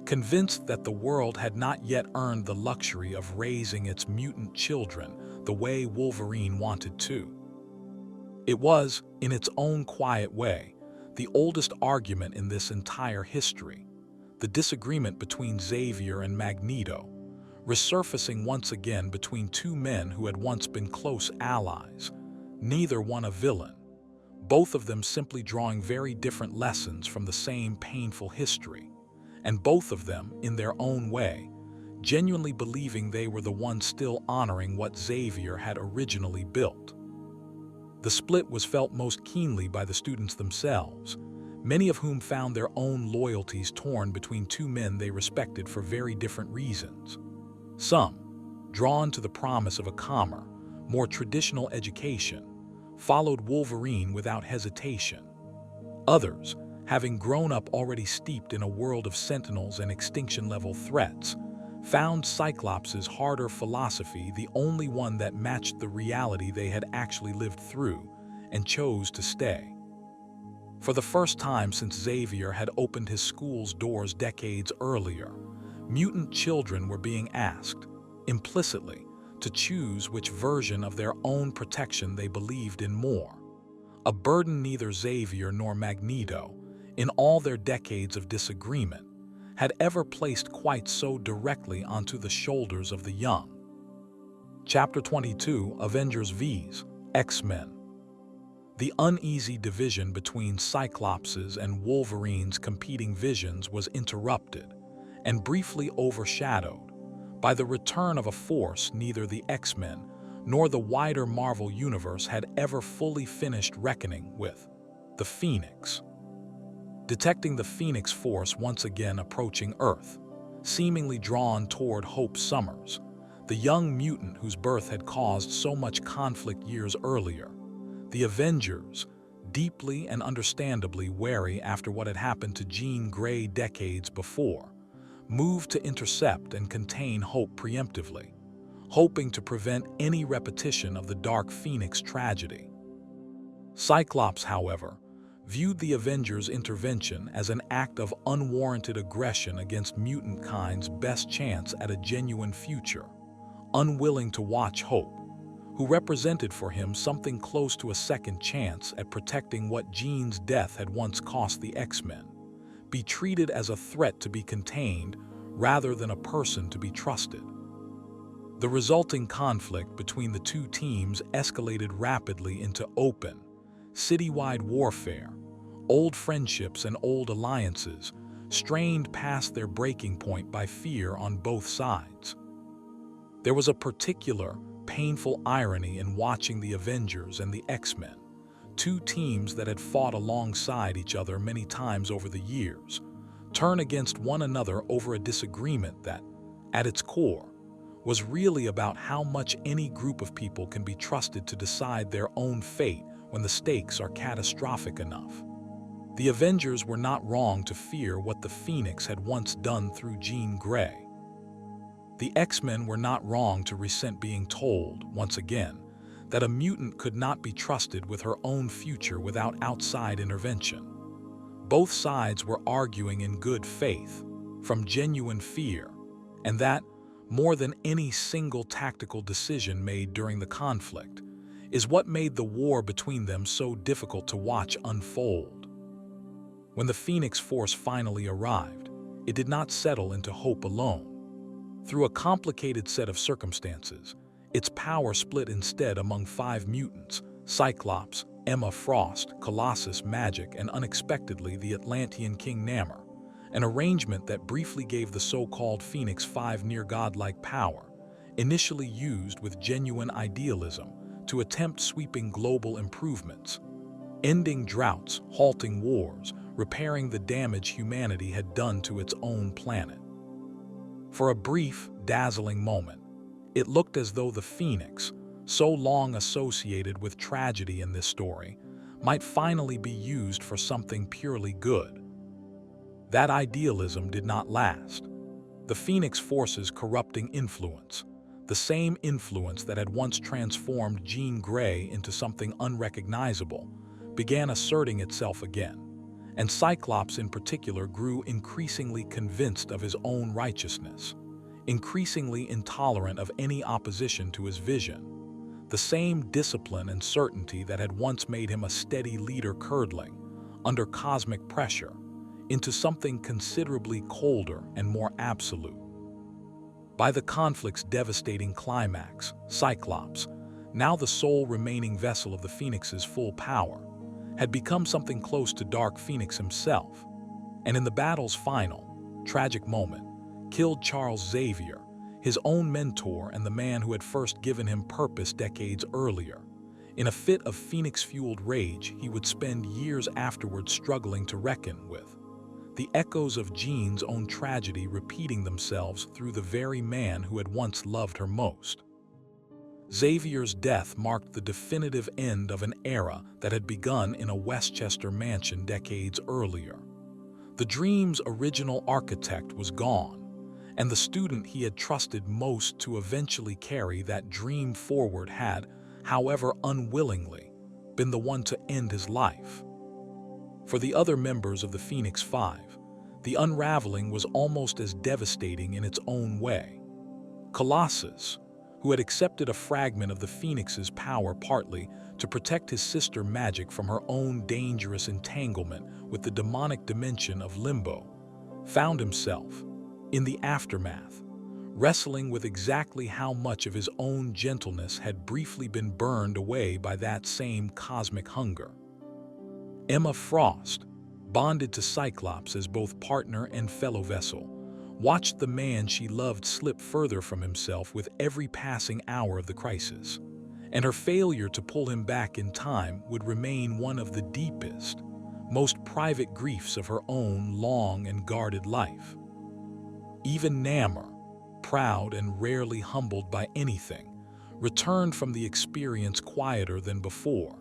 convinced that the world had not yet earned the luxury of raising its mutant children the way Wolverine wanted to. It was, in its own quiet way, the oldest argument in this entire history, the disagreement between Xavier and Magneto, resurfacing once again between two men who had once been close allies, neither one a villain, both of them simply drawing very different lessons from the same painful history, and both of them, in their own way, genuinely believing they were the ones still honoring what Xavier had originally built. The split was felt most keenly by the students themselves, many of whom found their own loyalties torn between two men they respected for very different reasons. Some, drawn to the promise of a calmer, more traditional education, followed Wolverine without hesitation. Others, having grown up already steeped in a world of Sentinels and extinction-level threats, found Cyclops' harder philosophy the only one that matched the reality they had actually lived through, and chose to stay. For the first time since Xavier had opened his school's doors decades earlier, mutant children were being asked, implicitly, to choose which version of their own protection they believed in more, a burden neither Xavier nor Magneto, in all their decades of disagreement, had ever placed quite so directly onto the shoulders of the young. Chapter 22, Avengers vs. X-Men. The uneasy division between Cyclops's and Wolverine's competing visions was interrupted and briefly overshadowed by the return of a force neither the X-Men nor the wider Marvel Universe had ever fully finished reckoning with: the Phoenix. Detecting the Phoenix Force once again approaching Earth, seemingly drawn toward Hope Summers, the young mutant whose birth had caused so much conflict years earlier, the Avengers, deeply and understandably wary after what had happened to Jean Grey decades before, moved to intercept and contain Hope preemptively, hoping to prevent any repetition of the Dark Phoenix tragedy. Cyclops, however, viewed the Avengers' intervention as an act of unwarranted aggression against mutant kind's best chance at a genuine future, unwilling to watch Hope, who represented for him something close to a second chance at protecting what Jean's death had once cost the X-Men, be treated as a threat to be contained rather than a person to be trusted. The resulting conflict between the two teams escalated rapidly into open, citywide warfare. Old friendships and old alliances strained past their breaking point by fear on both sides. There was a particular, painful irony in watching the Avengers and the X-Men, two teams that had fought alongside each other many times over the years, turn against one another over a disagreement that, at its core, was really about how much any group of people can be trusted to decide their own fate when the stakes are catastrophic enough. The Avengers were not wrong to fear what the Phoenix had once done through Jean Grey. The X-Men were not wrong to resent being told, once again, that a mutant could not be trusted with her own future without outside intervention. Both sides were arguing in good faith, from genuine fear, and that, more than any single tactical decision made during the conflict, is what made the war between them so difficult to watch unfold. When the Phoenix Force finally arrived, it did not settle into Hope alone. Through a complicated set of circumstances, its power split instead among 5 mutants: Cyclops, Emma Frost, Colossus, Magik, and unexpectedly the Atlantean King Namor, an arrangement that briefly gave the so-called Phoenix 5 near-godlike power, initially used with genuine idealism to attempt sweeping global improvements, ending droughts, halting wars, repairing the damage humanity had done to its own planet. For a brief, dazzling moment, it looked as though the Phoenix, so long associated with tragedy in this story, might finally be used for something purely good. That idealism did not last. The Phoenix Force's corrupting influence, the same influence that had once transformed Jean Grey into something unrecognizable, began asserting itself again, and Cyclops in particular grew increasingly convinced of his own righteousness, increasingly intolerant of any opposition to his vision. The same discipline and certainty that had once made him a steady leader curdling, under cosmic pressure, into something considerably colder and more absolute. By the conflict's devastating climax, Cyclops, now the sole remaining vessel of the Phoenix's full power, had become something close to Dark Phoenix himself, and in the battle's final, tragic moment, killed Charles Xavier, his own mentor and the man who had first given him purpose decades earlier. In a fit of Phoenix-fueled rage, he would spend years afterward struggling to reckon with, the echoes of Jean's own tragedy repeating themselves through the very man who had once loved her most. Xavier's death marked the definitive end of an era that had begun in a Westchester mansion decades earlier. The dream's original architect was gone, and the student he had trusted most to eventually carry that dream forward had, however unwillingly, been the one to end his life. For the other members of the Phoenix 5, the unraveling was almost as devastating in its own way. Colossus, who had accepted a fragment of the Phoenix's power partly to protect his sister Magik from her own dangerous entanglement with the demonic dimension of Limbo, found himself, in the aftermath, wrestling with exactly how much of his own gentleness had briefly been burned away by that same cosmic hunger. Emma Frost, bonded to Cyclops as both partner and fellow vessel, watched the man she loved slip further from himself with every passing hour of the crisis, and her failure to pull him back in time would remain one of the deepest, most private griefs of her own long and guarded life. Even Namor, proud and rarely humbled by anything, returned from the experience quieter than before,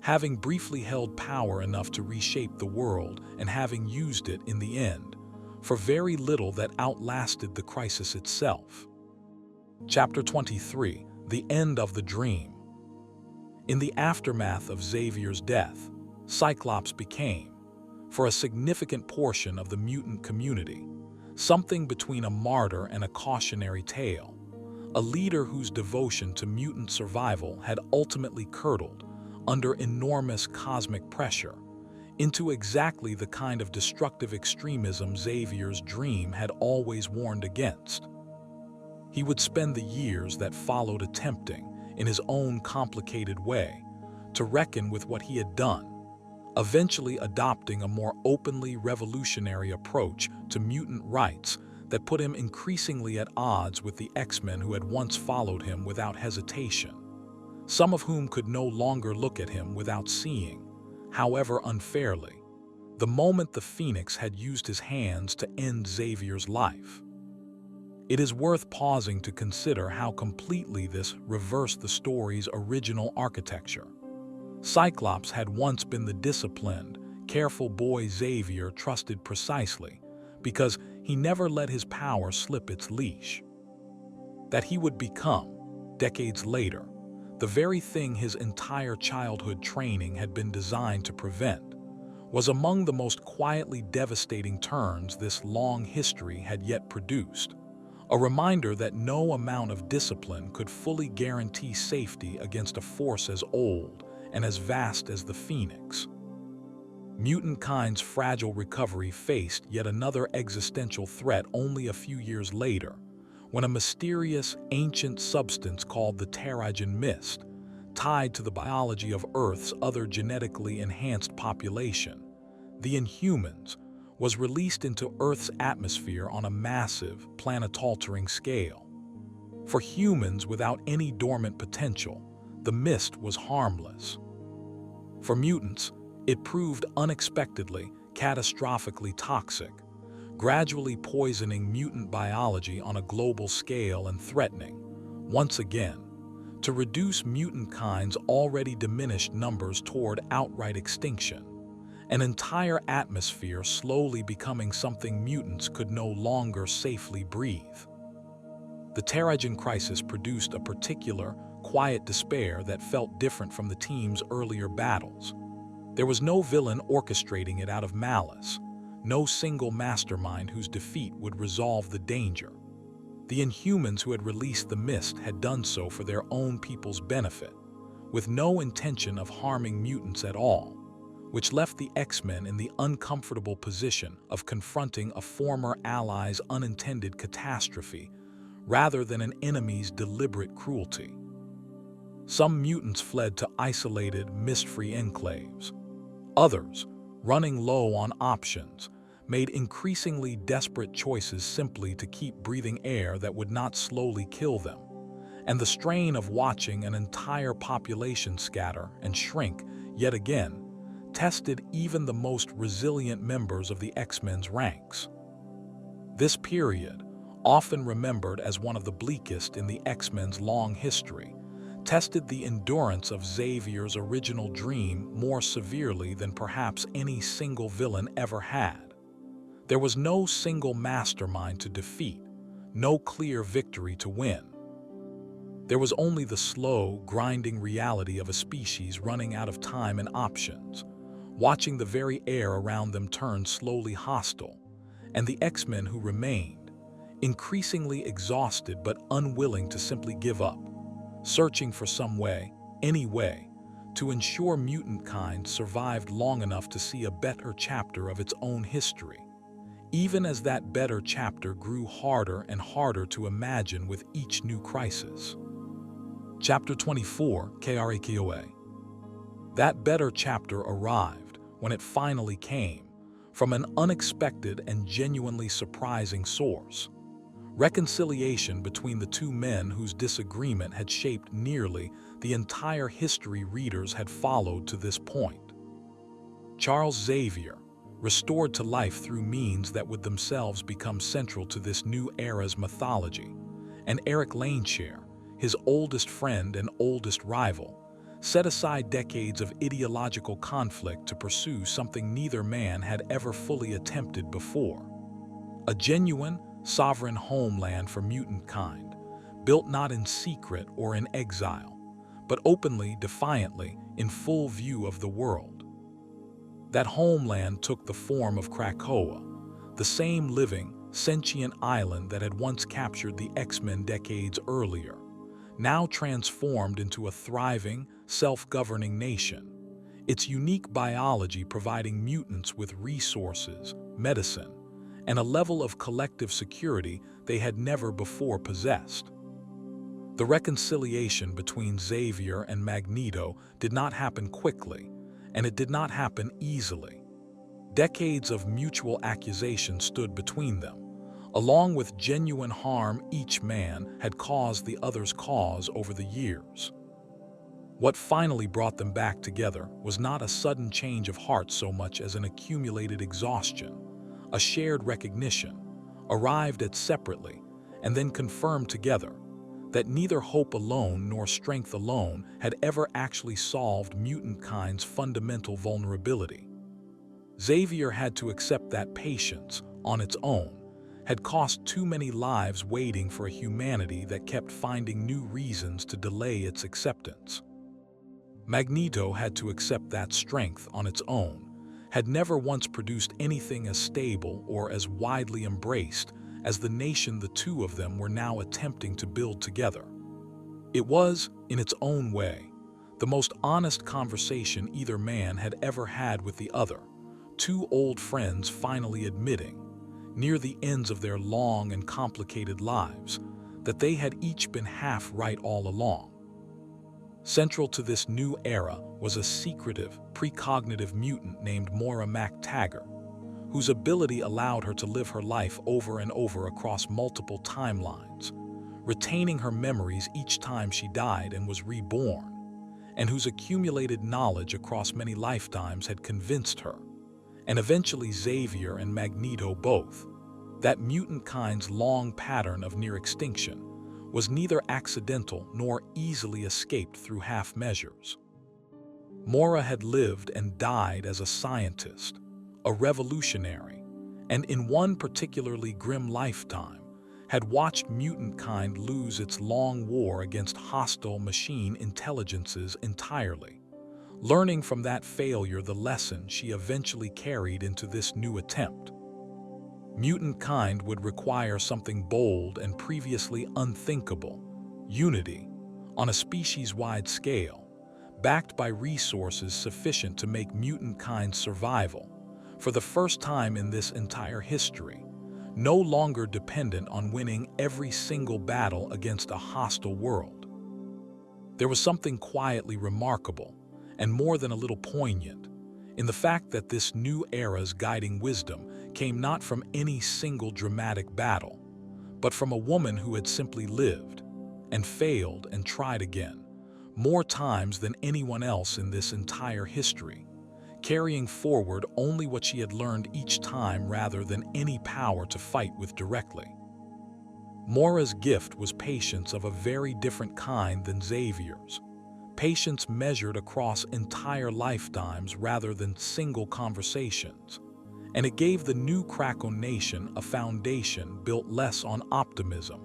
having briefly held power enough to reshape the world and having used it in the end for very little that outlasted the crisis itself. Chapter 23: The End of the Dream. In the aftermath of Xavier's death, Cyclops became, for a significant portion of the mutant community, something between a martyr and a cautionary tale, a leader whose devotion to mutant survival had ultimately curdled, under enormous cosmic pressure, into exactly the kind of destructive extremism Xavier's dream had always warned against. He would spend the years that followed attempting, in his own complicated way, to reckon with what he had done, eventually adopting a more openly revolutionary approach to mutant rights that put him increasingly at odds with the X-Men who had once followed him without hesitation, some of whom could no longer look at him without seeing, however unfairly, the moment the Phoenix had used his hands to end Xavier's life. It is worth pausing to consider how completely this reversed the story's original architecture. Cyclops had once been the disciplined, careful boy Xavier trusted precisely because he never let his power slip its leash. That he would become, decades later, the very thing his entire childhood training had been designed to prevent, was among the most quietly devastating turns this long history had yet produced, a reminder that no amount of discipline could fully guarantee safety against a force as old and as vast as the Phoenix. Mutant kind's fragile recovery faced yet another existential threat only a few years later, when a mysterious, ancient substance called the Terrigen Mist, tied to the biology of Earth's other genetically enhanced population, the Inhumans, was released into Earth's atmosphere on a massive, planet-altering scale. For humans without any dormant potential, the mist was harmless. For mutants, it proved unexpectedly, catastrophically toxic, gradually poisoning mutant biology on a global scale and threatening, once again, to reduce mutant kind's already diminished numbers toward outright extinction, an entire atmosphere slowly becoming something mutants could no longer safely breathe. The Terrigen crisis produced a particular, quiet despair that felt different from the team's earlier battles. There was no villain orchestrating it out of malice, no single mastermind whose defeat would resolve the danger. The Inhumans who had released the mist had done so for their own people's benefit, with no intention of harming mutants at all, which left the X-Men in the uncomfortable position of confronting a former ally's unintended catastrophe rather than an enemy's deliberate cruelty. Some mutants fled to isolated, mist-free enclaves. Others, running low on options, made increasingly desperate choices simply to keep breathing air that would not slowly kill them, and the strain of watching an entire population scatter and shrink yet again tested even the most resilient members of the X-Men's ranks. This period, often remembered as one of the bleakest in the X-Men's long history, tested the endurance of Xavier's original dream more severely than perhaps any single villain ever had. There was no single mastermind to defeat, no clear victory to win. There was only the slow, grinding reality of a species running out of time and options, watching the very air around them turn slowly hostile, and the X-Men who remained, increasingly exhausted but unwilling to simply give up, searching for some way, any way, to ensure mutant kind survived long enough to see a better chapter of its own history, even as that better chapter grew harder and harder to imagine with each new crisis. Chapter 24, Krakoa. That better chapter arrived when it finally came, from an unexpected and genuinely surprising source. Reconciliation between the two men whose disagreement had shaped nearly the entire history readers had followed to this point. Charles Xavier, restored to life through means that would themselves become central to this new era's mythology, and Eric Laneshare, his oldest friend and oldest rival, set aside decades of ideological conflict to pursue something neither man had ever fully attempted before. A genuine, sovereign homeland for mutant kind, built not in secret or in exile, but openly, defiantly, in full view of the world. That homeland took the form of Krakoa, the same living, sentient island that had once captured the X-Men decades earlier, now transformed into a thriving, self-governing nation, its unique biology providing mutants with resources, medicine, and a level of collective security they had never before possessed. The reconciliation between Xavier and Magneto did not happen quickly, and it did not happen easily. Decades of mutual accusation stood between them, along with genuine harm each man had caused the other's cause over the years. What finally brought them back together was not a sudden change of heart so much as an accumulated exhaustion, a shared recognition, arrived at separately and then confirmed together, that neither hope alone nor strength alone had ever actually solved mutant kind's fundamental vulnerability. Xavier had to accept that patience, on its own, had cost too many lives waiting for a humanity that kept finding new reasons to delay its acceptance. Magneto had to accept that strength on its own had never once produced anything as stable or as widely embraced as the nation the two of them were now attempting to build together. It was, in its own way, the most honest conversation either man had ever had with the other, two old friends finally admitting, near the ends of their long and complicated lives, that they had each been half right all along. Central to this new era was a secretive, precognitive mutant named Moira MacTaggert, whose ability allowed her to live her life over and over across multiple timelines, retaining her memories each time she died and was reborn, and whose accumulated knowledge across many lifetimes had convinced her, and eventually Xavier and Magneto both, that mutant kind's long pattern of near extinction was neither accidental nor easily escaped through half measures. Moira had lived and died as a scientist, a revolutionary, and in one particularly grim lifetime, had watched mutant kind lose its long war against hostile machine intelligences entirely, learning from that failure the lesson she eventually carried into this new attempt. Mutant kind would require something bold and previously unthinkable, unity, on a species-wide scale, backed by resources sufficient to make mutant kind's survival, for the first time in this entire history, no longer dependent on winning every single battle against a hostile world. There was something quietly remarkable, and more than a little poignant, in the fact that this new era's guiding wisdom came not from any single dramatic battle, but from a woman who had simply lived, and failed and tried again, more times than anyone else in this entire history, carrying forward only what she had learned each time rather than any power to fight with directly. Moira's gift was patience of a very different kind than Xavier's, patience measured across entire lifetimes rather than single conversations, and it gave the new Krakoa nation a foundation built less on optimism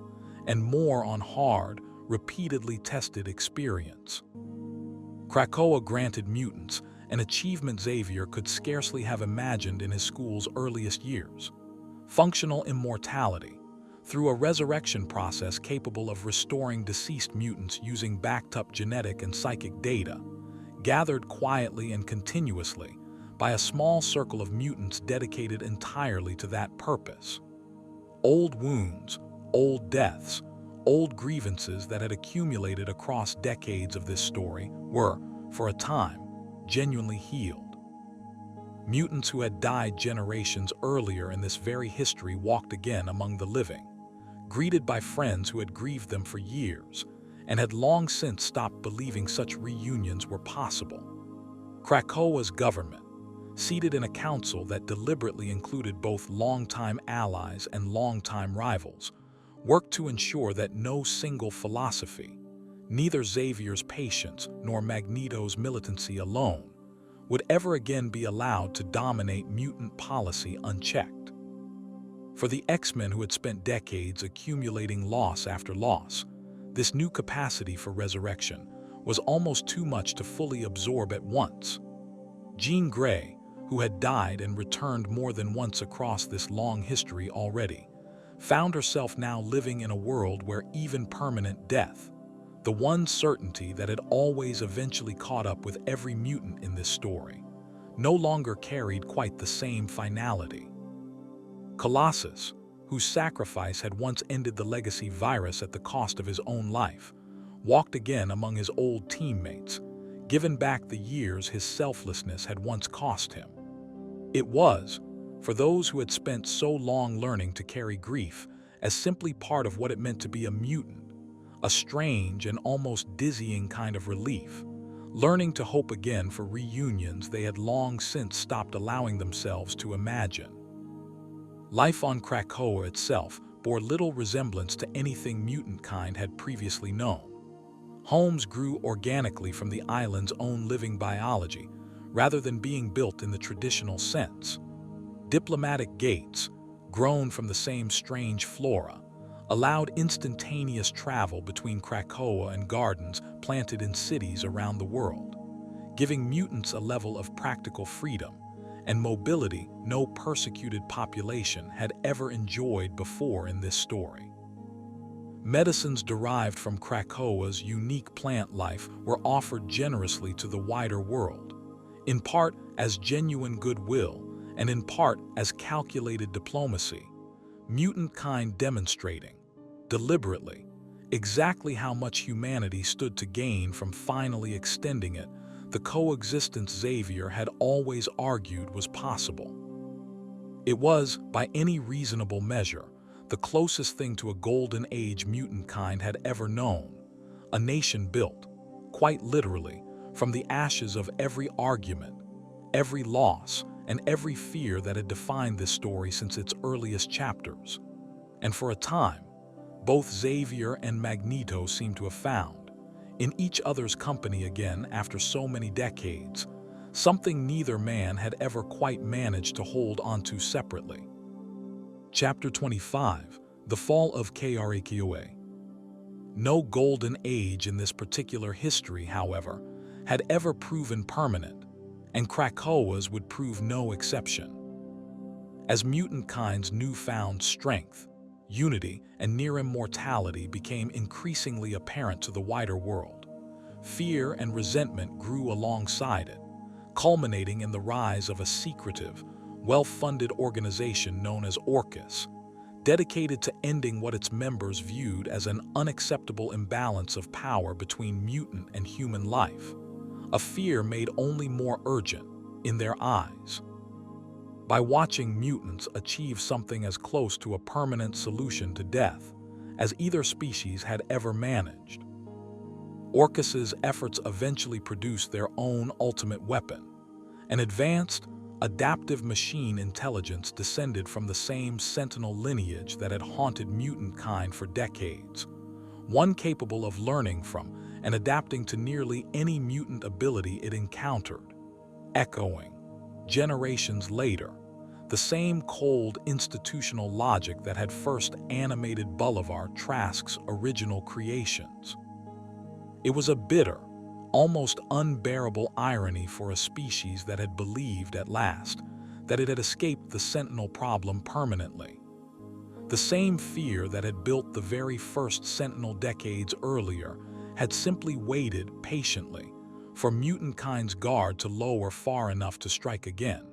and more on hard, repeatedly tested experience. Krakoa granted mutants an achievement Xavier could scarcely have imagined in his school's earliest years: functional immortality, through a resurrection process capable of restoring deceased mutants using backed-up genetic and psychic data, gathered quietly and continuously by a small circle of mutants dedicated entirely to that purpose. Old wounds, old deaths, old grievances that had accumulated across decades of this story were, for a time, genuinely healed. Mutants who had died generations earlier in this very history walked again among the living, greeted by friends who had grieved them for years and had long since stopped believing such reunions were possible. Krakoa's government, seated in a council that deliberately included both longtime allies and longtime rivals, worked to ensure that no single philosophy, neither Xavier's patience nor Magneto's militancy alone, would ever again be allowed to dominate mutant policy unchecked. For the X-Men who had spent decades accumulating loss after loss, this new capacity for resurrection was almost too much to fully absorb at once. Jean Grey, who had died and returned more than once across this long history already, found herself now living in a world where even permanent death, the one certainty that had always eventually caught up with every mutant in this story, no longer carried quite the same finality. Colossus, whose sacrifice had once ended the legacy virus at the cost of his own life, walked again among his old teammates, given back the years his selflessness had once cost him. It was, for those who had spent so long learning to carry grief as simply part of what it meant to be a mutant, a strange and almost dizzying kind of relief, learning to hope again for reunions they had long since stopped allowing themselves to imagine. Life on Krakoa itself bore little resemblance to anything mutant kind had previously known. Homes grew organically from the island's own living biology, rather than being built in the traditional sense. Diplomatic gates, grown from the same strange flora, allowed instantaneous travel between Krakoa and gardens planted in cities around the world, giving mutants a level of practical freedom and mobility no persecuted population had ever enjoyed before in this story. Medicines derived from Krakoa's unique plant life were offered generously to the wider world, in part as genuine goodwill and in part as calculated diplomacy, mutant kind demonstrating, deliberately, exactly how much humanity stood to gain from finally extending it, the coexistence Xavier had always argued was possible. It was, by any reasonable measure, the closest thing to a golden age mutant kind had ever known, a nation built, quite literally, from the ashes of every argument, every loss, and every fear that had defined this story since its earliest chapters. And for a time, both Xavier and Magneto seemed to have found, in each other's company again after so many decades, something neither man had ever quite managed to hold onto separately. Chapter 25, The Fall of Krakoa. No golden age in this particular history, however, had ever proven permanent, and Krakoa's would prove no exception. As mutant kind's newfound strength, unity, and near immortality became increasingly apparent to the wider world, fear and resentment grew alongside it, culminating in the rise of a secretive, well-funded organization known as Orchis, dedicated to ending what its members viewed as an unacceptable imbalance of power between mutant and human life, a fear made only more urgent in their eyes. By watching mutants achieve something as close to a permanent solution to death as either species had ever managed, Orchis's efforts eventually produced their own ultimate weapon, an advanced, adaptive machine intelligence descended from the same sentinel lineage that had haunted mutant kind for decades, one capable of learning from and adapting to nearly any mutant ability it encountered, echoing, generations later, the same cold institutional logic that had first animated Bolivar Trask's original creations. It was a bitter, almost unbearable irony for a species that had believed at last that it had escaped the Sentinel problem permanently. The same fear that had built the very first Sentinel decades earlier had simply waited patiently, for mutant kind's guard to lower far enough to strike again.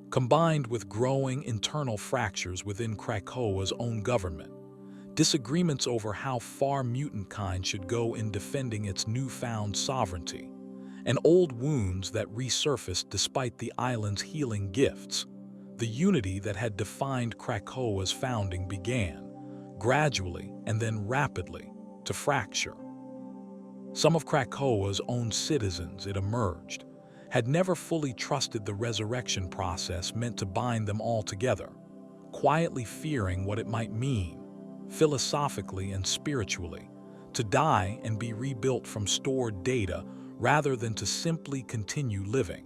Combined with growing internal fractures within Krakoa's own government, disagreements over how far mutant kind should go in defending its newfound sovereignty, and old wounds that resurfaced despite the island's healing gifts, the unity that had defined Krakoa's founding began, gradually and then rapidly, to fracture. Some of Krakoa's own citizens, it emerged, had never fully trusted the resurrection process meant to bind them all together, quietly fearing what it might mean, philosophically and spiritually, to die and be rebuilt from stored data rather than to simply continue living.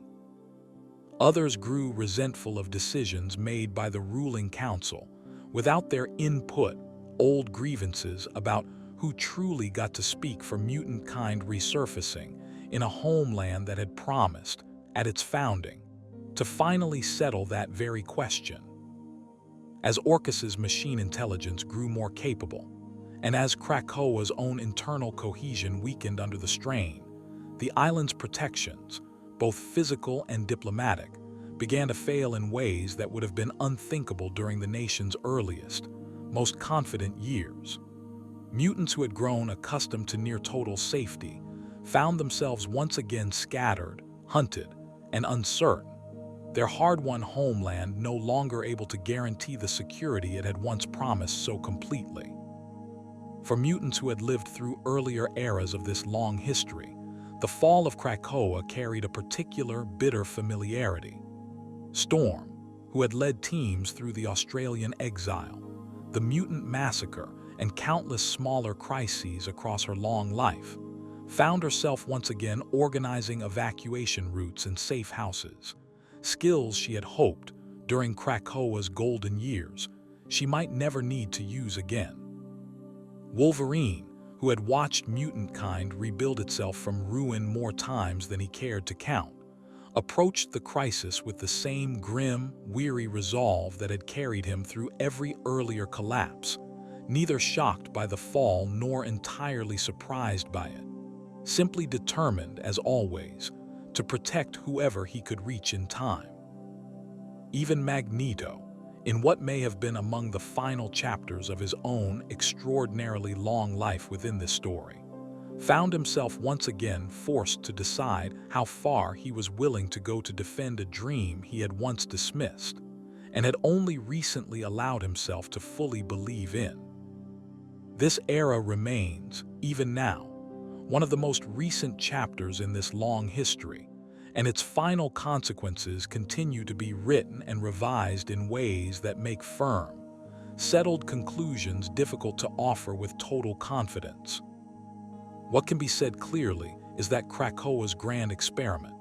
Others grew resentful of decisions made by the ruling council without their input, old grievances about who truly got to speak for mutant kind resurfacing in a homeland that had promised, at its founding, to finally settle that very question. As Orcus's machine intelligence grew more capable, and as Krakoa's own internal cohesion weakened under the strain, the island's protections, both physical and diplomatic, began to fail in ways that would have been unthinkable during the nation's earliest, most confident years. Mutants who had grown accustomed to near-total safety found themselves once again scattered, hunted, and uncertain, their hard-won homeland no longer able to guarantee the security it had once promised so completely. For mutants who had lived through earlier eras of this long history, the fall of Krakoa carried a particular bitter familiarity. Storm, who had led teams through the Australian exile, the mutant massacre, and countless smaller crises across her long life, found herself once again organizing evacuation routes and safe houses, skills she had hoped, during Krakoa's golden years, she might never need to use again. Wolverine, who had watched mutant kind rebuild itself from ruin more times than he cared to count, approached the crisis with the same grim, weary resolve that had carried him through every earlier collapse, neither shocked by the fall nor entirely surprised by it, simply determined, as always, to protect whoever he could reach in time. Even Magneto, in what may have been among the final chapters of his own extraordinarily long life within this story, found himself once again forced to decide how far he was willing to go to defend a dream he had once dismissed and had only recently allowed himself to fully believe in. This era remains, even now, one of the most recent chapters in this long history, and its final consequences continue to be written and revised in ways that make firm, settled conclusions difficult to offer with total confidence. What can be said clearly is that Krakoa's grand experiment,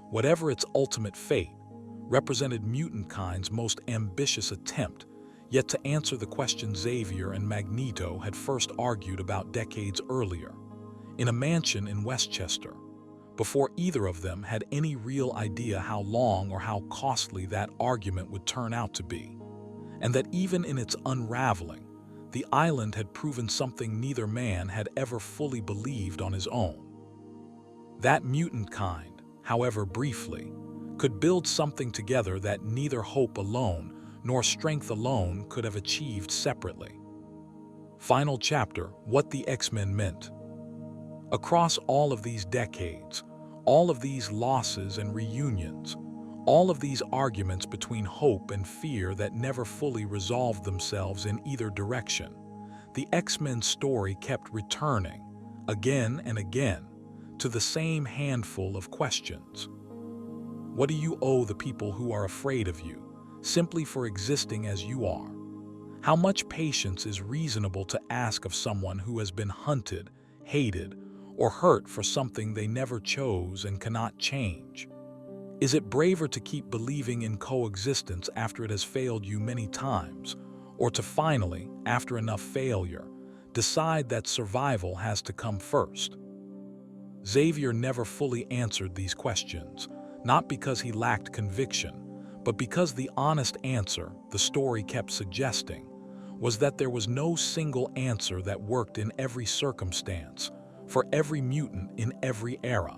whatever its ultimate fate, represented mutant kind's most ambitious attempt yet to answer the question Xavier and Magneto had first argued about decades earlier, in a mansion in Westchester, before either of them had any real idea how long or how costly that argument would turn out to be, and that even in its unraveling, the island had proven something neither man had ever fully believed on his own. That mutant kind, however briefly, could build something together that neither hope alone nor strength alone could have achieved separately. Final chapter: What the X-Men Meant. Across all of these decades, all of these losses and reunions, all of these arguments between hope and fear that never fully resolved themselves in either direction, the X-Men story kept returning, again and again, to the same handful of questions. What do you owe the people who are afraid of you, simply for existing as you are? How much patience is reasonable to ask of someone who has been hunted, hated, or hurt for something they never chose and cannot change? Is it braver to keep believing in coexistence after it has failed you many times, or to finally, after enough failure, decide that survival has to come first? Xavier never fully answered these questions, not because he lacked conviction, but because the honest answer the story kept suggesting was that there was no single answer that worked in every circumstance, for every mutant in every era.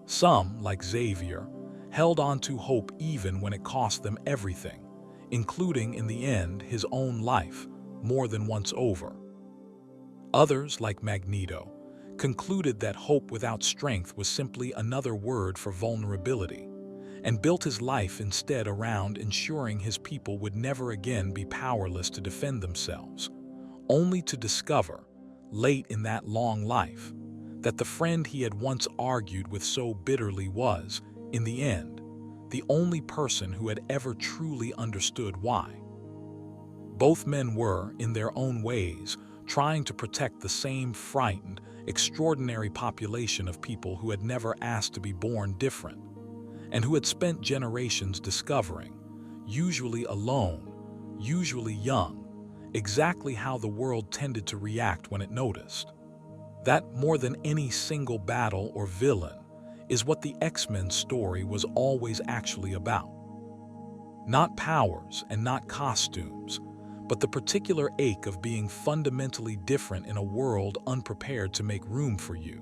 Some, like Xavier, held on to hope even when it cost them everything, including in the end his own life, more than once over. Others, like Magneto, concluded that hope without strength was simply another word for vulnerability, and built his life instead around ensuring his people would never again be powerless to defend themselves, only to discover, late in that long life, that the friend he had once argued with so bitterly was, in the end, the only person who had ever truly understood why. Both men were, in their own ways, trying to protect the same frightened, extraordinary population of people who had never asked to be born different, and who had spent generations discovering, usually alone, usually young, exactly how the world tended to react when it noticed. That, more than any single battle or villain, is what the X-Men story was always actually about. Not powers and not costumes, but the particular ache of being fundamentally different in a world unprepared to make room for you,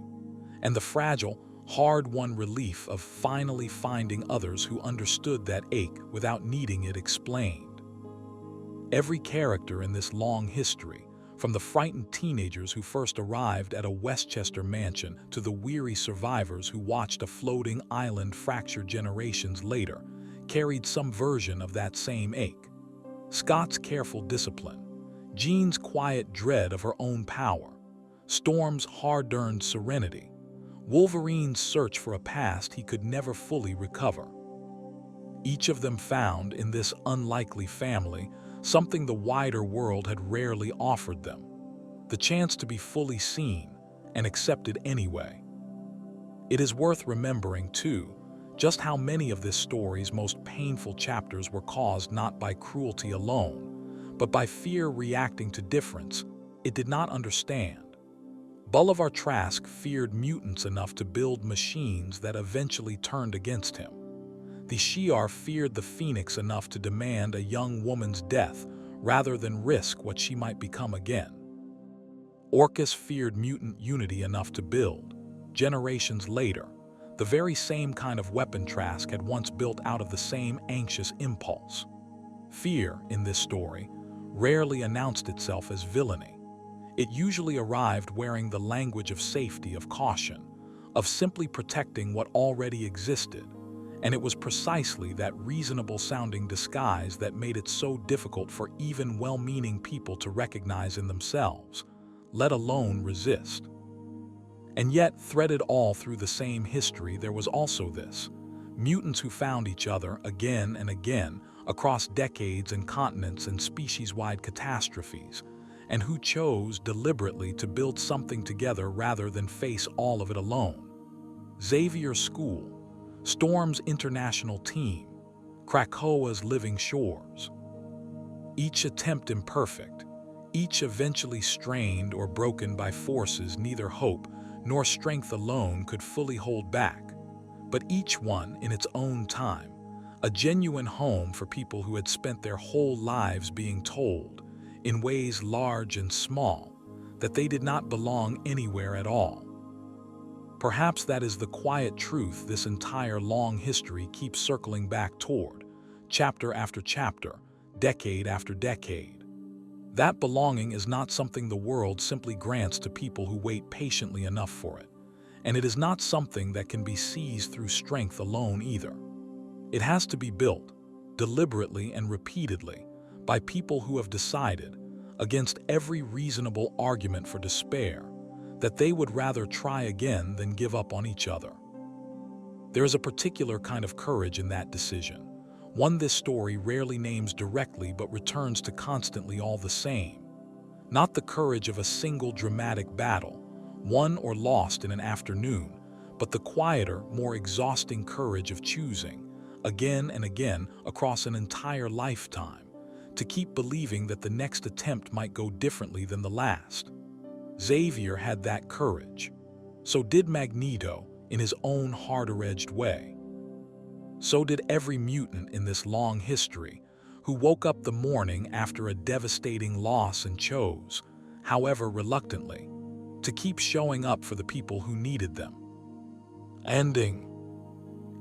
and the fragile, hard-won relief of finally finding others who understood that ache without needing it explained. Every character in this long history, from the frightened teenagers who first arrived at a Westchester mansion to the weary survivors who watched a floating island fracture generations later, carried some version of that same ache. Scott's careful discipline, Jean's quiet dread of her own power, Storm's hard-earned serenity, Wolverine's search for a past he could never fully recover. Each of them found in this unlikely family something the wider world had rarely offered them, the chance to be fully seen and accepted anyway. It is worth remembering, too, just how many of this story's most painful chapters were caused not by cruelty alone, but by fear reacting to difference it did not understand. Bolivar Trask feared mutants enough to build machines that eventually turned against him. The Shi'ar feared the Phoenix enough to demand a young woman's death rather than risk what she might become again. Orcus feared mutant unity enough to build, generations later, the very same kind of weapon Trask had once built out of the same anxious impulse. Fear, in this story, rarely announced itself as villainy. It usually arrived wearing the language of safety, of caution, of simply protecting what already existed, and it was precisely that reasonable-sounding disguise that made it so difficult for even well-meaning people to recognize in themselves, let alone resist. And yet, threaded all through the same history, there was also this: mutants who found each other again and again across decades and continents and species-wide catastrophes, and who chose deliberately to build something together rather than face all of it alone. Xavier's school, Storm's international team, Krakoa's living shores. Each attempt imperfect, each eventually strained or broken by forces neither hope nor strength alone could fully hold back, but each one in its own time, a genuine home for people who had spent their whole lives being told, in ways large and small, that they did not belong anywhere at all. Perhaps that is the quiet truth this entire long history keeps circling back toward, chapter after chapter, decade after decade. That belonging is not something the world simply grants to people who wait patiently enough for it, and it is not something that can be seized through strength alone either. It has to be built, deliberately and repeatedly, by people who have decided, against every reasonable argument for despair, that they would rather try again than give up on each other. There is a particular kind of courage in that decision, one this story rarely names directly but returns to constantly all the same. Not the courage of a single dramatic battle, won or lost in an afternoon, but the quieter, more exhausting courage of choosing, again and again across an entire lifetime, to keep believing that the next attempt might go differently than the last. Xavier had that courage. So did Magneto, in his own harder-edged way. So did every mutant in this long history who woke up the morning after a devastating loss and chose, however reluctantly, to keep showing up for the people who needed them. Ending.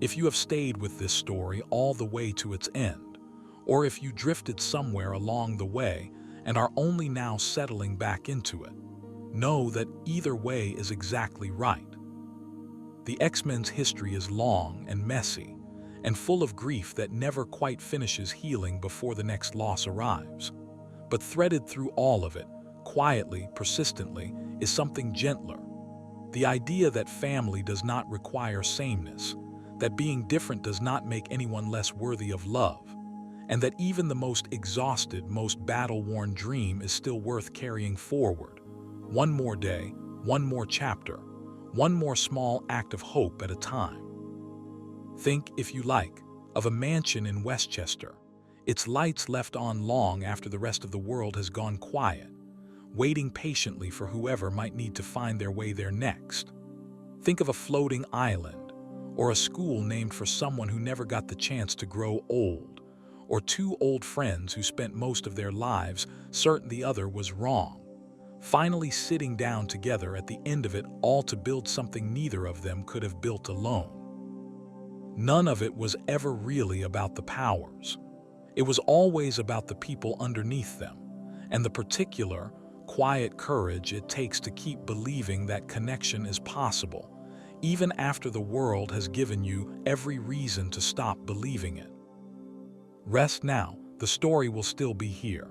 If you have stayed with this story all the way to its end, or if you drifted somewhere along the way and are only now settling back into it, know that either way is exactly right. The X-Men's history is long and messy, and full of grief that never quite finishes healing before the next loss arrives. But threaded through all of it, quietly, persistently, is something gentler. The idea that family does not require sameness, that being different does not make anyone less worthy of love, and that even the most exhausted, most battle-worn dream is still worth carrying forward. One more day, one more chapter, one more small act of hope at a time. Think, if you like, of a mansion in Westchester, its lights left on long after the rest of the world has gone quiet, waiting patiently for whoever might need to find their way there next. Think of a floating island, or a school named for someone who never got the chance to grow old, or two old friends who spent most of their lives certain the other was wrong, finally sitting down together at the end of it all to build something neither of them could have built alone. None of it was ever really about the powers. It was always about the people underneath them, and the particular, quiet courage it takes to keep believing that connection is possible, even after the world has given you every reason to stop believing it. Rest now, the story will still be here.